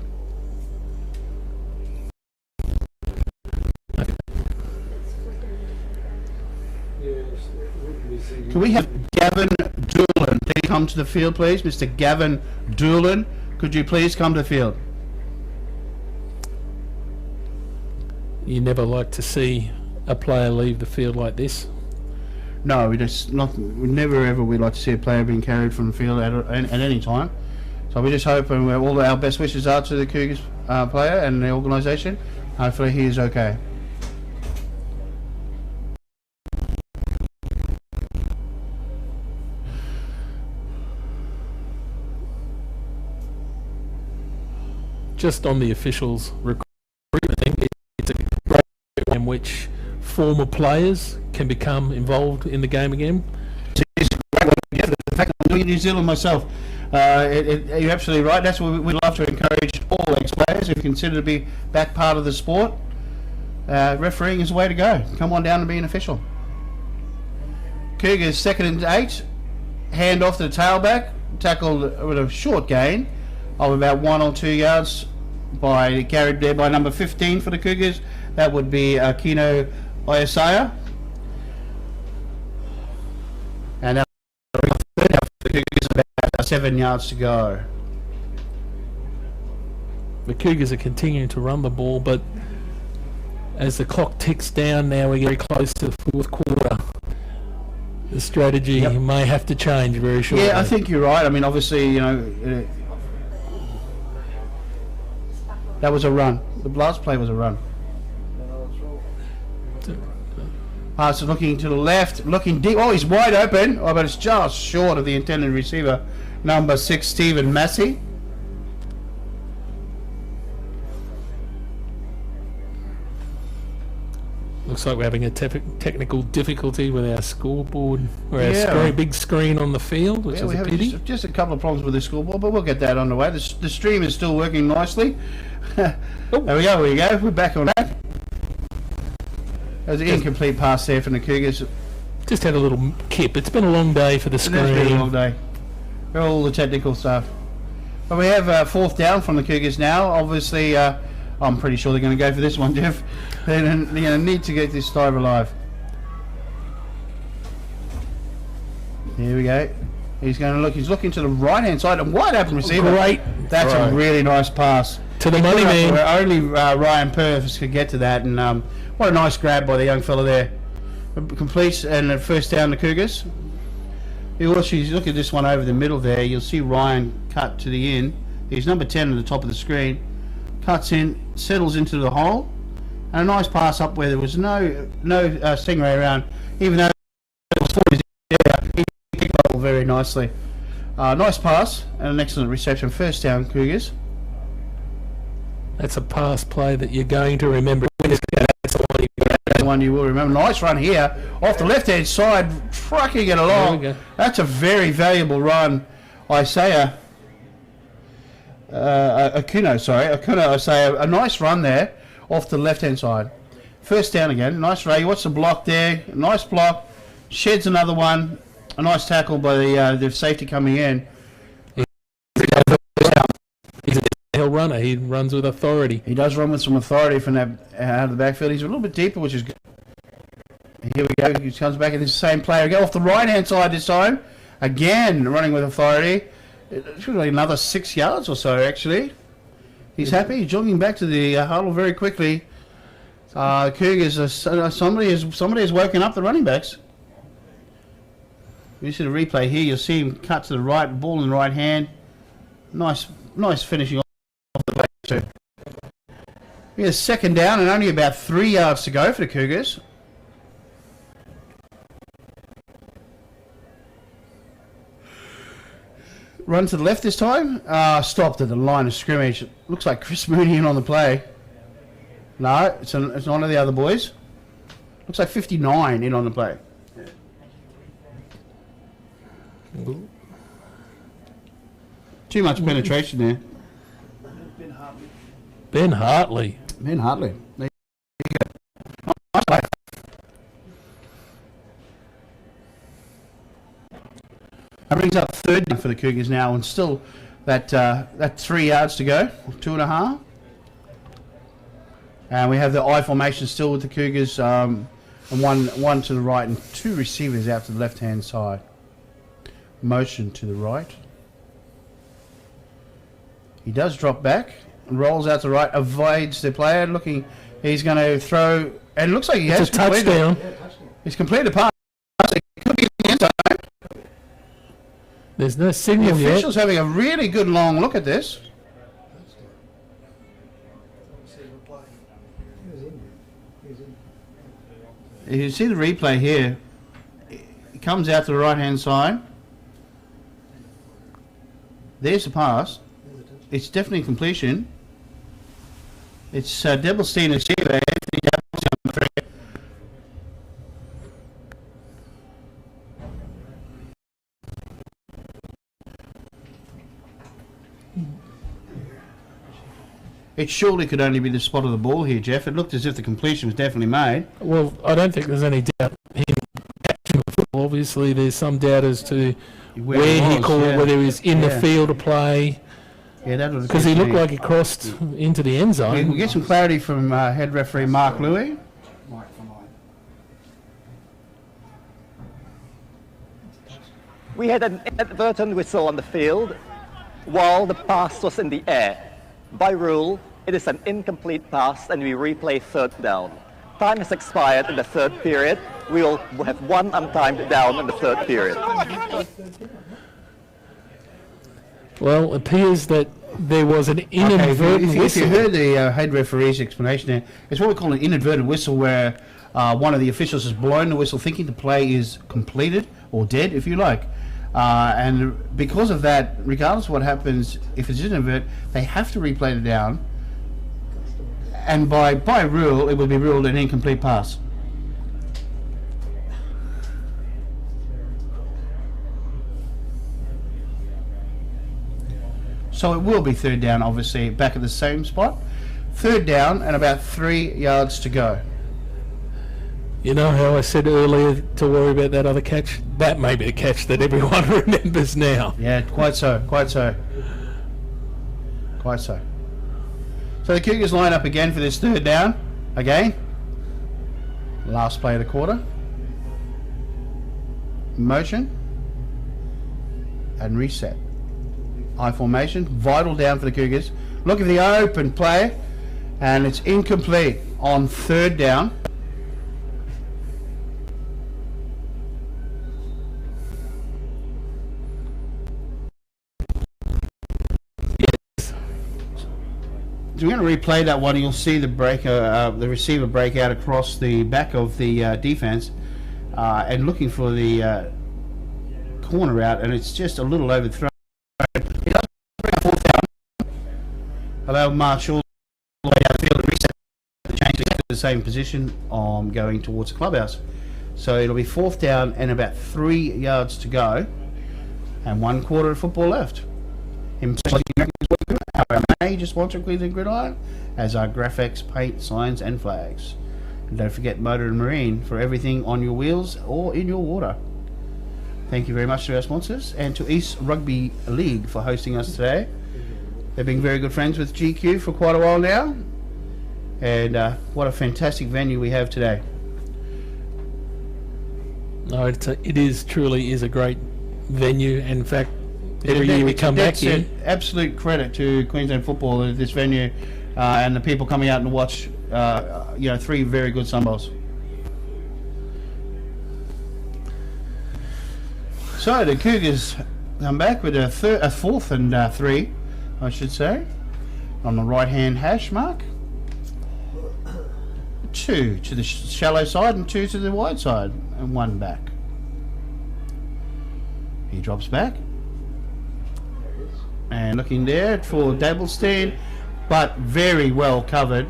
[SPEAKER 2] Can we have Gavin Doolan please come to the field, please? Mr. Gavin Doolan, could you please come to the field?
[SPEAKER 3] You never like to see a player leave the field like this.
[SPEAKER 2] No, we never ever we like to see a player being carried from the field at any time. So we just hope, and all our best wishes are to the Cougars player and the organisation. Hopefully he is okay.
[SPEAKER 3] Just on the officials' recruitment thing, it's a great in which former players can become involved in the game again.
[SPEAKER 2] It's a great one. Yeah, the fact I'm in New Zealand myself, you're absolutely right. That's what we'd love to encourage all ex-players who consider to be back part of the sport. Refereeing is the way to go. Come on down and be an official. Cougars 2nd and 8, hand off to the tailback, tackled with a short gain of about 1 or 2 yards, carried there by number 15 for the Cougars. That would be Kino Oyasaya. And that's for the Cougars, about 7 yards to go.
[SPEAKER 3] The Cougars are continuing to run the ball, but as the clock ticks down now, we're very close to the 4th quarter. The strategy may have to change very shortly.
[SPEAKER 2] Yeah, I think you're right. I mean, obviously, that was a run. The last play was a run. So looking to the left, looking deep. Oh, he's wide open. Oh, but it's just short of the intended receiver. Number 6, Stephen Massey.
[SPEAKER 3] Looks like we're having a technical difficulty with our scoreboard or our big screen on the field, which is a pity.
[SPEAKER 2] Just a couple of problems with the scoreboard, but we'll get that on the way. The stream is still working nicely. There we go. We're back on that. There's an incomplete pass there from the Cougars.
[SPEAKER 3] Just had a little kip. It's been a long day for the screen.
[SPEAKER 2] It's been a long day. All the technical stuff. But we have 4th down from the Cougars now. Obviously, I'm pretty sure they're going to go for this one, Jeff. They're going to need to get this drive alive. Here we go. He's going to look. He's looking to the right-hand side. And wide open receiver.
[SPEAKER 3] Great.
[SPEAKER 2] That's a really nice pass.
[SPEAKER 3] To the money man.
[SPEAKER 2] Only Ryan Purvis could get to that. And what a nice grab by the young fella there. Completes and a 1st down the Cougars. You look at this one over the middle there. You'll see Ryan cut to the end. He's number 10 at the top of the screen. Cuts in, settles into the hole, and a nice pass up where there was no Stingray around. Even though it was 40 there, he picked up very nicely. Nice pass and an excellent reception. 1st down, Cougars.
[SPEAKER 3] That's a pass play that you're going to remember. That's
[SPEAKER 2] the one you will remember. Nice run here off the left-hand side, trucking it along. That's a very valuable run. Isaiah. Akuno, I say a nice run there off the left-hand side. 1st down again. Nice Ray. What's the block there? Nice block. Sheds another one. A nice tackle by the safety coming in.
[SPEAKER 3] He's a hell runner. He runs with authority.
[SPEAKER 2] He does run with some authority from that out of the backfield. He's a little bit deeper, which is good. Here we go. He comes back in the same player. Go off the right-hand side this time. Again, running with authority. It should be another 6 yards or so, actually. He's happy. He's jogging back to the huddle very quickly. Cougars, somebody has woken up the running backs. You see the replay here. You'll see him cut to the right, ball in the right hand. Nice finishing off the back too. We have 2nd down and only about 3 yards to go for the Cougars. Run to the left this time. Stopped at the line of scrimmage. Looks like Chris Mooney in on the play. No, it's one of the other boys. Looks like 59 in on the play. Too much penetration there.
[SPEAKER 3] Ben Hartley.
[SPEAKER 2] Ben Hartley. There you go. Nice play. That brings up third down for the Cougars now, and still that 3 yards to go, 2.5. And we have the I formation still with the Cougars, and one to the right and 2 receivers out to the left-hand side. Motion to the right. He does drop back and rolls out to the right, avoids the player, looking. He's going to throw, and it looks like he has
[SPEAKER 3] It's a touchdown.
[SPEAKER 2] He's completed a pass. It could be in the end zone.
[SPEAKER 3] There's no
[SPEAKER 2] The
[SPEAKER 3] signal yet.
[SPEAKER 2] official's having a really good long look at this. You see the replay here. It comes out to the right-hand side. There's the pass. It's definitely completion. It's Devilstein receiver. Anthony Devilstein on 3. It surely could only be the spot of the ball here, Jeff. It looked as if the completion was definitely made.
[SPEAKER 3] Well, I don't think there's any doubt him catching the football. Obviously, there's some doubt as to where he called, whether he was in the field of play.
[SPEAKER 2] Yeah, that was
[SPEAKER 3] because he looked like he crossed into the end zone.
[SPEAKER 2] We'll get some clarity from head referee Mark Louis.
[SPEAKER 4] We had an inadvertent whistle on the field while the pass was in the air. By rule, it is an incomplete pass and we replay third down. Time has expired in the third period. We will have one untimed down in the third period.
[SPEAKER 3] Well, it appears that there was an inadvertent
[SPEAKER 2] If
[SPEAKER 3] whistle.
[SPEAKER 2] you heard the head referee's explanation there, it's what we call an inadvertent whistle, where one of the officials has blown the whistle thinking the play is completed or dead, if you like. And because of that, regardless of what happens, if it's inadvertent, they have to replay it down. And by rule, it will be ruled an incomplete pass. So it will be third down, obviously, back at the same spot. Third down and about 3 yards to go.
[SPEAKER 3] You know how I said earlier to worry about that other catch? That may be a catch that everyone remembers now.
[SPEAKER 2] Yeah, quite so, quite so. Quite so. So the Cougars line up again for this third down. Again. Last play of the quarter. Motion. And reset. I formation. Vital down for the Cougars. Look at the open play. And it's incomplete on third down. So we're going to replay that one. You'll see the the receiver break out across the back of the defense, and looking for the corner out, and it's just a little overthrown. He does bring a fourth down. Allow march all the way downfield and reset the change to the same position going towards the clubhouse. So it'll be fourth down and about 3 yards to go, and 1 quarter of football left. Our major sponsor, Queensland Gridiron, as our graphics, paint, signs and flags. And don't forget Motor and Marine for everything on your wheels or in your water. Thank you very much to our sponsors, and to East Rugby League for hosting us today. They've been very good friends with GQ for quite a while now, and what a fantastic venue we have today.
[SPEAKER 3] No, it is truly is a great venue. In fact, every year we come back here.
[SPEAKER 2] Absolute credit to Queensland football, this venue, and the people coming out and watch. 3 very good Sunbowls. So the Cougars come back with a 4th and 3, I should say, on the right-hand hash mark. 2 to the shallow side and 2 to the wide side, and 1 back. He drops back. And looking there for Devilstein, but very well covered.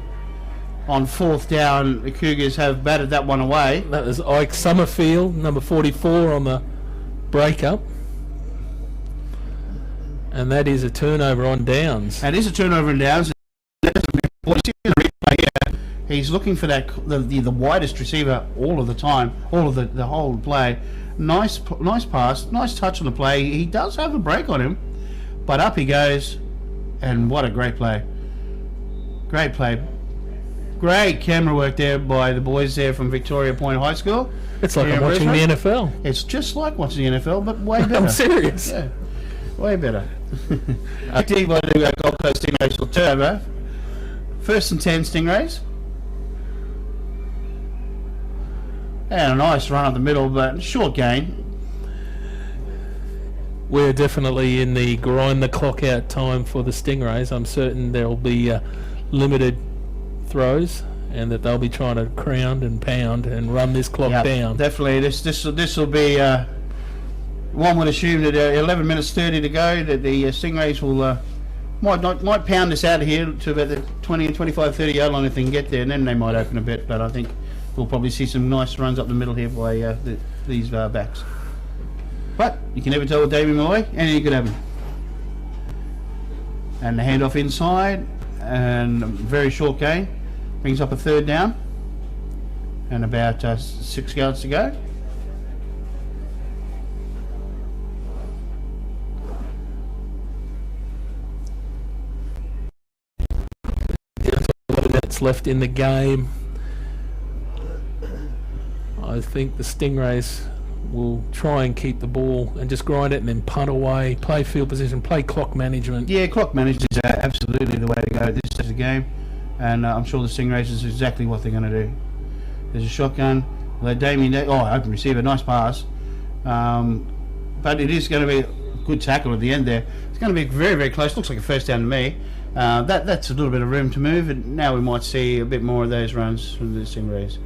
[SPEAKER 2] On 4th down, the Cougars have batted that one away.
[SPEAKER 3] That was Ike Summerfield, number 44 on the breakup. And that is a turnover on downs.
[SPEAKER 2] And it is a turnover in downs. Well, you see the replay here, he's looking for that the widest receiver all of the time, all of the whole play. Nice pass, nice touch on the play. He does have a break on him, but up he goes, and what a great play! Great play. Great camera work there by the boys there from Victoria Point High School.
[SPEAKER 3] It's like I'm watching the NFL.
[SPEAKER 2] It's just like watching the NFL, but way better.
[SPEAKER 3] I'm serious.
[SPEAKER 2] Yeah, way better. I think what the Gold Coast Stingrays will turbo. 1st and 10 Stingrays. And a nice run up the middle, but short gain.
[SPEAKER 3] We're definitely in the grind the clock out time for the Stingrays. I'm certain there'll be limited throws, and that they'll be trying to crowd and pound and run this clock down.
[SPEAKER 2] Definitely, this will be. One would assume that 11 minutes 30 to go, that the Stingrays will might pound this out of here to about the 20 and 25, 30 yard line if they can get there, and then they might open a bit. But I think we'll probably see some nice runs up the middle here by these backs. But you can never tell with Damien Malloy, anything could happen. And the handoff inside, and a very short gain. Brings up a 3rd down. And about 6 yards to go.
[SPEAKER 3] A lot of minutes left in the game. I think the Stingrays will try and keep the ball and just grind it and then punt away, play field position, play clock management.
[SPEAKER 2] Yeah, clock management is absolutely the way to go at this stage of the game, and I'm sure the Stingrays is exactly what they're going to do. There's a shotgun. Damien, open receiver, nice pass, but it is going to be a good tackle at the end there. It's going to be very, very close. Looks like a 1st down to me. That's a little bit of room to move, and now we might see a bit more of those runs from the Stingrays.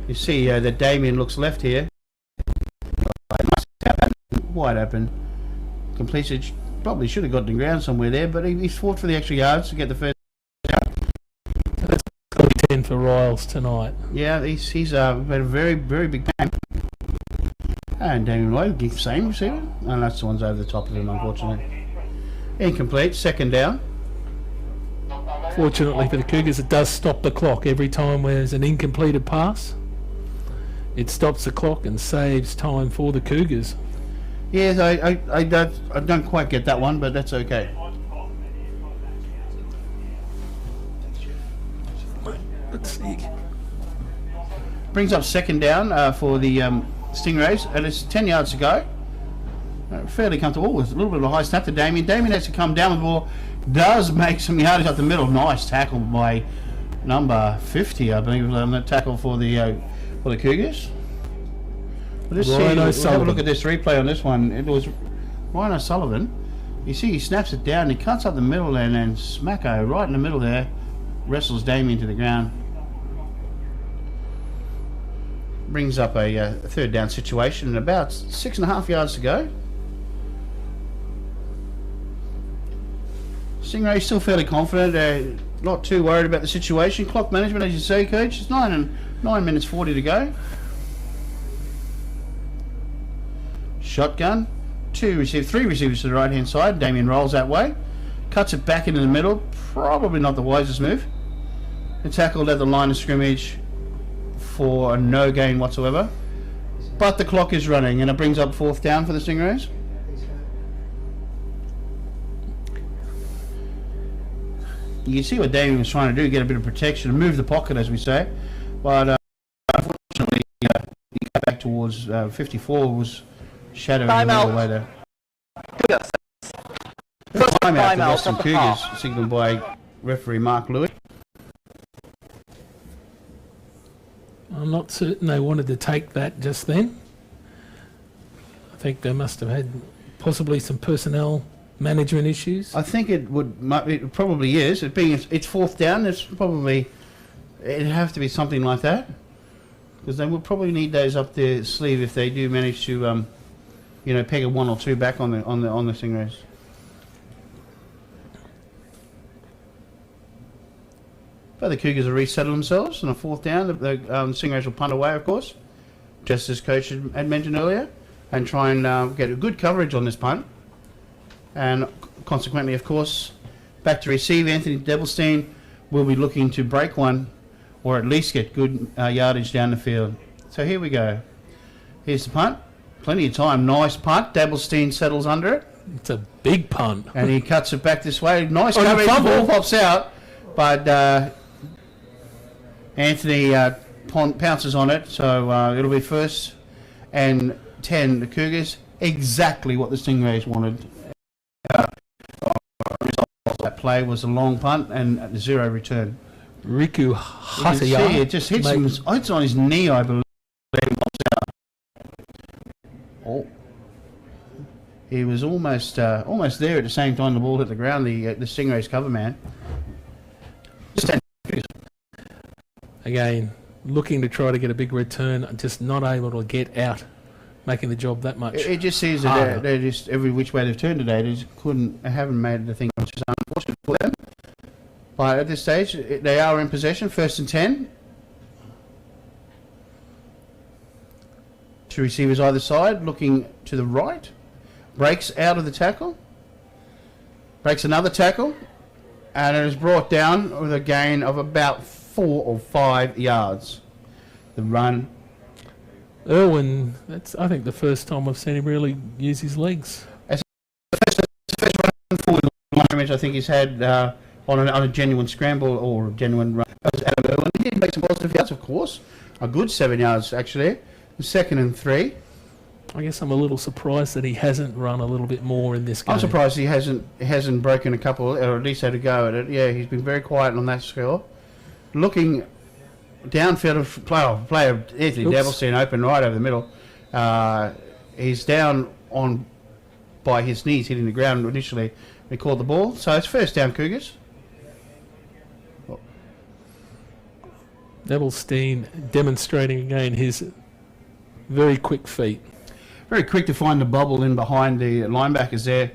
[SPEAKER 2] You see that Damien looks left here. Wide open. Completion. Probably should have got the ground somewhere there, but he's fought for the extra yards to get the 1st down.
[SPEAKER 3] That's going to be 10 for Riles tonight.
[SPEAKER 2] Yeah, he's had a very, very big game. And Damien Lloyd, the same receiver. And that's the ones over the top of him, unfortunately. Incomplete. 2nd down.
[SPEAKER 3] Fortunately for the Cougars, it does stop the clock every time there's an incompleted pass. It stops the clock and saves time for the Cougars.
[SPEAKER 2] Yes, I don't quite get that one, but that's okay.
[SPEAKER 3] Let's see.
[SPEAKER 2] Brings up 2nd down for the Stingrays, and it's 10 yards to go. Fairly comfortable with a little bit of a high snap to Damien. Damien has to come down with the ball. Does make some yardage up the middle. Nice tackle by number 50, I believe, on that tackle for the Cougars. Let's have a look at this replay on this one. It was Ryan O'Sullivan. You see he snaps it down, he cuts up the middle, and then smacko right in the middle there, wrestles Damien to the ground. Brings up a 3rd down situation and about 6.5 yards to go. Stingray still fairly confident, not too worried about the situation. Clock management, as you say, Coach. It's 9 minutes 40 to go. Shotgun. 3 receivers to the right hand side. Damien rolls that way. Cuts it back into the middle. Probably not the wisest move. And tackled at the line of scrimmage for no gain whatsoever. But the clock is running, and it brings up 4th down for the Stingrays. You can see what Damien was trying to do, get a bit of protection and move the pocket, as we say. But unfortunately, he got back towards 54, was shadowing him all the way there. Timeout for the Western Cougars, signalled by referee Mark Lewis.
[SPEAKER 3] I'm not certain they wanted to take that just then. I think they must have had possibly some personnel management issues.
[SPEAKER 2] I think it probably is. It being it's 4th down, it'd have to be something like that, because they will probably need those up their sleeve if they do manage to, peg a 1 or 2 back on the Stingrays. But the Cougars will resettle themselves on a 4th down. The Stingrays will punt away, of course, just as Coach had mentioned earlier, and try and get a good coverage on this punt. And consequently, of course, back to receive. Anthony Devilstein will be looking to break one or at least get good yardage down the field. So here we go. Here's the punt. Plenty of time. Nice punt. Dabblestein settles under it.
[SPEAKER 3] It's a big punt.
[SPEAKER 2] And he cuts it back this way. Nice
[SPEAKER 3] Oh,
[SPEAKER 2] coverage.
[SPEAKER 3] fumble.
[SPEAKER 2] Ball pops out. But Anthony pounces on it. So it'll be 1st and 10. The Cougars. Exactly what the Stingrays wanted. That play was a long punt and 0 return.
[SPEAKER 3] Riku
[SPEAKER 2] You can
[SPEAKER 3] Hataya.
[SPEAKER 2] see it just hits him. It's on his knee, I believe. Oh. He was almost there at the same time the ball hit the ground. The Stingrays cover man.
[SPEAKER 3] Again, looking to try to get a big return, just not able to get out, making the job that much.
[SPEAKER 2] It just seems
[SPEAKER 3] harder.
[SPEAKER 2] that they're just every which way they've turned today. They just haven't made the thing, which is unfortunate for them. But at this stage, they are in possession. 1st and 10. 2 receivers either side, looking to the right. Breaks out of the tackle. Breaks another tackle. And it is brought down with a gain of about 4 or 5 yards. The run.
[SPEAKER 3] Irwin, that's I think the first time I've seen him really use his legs.
[SPEAKER 2] First run I think he's had on a genuine scramble or a genuine run. Adam Irwin. He did make some positive yards, of course. A good 7 yards, actually. 2nd and 3.
[SPEAKER 3] I guess I'm a little surprised that he hasn't run a little bit more in this game.
[SPEAKER 2] I'm surprised he hasn't broken a couple, or at least had a go at it. Yeah, he's been very quiet on that score. Looking downfield of player Anthony Dabblestein open right over the middle. He's down on by his knees hitting the ground initially. They called the ball, so it's 1st down Cougars.
[SPEAKER 3] Dabblestein demonstrating again his very quick feet.
[SPEAKER 2] Very quick to find the bubble in behind the linebackers there.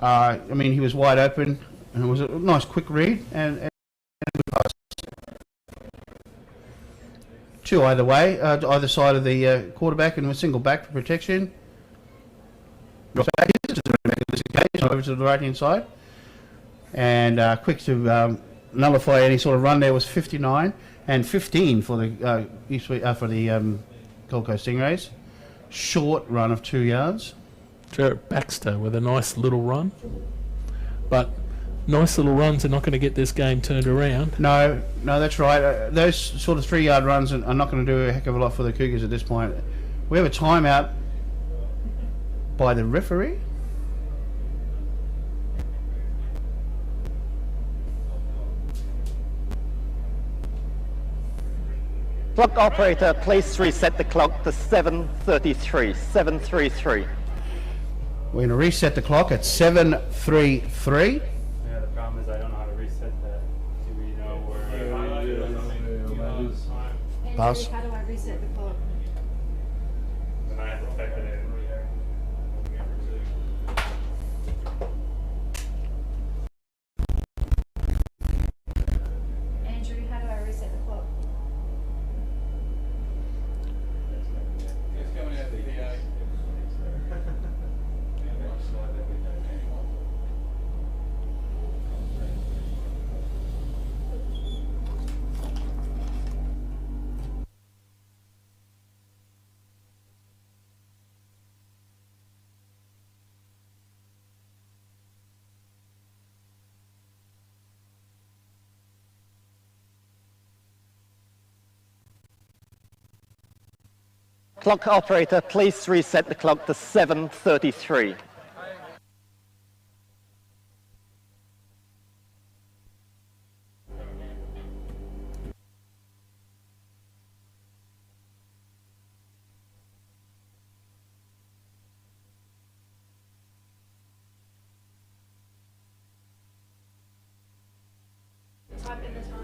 [SPEAKER 2] I mean, he was wide open, and it was a nice quick read and two either way, either side of the quarterback, and a single back for protection. Drops back over to the right hand side, and quick to nullify any sort of run. There was 59 and 15 for the Gold Coast Stingrays. Short run of 2 yards.
[SPEAKER 3] Jarrett Baxter with a nice little run, but nice little runs are not going to get this game turned around.
[SPEAKER 2] No, that's right. Those sort of 3 yard runs are not going to do a heck of a lot for the Cougars at this point. We have a timeout by the referee.
[SPEAKER 4] Clock operator, please reset the clock to 7:33. 7:33.
[SPEAKER 2] We're going to reset the clock at 7:33.
[SPEAKER 1] Yeah, the problem is I don't know how to reset that. Do we know where?
[SPEAKER 2] Pass.
[SPEAKER 6] How do I reset the clock?
[SPEAKER 1] Then I have to type it in.
[SPEAKER 6] Andrew, how do I reset the clock?
[SPEAKER 4] Clock operator, please reset the clock to 7:33.
[SPEAKER 6] Type in the time.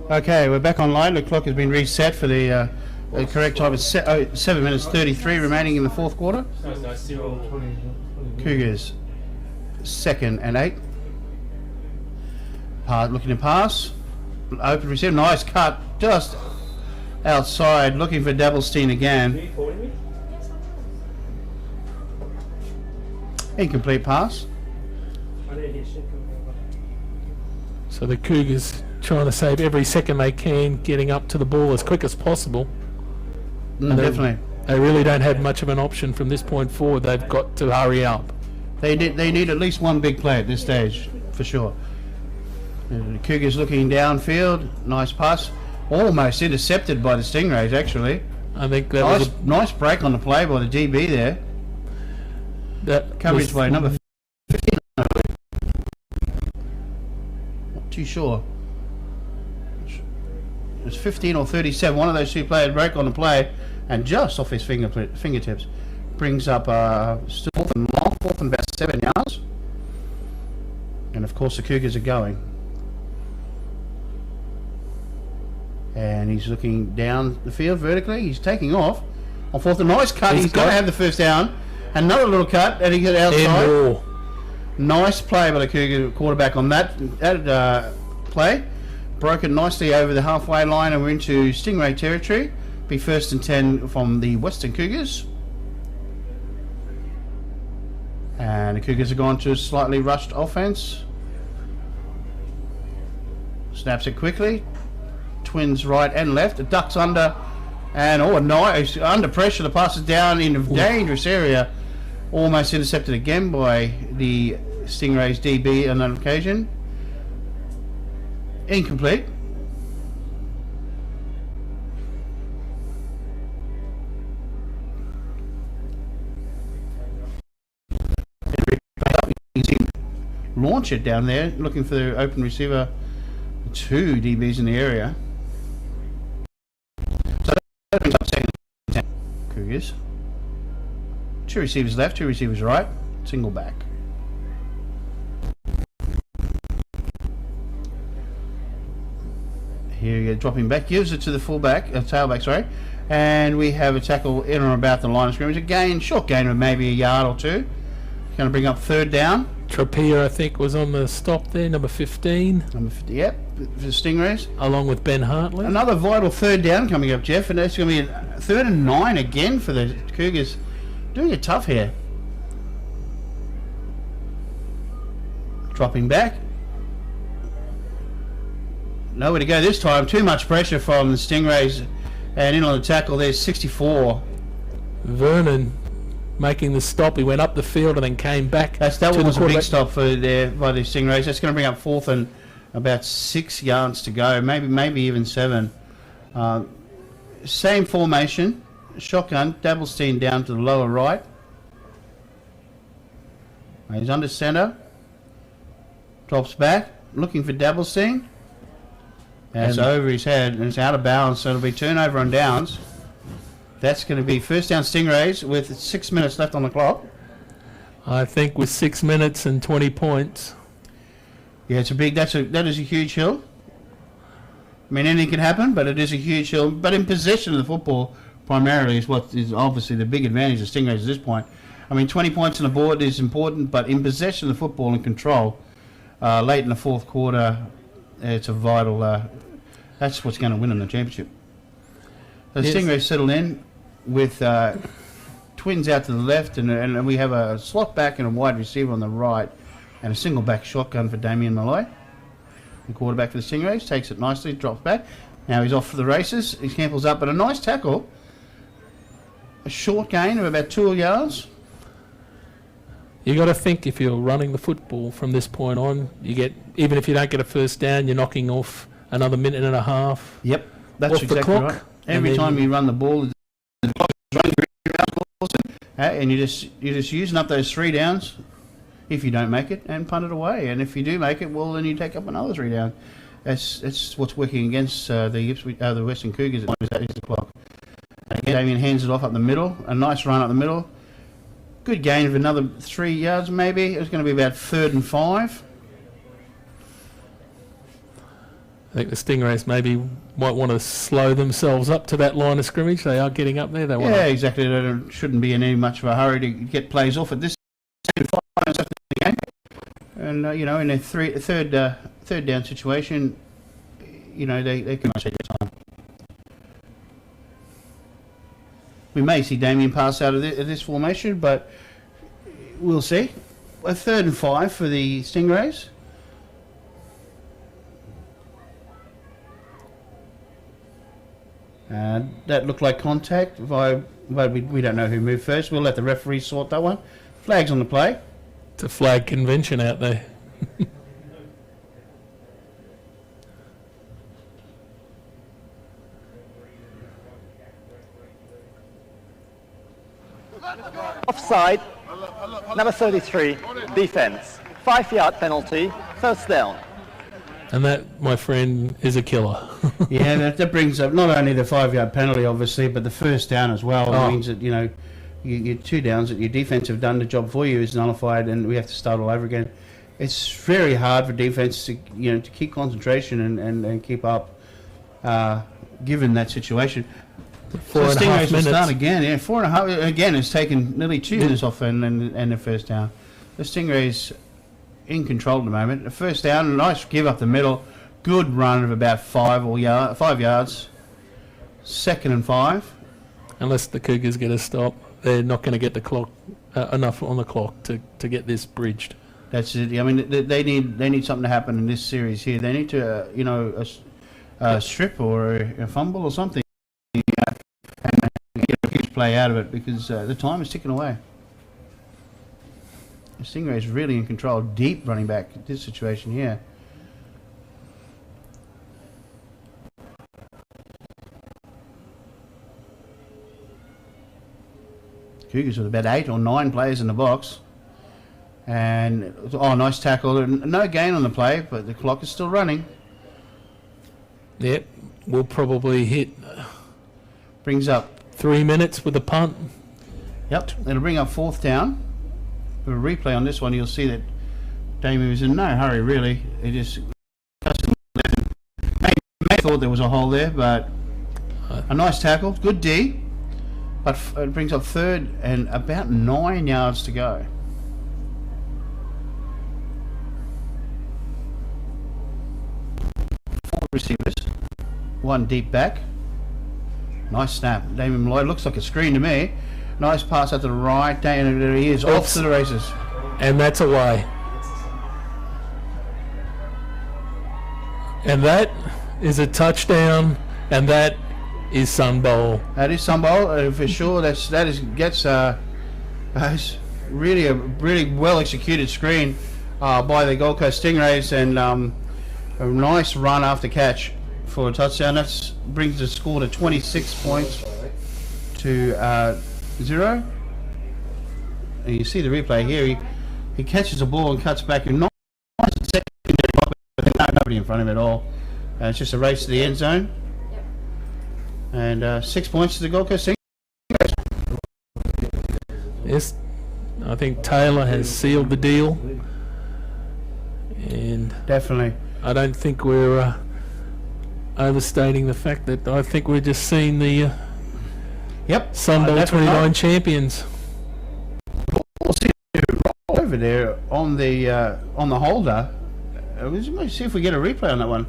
[SPEAKER 2] Okay, we're back online. The clock has been reset for the correct time. It's 7 minutes 33 remaining in the fourth quarter. Cougars 2nd and 8. Looking to pass. Open receiver. Nice cut. Just outside. Looking for Dabblestein again. Incomplete pass.
[SPEAKER 3] So the Cougars trying to save every second they can, getting up to the ball as quick as possible. And
[SPEAKER 2] Definitely.
[SPEAKER 3] They really don't have much of an option from this point forward. They've got to hurry up.
[SPEAKER 2] They need at least one big play at this stage, for sure. The Cougars looking downfield. Nice pass. Almost intercepted by the Stingrays, actually.
[SPEAKER 3] I think that was
[SPEAKER 2] Nice break on the play by the DB there.
[SPEAKER 3] that
[SPEAKER 2] Coverage
[SPEAKER 3] was
[SPEAKER 2] by number 15. Not too sure. It was 15 or 37. One of those two players broke on the play and just off his fingertips. Brings up still fourth and long, fourth and about 7 yards. And of course the Cougars are going. And he's looking down the field vertically. He's taking off on fourth and nice cut. He's got to have the first down. Another little cut, and he gets outside. Nice play by the Cougar quarterback on that play. Broke it nicely over the halfway line, and we're into Stingray territory. Be 1st and 10 from the Western Cougars. And the Cougars have gone to a slightly rushed offense. Snaps it quickly. Twins right and left. It ducks under. And nice under pressure. The pass is down in a dangerous area. Almost intercepted again by the Stingrays DB on that occasion. Incomplete. Launch it down there, looking for the open receiver. 2 DBs in the area. So that opens up 2nd and 10. Cougars. 2 receivers left, 2 receivers right. Single back. Here you go, dropping back, gives it to the fullback, tailback, sorry. And we have a tackle in or about the line of scrimmage. A gain, short gain of maybe a yard or 2. Going to bring up 3rd down.
[SPEAKER 3] Trappier, I think, was on the stop there, number 15.
[SPEAKER 2] Number 50, yep, for the Stingrays.
[SPEAKER 3] Along with Ben Hartley.
[SPEAKER 2] Another vital 3rd down coming up, Jeff, and that's going to be a 3rd and 9 again for the Cougars. Doing it tough here. Dropping back. Nowhere to go this time. Too much pressure from the Stingrays. And in on the tackle, there's 64.
[SPEAKER 3] Vernon making the stop. He went up the field and then came back.
[SPEAKER 2] That one was a big stop for there by the Stingrays. That's going to bring up 4th and about 6 yards to go. Maybe even 7. Same formation. Shotgun. Dabblestein down to the lower right. He's under centre. Drops back. Looking for Dabblestein. And it's over his head and it's out of bounds, so it'll be turnover on downs. That's going to be 1st down Stingrays with 6 minutes left on the clock.
[SPEAKER 3] I think with 6 minutes and 20 points.
[SPEAKER 2] Yeah, that is a huge hill. I mean, anything can happen, but it is a huge hill. But in possession of the football, primarily, is what is obviously the big advantage of Stingrays at this point. I mean, 20 points on the board is important, but in possession of the football and control, late in the 4th quarter, it's a vital. That's what's going to win in the championship. So the Stingrays settle in with twins out to the left, and we have a slot back and a wide receiver on the right, and a single back shotgun for Damien Malloy. The quarterback for the Stingrays takes it nicely, drops back. Now he's off for the races. He camples up, but a nice tackle. A short gain of about 2 yards.
[SPEAKER 3] You got to think if you're running the football from this point on, even if you don't get a 1st down, you're knocking off another minute and a half.
[SPEAKER 2] Yep, that's
[SPEAKER 3] off
[SPEAKER 2] exactly
[SPEAKER 3] the clock.
[SPEAKER 2] right. Every time you run the ball, the clock is running and you're just using up those 3 downs. If you don't make it, and punt it away, and if you do make it, well, then you take up another 3 downs. That's what's working against the Western Cougars. That is the clock. Again, Damien hands it off up the middle. A nice run up the middle. Good gain of another 3 yards, maybe. It's going to be about 3rd and 5.
[SPEAKER 3] I think the Stingrays maybe might want to slow themselves up to that line of scrimmage. They are getting up there.
[SPEAKER 2] Exactly. They shouldn't be in any much of a hurry to get plays off at this 5 minutes after the game. and in a third down situation, they can take their time. We may see Damien pass out of this formation, but we'll see. A 3rd and 5 for the Stingrays. That looked like contact, but we don't know who moved first. We'll let the referee sort that one. Flags on the play.
[SPEAKER 3] It's a flag convention out there.
[SPEAKER 4] Offside, number 33, defense. 5-yard penalty, first down.
[SPEAKER 3] And that, my friend, is a killer.
[SPEAKER 2] Yeah, that brings up not only the 5-yard penalty, obviously, but the first down as well.
[SPEAKER 3] Oh.
[SPEAKER 2] It means that, your 2 downs that your defense have done the job for you is nullified, and we have to start all over again. It's very hard for defense to, to keep concentration and keep up, given that situation.
[SPEAKER 3] 4.5
[SPEAKER 2] Stingrays will
[SPEAKER 3] minutes.
[SPEAKER 2] start again. Yeah, 4.5. Again, it's taken nearly 2 minutes off and the first down. The Stingrays in control at the moment. The first down, nice give up the middle. Good run of about 5 yards. 2nd and 5.
[SPEAKER 3] Unless the Cougars get a stop, they're not going to get the clock enough on the clock to get this bridged.
[SPEAKER 2] That's it. I mean, they need something to happen in this series here. They need to, a strip or a fumble or something, and get a huge play out of it, because the time is ticking away. The Stingrays really in control. Deep running back in this situation here. Cougars with about 8 or 9 players in the box. And, nice tackle. No gain on the play, but the clock is still running.
[SPEAKER 3] Yep, we'll probably hit
[SPEAKER 2] Brings up
[SPEAKER 3] 3 minutes with a punt.
[SPEAKER 2] Yep, it'll bring up 4th down. With a replay on this one, you'll see that Damien was in no hurry, really. He just may thought there was a hole there, but a nice tackle, good D. But it brings up 3rd and about 9 yards to go. 4 receivers, 1 deep back. Nice snap. Damien Malloy looks like a screen to me. Nice pass out to the right. There he is, off to the races.
[SPEAKER 3] And that's away. And that is a touchdown, and that is Sunbowl.
[SPEAKER 2] That is Sunbowl, for sure. That's really a really well executed screen by the Gold Coast Stingrays, and a nice run after catch for a touchdown. That brings the score to 26 points to 0. And you see the replay here. He catches the ball and cuts back and not nobody in front of him at all. It's just a race to the end zone. And 6 points to the Gold Coast Stingrays.
[SPEAKER 3] Yes, I think Taylor has sealed the deal, and
[SPEAKER 2] Definitely.
[SPEAKER 3] I don't think we're overstating the fact that I think we're just seeing the
[SPEAKER 2] Yep.
[SPEAKER 3] Sunbowl 29 champions.
[SPEAKER 2] We'll see over there on the holder. Let's see if we get a replay on that one.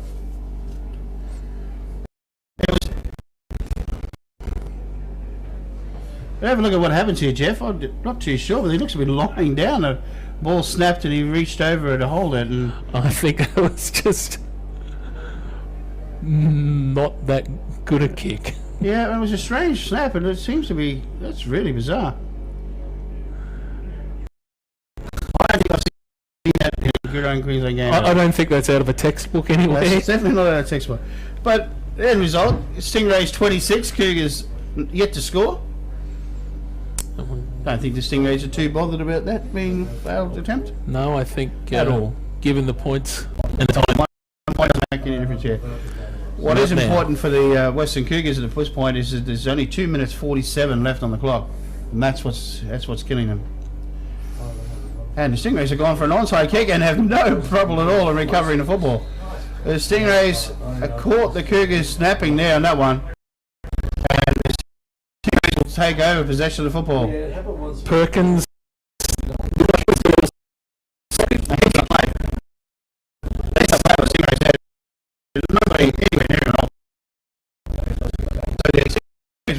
[SPEAKER 2] Have a look at what happens here, Jeff. I'm not too sure, but he looks to be lying down. The ball snapped and he reached over to hold it. And
[SPEAKER 3] I think it was just not that good a kick.
[SPEAKER 2] yeah, it was a strange snap, and it seems to be, that's really bizarre. I don't think I've seen that in a Gridiron Queensland game.
[SPEAKER 3] I don't think that's out of a textbook anyway.
[SPEAKER 2] That's definitely not out of textbook. But the end result, Stingrays 26, Cougars yet to score. I don't think the Stingrays are too bothered about that being a failed attempt.
[SPEAKER 3] No, I think
[SPEAKER 2] At all.
[SPEAKER 3] given the points
[SPEAKER 2] And the time, 1 point doesn't make any difference here. What is
[SPEAKER 3] Not now.
[SPEAKER 2] important for the Western Cougars at this point is that there's only 2 minutes 47 left on the clock, and that's what's killing them. And the Stingrays have gone for an onside kick and have no trouble at all in recovering the football. The Stingrays caught the Cougars snapping there on that one, and the Stingrays will take over possession of the football.
[SPEAKER 3] Perkins.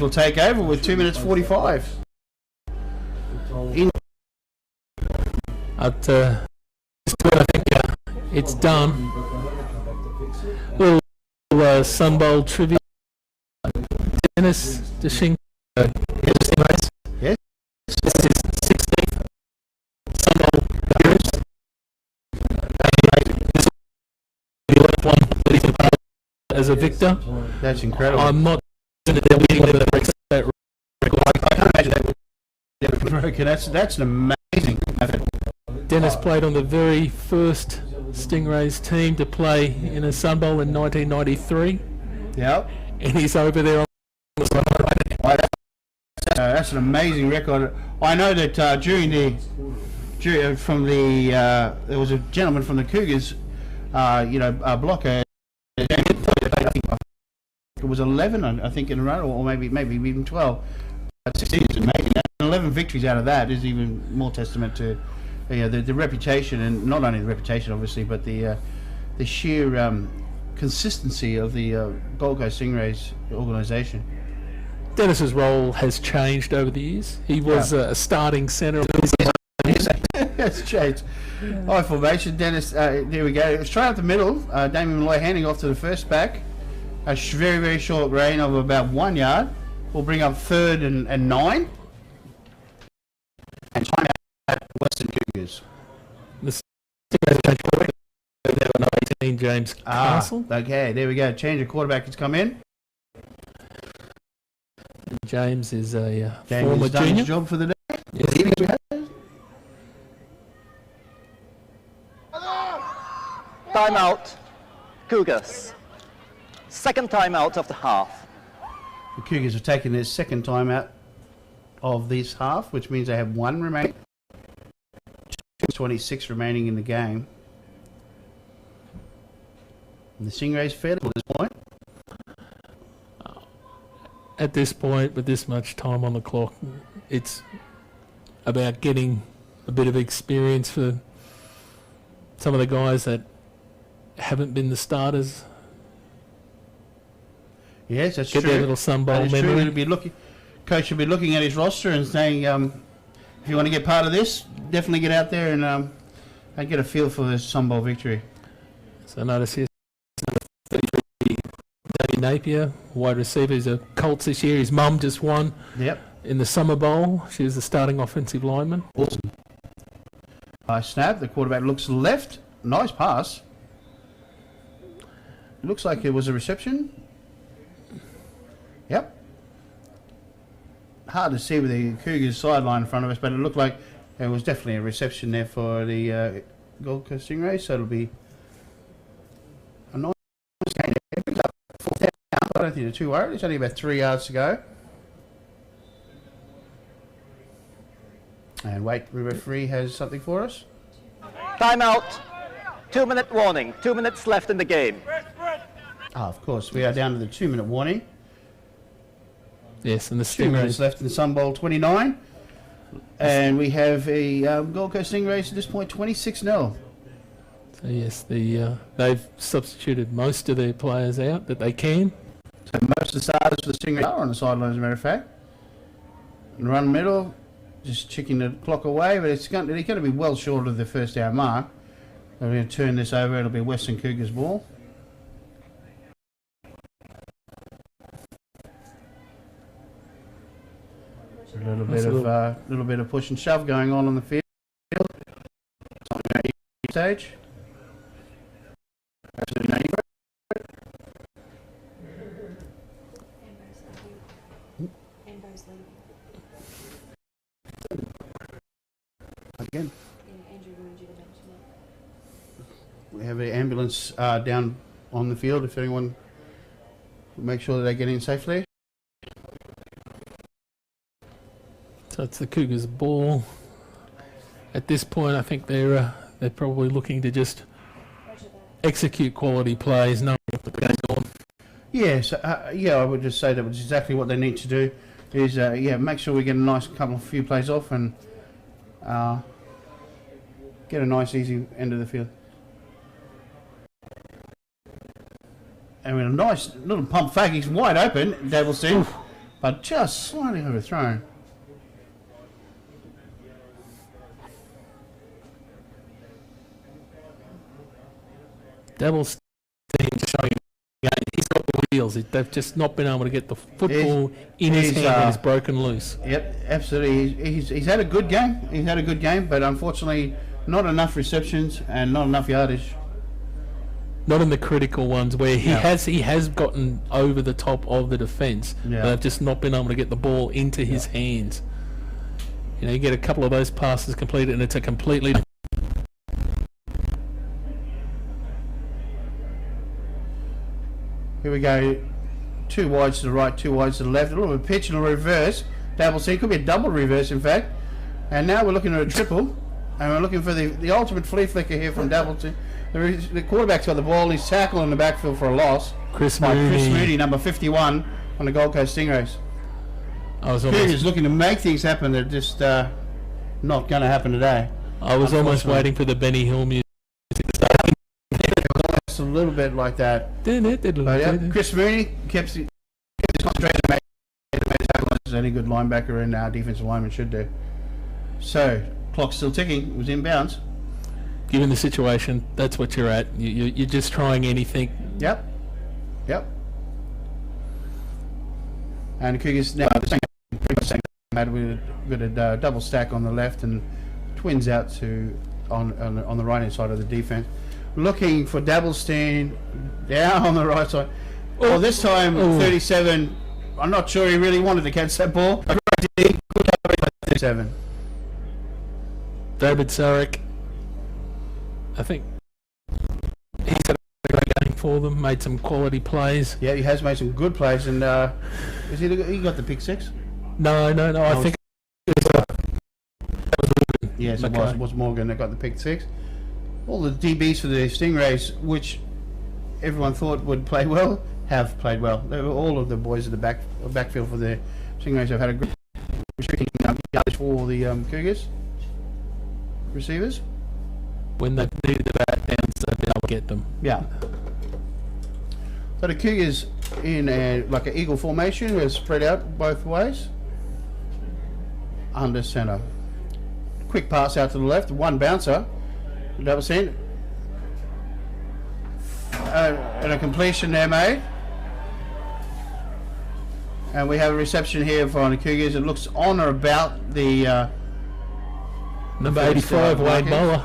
[SPEAKER 2] will take over with 2 minutes 45.
[SPEAKER 3] At this point, I think it's done. Little Sunbowl trivia. Dennis Deshinko.
[SPEAKER 2] Yes.
[SPEAKER 3] This is 16th Sunbowl appearance. This is the 11th one that he's part as a victor.
[SPEAKER 2] That's incredible.
[SPEAKER 3] I'm not sure that they're winning whether that breaks that record.
[SPEAKER 2] I can't imagine that would be broken. That's an amazing effort.
[SPEAKER 3] Dennis played on the very first Stingrays team to play in a Sunbowl in 1993,
[SPEAKER 2] Yep.
[SPEAKER 3] and he's over there on the side.
[SPEAKER 2] That's an amazing record. I know that there was a gentleman from the Cougars, blocker. It was 11, I think, in a row, or maybe even 12. 16 is amazing. 11 victories out of that is even more testament to the reputation, and not only the reputation, obviously, but the sheer consistency of the Gold Coast Stingrays organisation.
[SPEAKER 3] Dennis's role has changed over the years. He was a starting centre.
[SPEAKER 2] It's changed. High formation, Dennis. There we go. Straight up the middle. Damien Malloy handing off to the first back. A very, very short rain of about 1 yard. We'll bring up third and 9. And time out Western Cougars.
[SPEAKER 3] The Stingrays change quarterback. There were 18 James Castle.
[SPEAKER 2] Okay, there we go. Change of quarterback has come in.
[SPEAKER 3] James is a
[SPEAKER 2] James
[SPEAKER 3] former
[SPEAKER 2] has done
[SPEAKER 3] junior.
[SPEAKER 2] his job for the day.
[SPEAKER 3] Yes.
[SPEAKER 4] Timeout, Cougars. Second timeout of the half.
[SPEAKER 2] The Cougars have taken their second time out of this half, which means they have 1 remaining. 26 remaining in the game. And the Stingrays fairly at this point.
[SPEAKER 3] At this point, with this much time on the clock, it's about getting a bit of experience for some of the guys that haven't been the starters.
[SPEAKER 2] Yes, that's
[SPEAKER 3] Get
[SPEAKER 2] true.
[SPEAKER 3] their little Sunbowl
[SPEAKER 2] That is true.
[SPEAKER 3] memory.
[SPEAKER 2] Coach should be looking at his roster and saying, if you want to get part of this, definitely get out there and get a feel for this Sunbowl victory.
[SPEAKER 3] So notice here, number 33, Danny Napier, wide receiver. He's a Colts this year. His mum just won
[SPEAKER 2] Yep.
[SPEAKER 3] in the Summer Bowl. She was the starting offensive lineman.
[SPEAKER 2] Awesome. High snap. The quarterback looks left. Nice pass. Looks like it was a reception. Yep. Hard to see with the Cougars sideline in front of us, but it looked like it was definitely a reception there for the Gold Coast Stingrays, so it'll be a nice game. Fourth down. I don't think they're too worried. It's only about 3 yards to go. And wait, the referee has something for us.
[SPEAKER 4] Timeout. 2-minute warning. 2 minutes left in the game.
[SPEAKER 2] Of course, we are down to the 2-minute warning.
[SPEAKER 3] Yes, and the
[SPEAKER 2] 2 minutes
[SPEAKER 3] Stingrays.
[SPEAKER 2] left in Sunbowl 29. And we have a Gold Coast Stingrays at this point 26-0.
[SPEAKER 3] So yes, they've substituted most of their players out that they can.
[SPEAKER 2] So most of the starters for the Stingrays are on the sideline, as a matter of fact. And run middle, just checking the clock away, but they're going to be well short of the first down mark. They're going to turn this over. It'll be Western Cougars ball. A little bit of push and shove going on the field. Stage.
[SPEAKER 6] Ambo's leaving.
[SPEAKER 2] Again,
[SPEAKER 6] Yeah, Andrew wanted you to mention it.
[SPEAKER 2] we have an ambulance down on the field. If anyone will make sure that they get in safely.
[SPEAKER 3] So it's the Cougars' ball. At this point, I think they're probably looking to just execute quality plays, knowing what the game's on.
[SPEAKER 2] Yes, I would just say that was exactly what they need to do. Is make sure we get a nice few plays off and get a nice easy end of the field. And with a nice little pump fake, he's wide open. Davilstein but just slightly overthrown.
[SPEAKER 3] Devil's team showing again, he's got the wheels. They've just not been able to get the football in his hand when it's broken loose.
[SPEAKER 2] Yep, absolutely. He's had a good game. He's had a good game, but unfortunately, not enough receptions and not enough yardage.
[SPEAKER 3] Not in the critical ones where he has gotten over the top of the defence.
[SPEAKER 2] Yeah.
[SPEAKER 3] But they've just not been able to get the ball into his hands. You know, you get a couple of those passes completed, and it's a completely.
[SPEAKER 2] Here we go. 2 wides to the right, 2 wides to the left. A little bit of pitch and a reverse. Double C. Could be a double reverse, in fact. And now we're looking at a triple. And we're looking for the ultimate flea flicker here from double C. The quarterback's got the ball. He's tackled in the backfield for a loss.
[SPEAKER 3] Chris
[SPEAKER 2] Chris
[SPEAKER 3] Mooney.
[SPEAKER 2] Mooney, number 51, on the Gold Coast Stingrays.
[SPEAKER 3] I was
[SPEAKER 2] Cougars looking to make things happen. They're just not going to happen today.
[SPEAKER 3] almost
[SPEAKER 2] Unfortunately.
[SPEAKER 3] waiting for the Benny Hill music to start.
[SPEAKER 2] It's a little bit like that. But yeah, Chris Mooney kept his concentration and made a tackle as any good linebacker and defensive lineman should do. So, clock's still ticking. It was inbounds.
[SPEAKER 3] Given the situation, that's what you're at. You're just trying anything.
[SPEAKER 2] Yep. And the Cougars now pretty much same matter. We've got a double stack on the left and twins out to on the right hand side of the defense. Looking for Dabblestein down on the right side. Well, this time 37. I'm not sure he really wanted to catch that ball. 37.
[SPEAKER 3] David Sarek, I think he's had a great game for them, made some quality plays.
[SPEAKER 2] Yeah, he has made some good plays, and he got the pick 6?
[SPEAKER 3] No, I think it was Morgan.
[SPEAKER 2] Yes, it
[SPEAKER 3] Okay.
[SPEAKER 2] was Morgan that got the pick 6. All the DBs for the Stingrays, which everyone thought would play well, have played well. All of the boys at the backfield for the Stingrays have had a great restricting yardage for the Cougars receivers.
[SPEAKER 3] When they needed the bat downs, they've been able to get them.
[SPEAKER 2] Yeah. So the Cougars in like an eagle formation, we're spread out both ways. Under centre. Quick pass out to the left, one bouncer. Double send. And a completion there made. And we have a reception here for the Cougars. It looks on or about the
[SPEAKER 3] Number 85, Wayne Muller,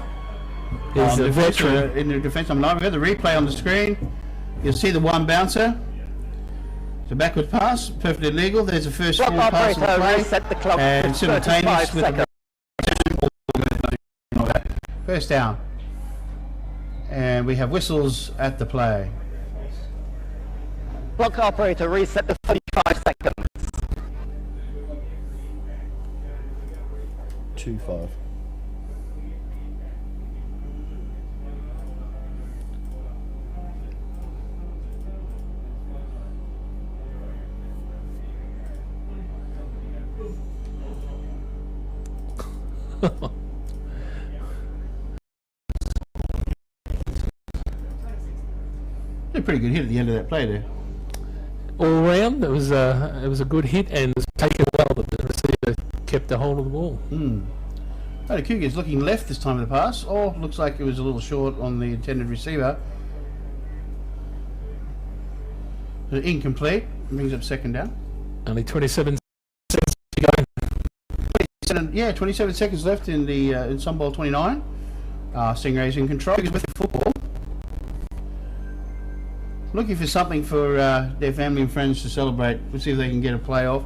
[SPEAKER 3] is a veteran.
[SPEAKER 2] in the defence. I'm live. We've got the replay on the screen. You'll see the one bouncer. It's a backward pass, perfectly legal. There's a first full pass of the play,
[SPEAKER 4] reset the clock.
[SPEAKER 2] and simultaneous
[SPEAKER 4] 35
[SPEAKER 2] with
[SPEAKER 4] seconds.
[SPEAKER 2] the first down. And we have whistles at the play.
[SPEAKER 4] Clock operator reset the 35 seconds.
[SPEAKER 2] 2-5. A pretty good hit at the end of that play there.
[SPEAKER 3] All round, it was a good hit, and it was taken well, but the receiver kept a hold of the ball.
[SPEAKER 2] The Cougars looking left this time of the pass. Oh, looks like it was a little short on the intended receiver. Incomplete. Brings up second down.
[SPEAKER 3] Only 27 seconds to go.
[SPEAKER 2] 27 seconds left in the in Sunbowl 29. Stingrays in control with the football. Looking for something for their family and friends to celebrate. We'll see if they can get a playoff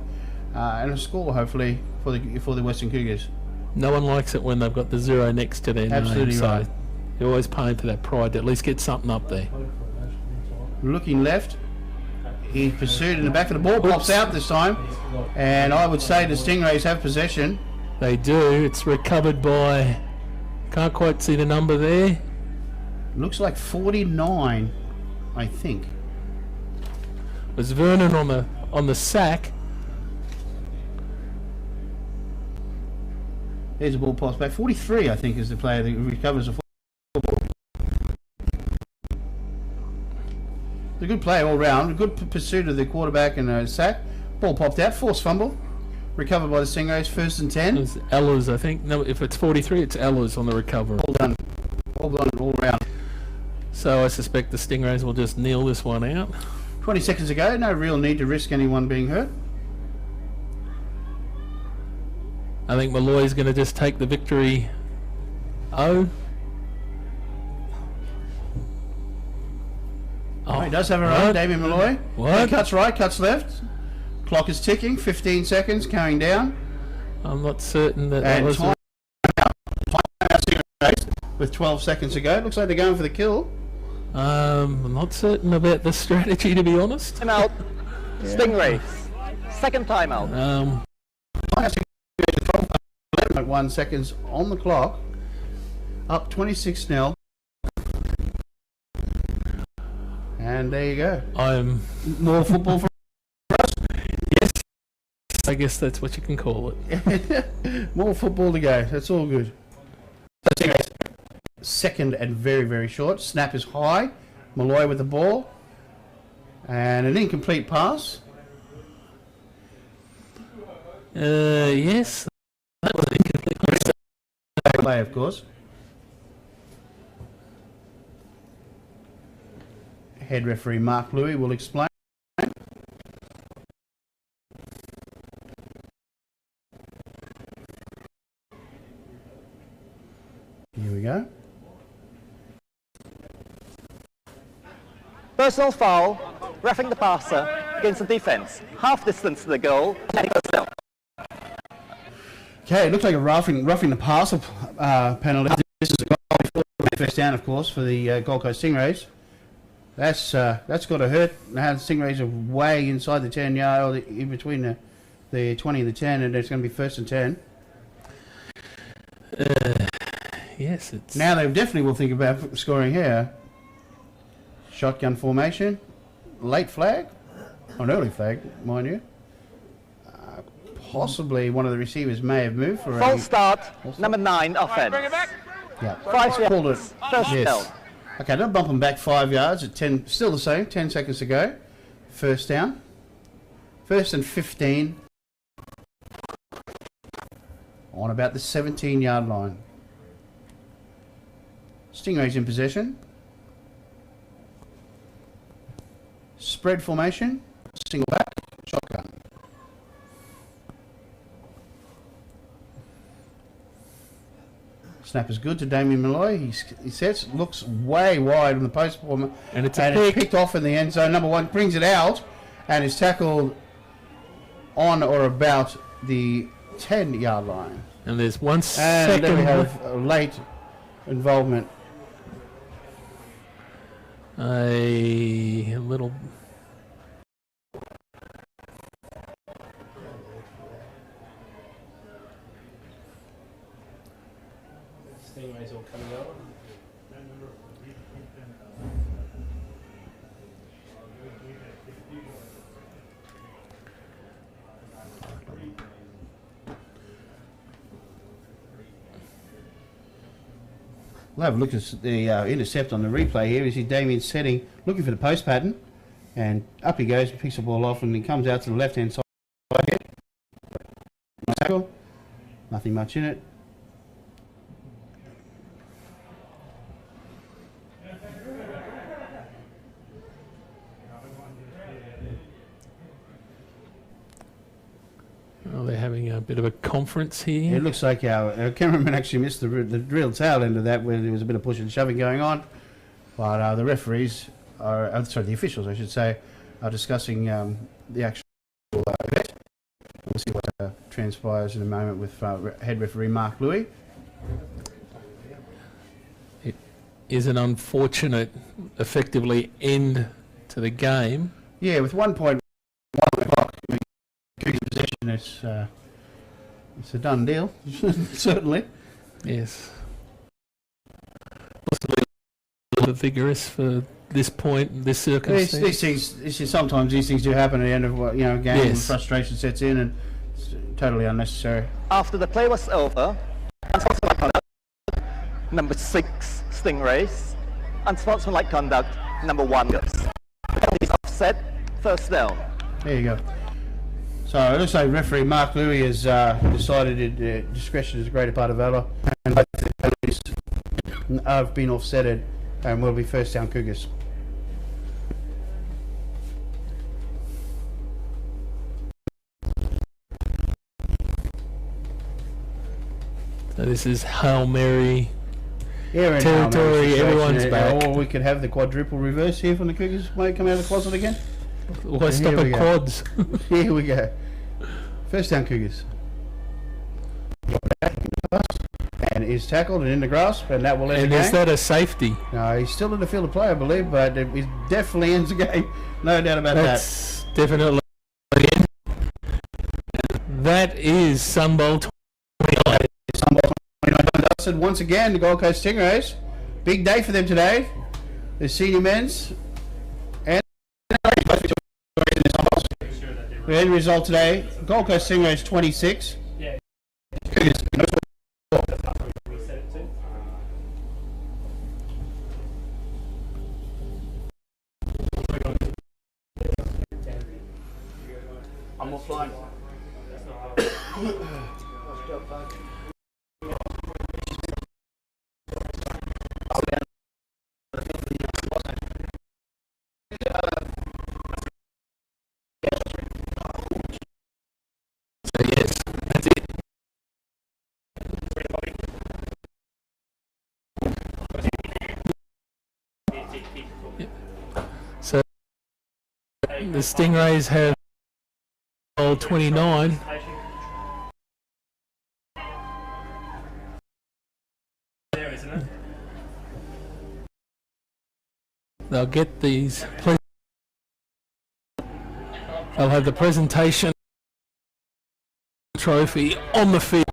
[SPEAKER 2] and a score, hopefully, for the Western Cougars.
[SPEAKER 3] No one likes it when they've got the 0 next to their
[SPEAKER 2] Absolutely
[SPEAKER 3] name,
[SPEAKER 2] right.
[SPEAKER 3] so you're always paying for that pride to at least get something up there.
[SPEAKER 2] Looking left. He's pursued in the back of the ball. Pops out this time. And I would say the Stingrays have possession.
[SPEAKER 3] They do. It's recovered by, can't quite see the number there.
[SPEAKER 2] Looks like 49, I think.
[SPEAKER 3] It was Vernon on the sack.
[SPEAKER 2] There's a ball pass back. 43, I think, is the player that recovers the football. It's a good play all round. A good pursuit of the quarterback and a sack. Ball popped out, forced fumble. Recovered by the Stingrays, 1st and 10.
[SPEAKER 3] It's Ella's, I think. No, if it's 43, it's Ella's on the recovery.
[SPEAKER 2] All done. All done, all round.
[SPEAKER 3] So I suspect the Stingrays will just kneel this one out.
[SPEAKER 2] 20 seconds ago, no real need to risk anyone being hurt.
[SPEAKER 3] I think Malloy's going to just take the victory.
[SPEAKER 2] Oh, he does have a run, Damien Malloy.
[SPEAKER 3] What?
[SPEAKER 2] Cuts right, cuts left. Clock is ticking, 15 seconds, coming down.
[SPEAKER 3] I'm not certain that
[SPEAKER 2] And
[SPEAKER 3] was...
[SPEAKER 2] time out Stingrays with 12 seconds to go. Looks like they're going for the kill.
[SPEAKER 3] I'm not certain about the strategy, to be honest.
[SPEAKER 4] Timeout. Stingrays. Second timeout.
[SPEAKER 2] 11.1 seconds on the clock. Up 26-0. And there you go.
[SPEAKER 3] I'm...
[SPEAKER 2] More football for
[SPEAKER 3] Yes. I guess that's what you can call it.
[SPEAKER 2] more football to go. That's all good. Second and very, very short. Snap is high. Malloy with the ball. And an incomplete pass.
[SPEAKER 3] Yes. That was an incomplete.
[SPEAKER 2] Play, of course. Head referee Mark Louis will explain. Here we go.
[SPEAKER 4] Personal foul, roughing the passer against the defence. Half distance to the goal, and he goes down.
[SPEAKER 2] Okay, it looks like a roughing the passer penalty. This is a goal, first down, of course, for the Gold Coast Stingrays. That's got to hurt. Now the Stingrays are way inside the 10 yard, or in between the 20 and the 10, and it's going to be 1st and 10.
[SPEAKER 3] Yes, it's...
[SPEAKER 2] Now they definitely will think about scoring here. Shotgun formation, late flag, an early flag, mind you. Possibly one of the receivers may have moved for
[SPEAKER 4] False start, number 9 offence.
[SPEAKER 2] Yeah.
[SPEAKER 4] 5
[SPEAKER 2] Called it.
[SPEAKER 4] yards, first
[SPEAKER 3] Yes.
[SPEAKER 4] down.
[SPEAKER 2] Okay, don't bump them back 5 yards at 10, still the same, 10 seconds to go. First down. 1st and 15. On about the 17-yard line. Stingrays in possession. Spread formation. Single back. Shotgun. Snap is good to Damien Malloy. He sets, looks way wide on the post form,
[SPEAKER 3] And it's
[SPEAKER 2] picked off in the end zone. Number 1 brings it out and is tackled on or about the 10-yard line.
[SPEAKER 3] And there's 1
[SPEAKER 2] And
[SPEAKER 3] second.
[SPEAKER 2] then we have a late involvement.
[SPEAKER 3] A little...
[SPEAKER 1] Stingrays all coming over.
[SPEAKER 2] We'll have a look at the intercept on the replay here. You see Damien setting, looking for the post pattern, and up he goes, picks the ball off, and he comes out to the left-hand side here. Tackle, nothing much in it.
[SPEAKER 3] Oh, they're having a bit of a conference here.
[SPEAKER 2] It looks like our cameraman actually missed the real tail end of that, where there was a bit of pushing and shoving going on. But the referees are, the officials, I should say, are discussing the actual event. We'll see what transpires in a moment with head referee Mark Louis.
[SPEAKER 3] It is an unfortunate, effectively, end to the game.
[SPEAKER 2] Yeah, with 1.1 o'clock, Cougars possession, it's a done deal, certainly.
[SPEAKER 3] Yes. Possibly a little bit vigorous for this point, this circumstance.
[SPEAKER 2] These things, sometimes these things do happen at the end of a game.
[SPEAKER 3] Yes.
[SPEAKER 2] When frustration sets in, and it's totally unnecessary.
[SPEAKER 4] After the play was over, unsportsmanlike conduct, number 6, Stingrays, unsportsmanlike conduct, number 1, Cougars. Penalties offset, first down.
[SPEAKER 2] There you go. So it looks like referee Mark Louis has decided that discretion is a greater part of valour, and both the penalties have been offsetted and will be first down Cougars.
[SPEAKER 3] So this is Hail Mary
[SPEAKER 2] Yeah, we're in
[SPEAKER 3] territory.
[SPEAKER 2] Hail Mary situation,
[SPEAKER 3] Everyone's back.
[SPEAKER 2] Or we could have the quadruple reverse here from the Cougars might come out of the closet again.
[SPEAKER 3] Why stop
[SPEAKER 2] Here we
[SPEAKER 3] at
[SPEAKER 2] go.
[SPEAKER 3] quads?
[SPEAKER 2] Here we go. First down Cougars. And is tackled and in the grasp, and that will end
[SPEAKER 3] And
[SPEAKER 2] the
[SPEAKER 3] is
[SPEAKER 2] game.
[SPEAKER 3] that a safety?
[SPEAKER 2] No, he's still in the field of play, I believe, but it definitely ends the game. No doubt about
[SPEAKER 3] That's definitely. That is Sunbowl 29.
[SPEAKER 2] that. Once again, the Gold Coast Stingrays. Big day for them today. The senior men's and the end result today, Gold Coast Stingrays 26.
[SPEAKER 1] Yeah.
[SPEAKER 2] Cougars
[SPEAKER 1] We set it to.
[SPEAKER 2] I'm offline.
[SPEAKER 3] So yes, that's it. So the Stingrays have Bowl 29.
[SPEAKER 1] There, isn't it?
[SPEAKER 3] They'll get these. They'll have the presentation trophy on the field.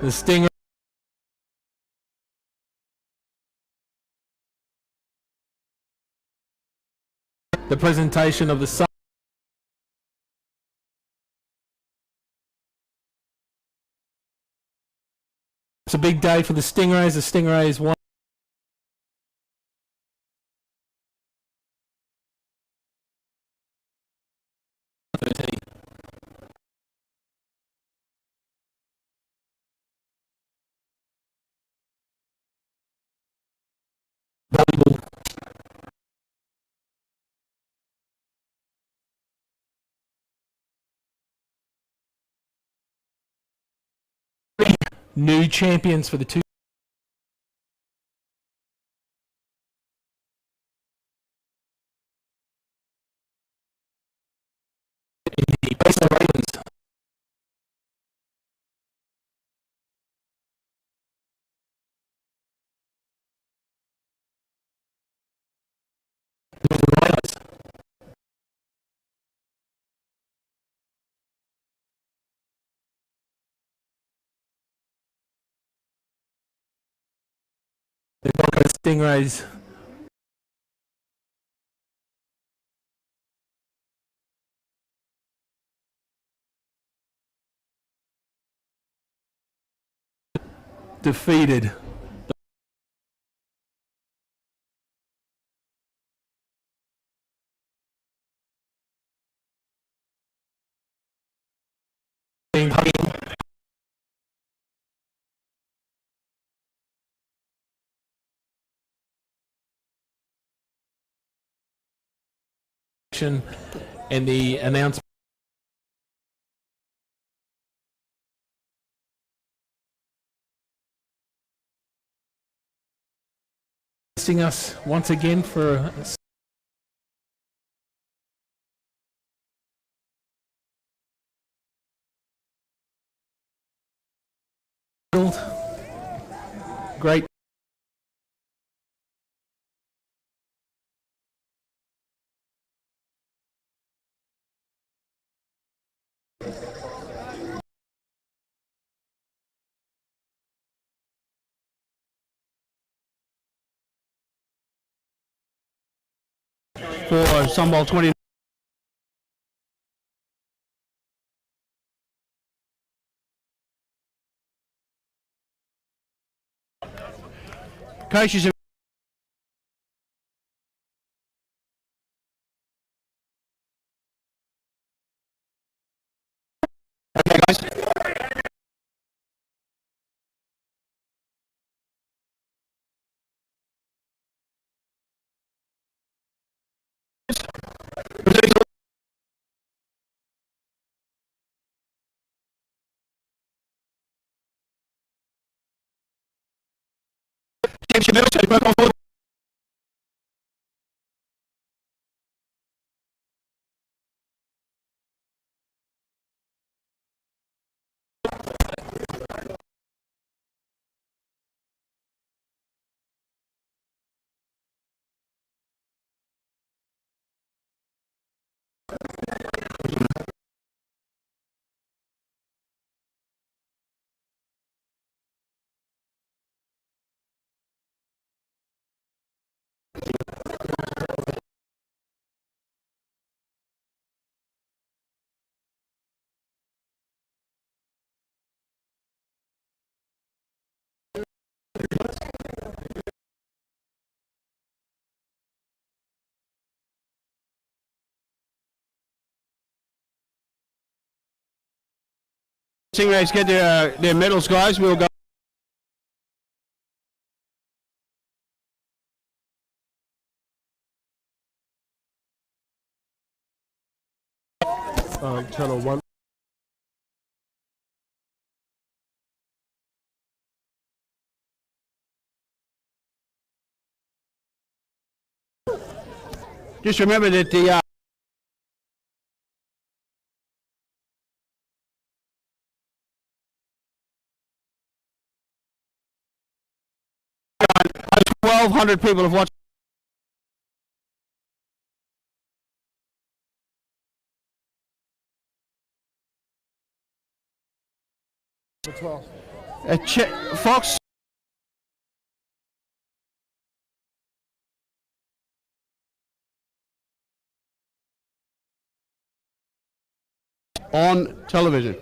[SPEAKER 3] The Stingray. The presentation of the sun. It's a big day for the Stingrays. The Stingrays won. Valuable new champions for the two. The Broncos Stingrays defeated and the announcement. Us once again for great.
[SPEAKER 2] For Sunbowl 20. Coaches. Okay, guys. Stingrays get their medals, guys. We'll go.
[SPEAKER 7] Channel 1.
[SPEAKER 2] Just remember that the over 1,200 people have watched. Fox. On television.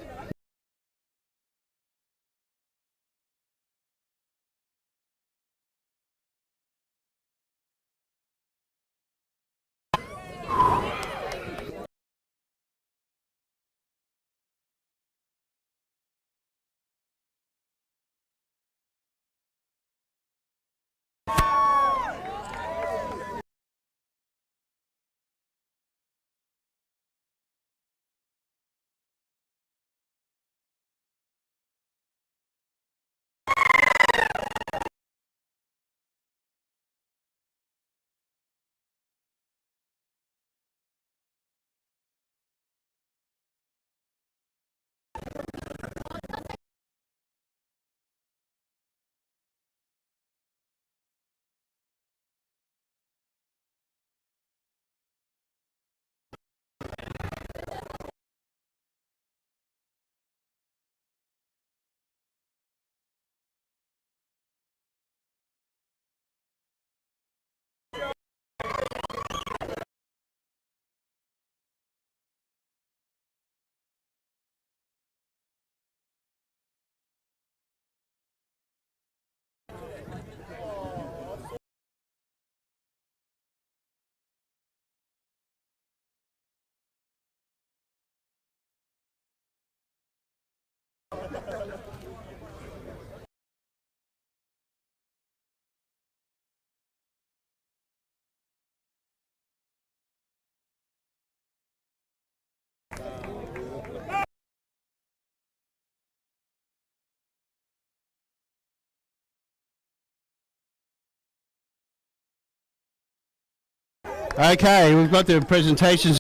[SPEAKER 2] Okay, we've got the presentations.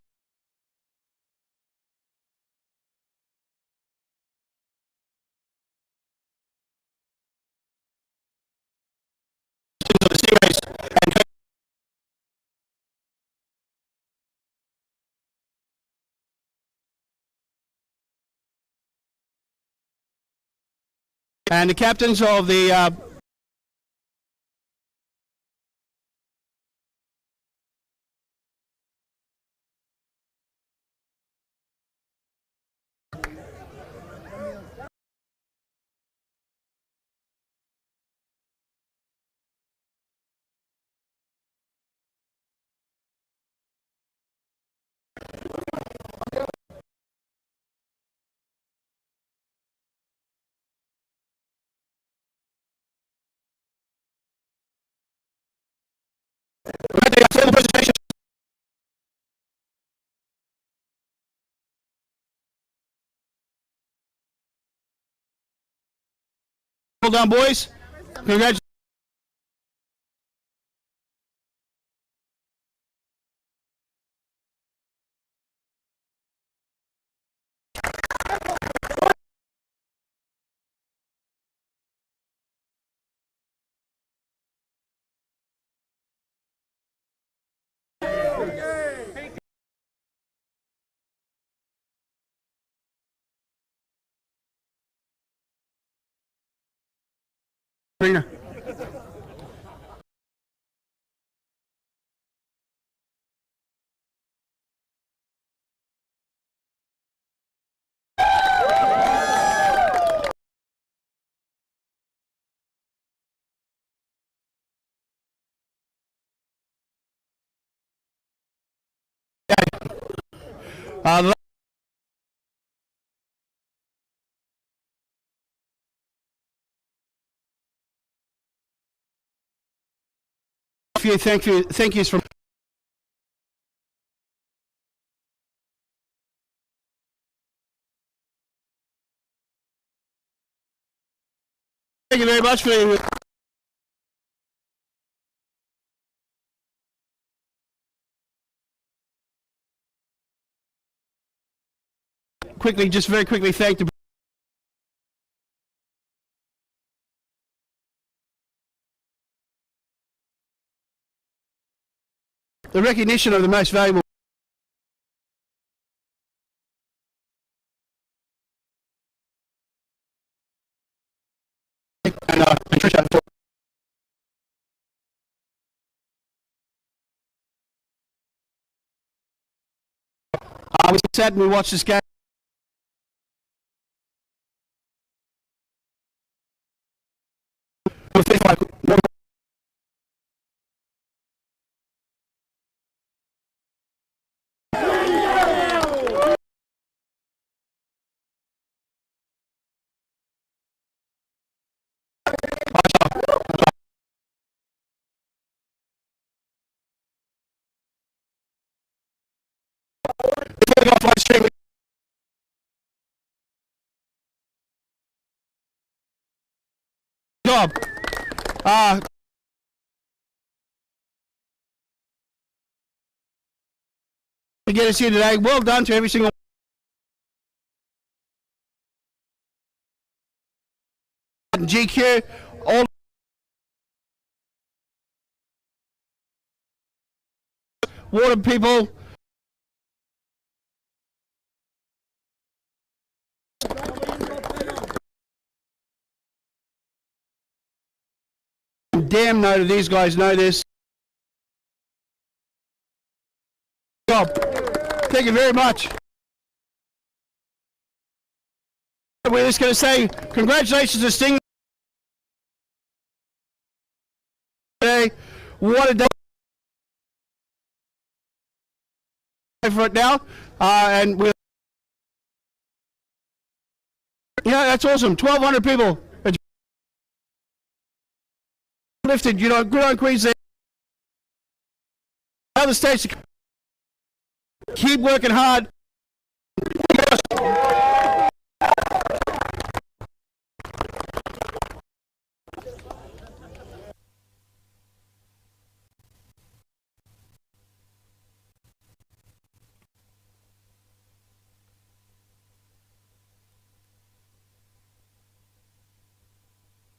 [SPEAKER 2] And the captains of the well done, boys. Congratulations. Sabrina. Uh, thank you from thank you very much for quickly, just very quickly thank the recognition of the most valuable and Patricia. We sat and we watched this game. Job. To get us here today. Well done to every single GQ, all water people. Damn no do these guys know this. Job. Thank you very much. We're just going to say congratulations to Sting. What a day for it now, and we'll. Yeah, that's awesome. 1,200 people lifted. You know, good on Queensland. Other states keep working hard.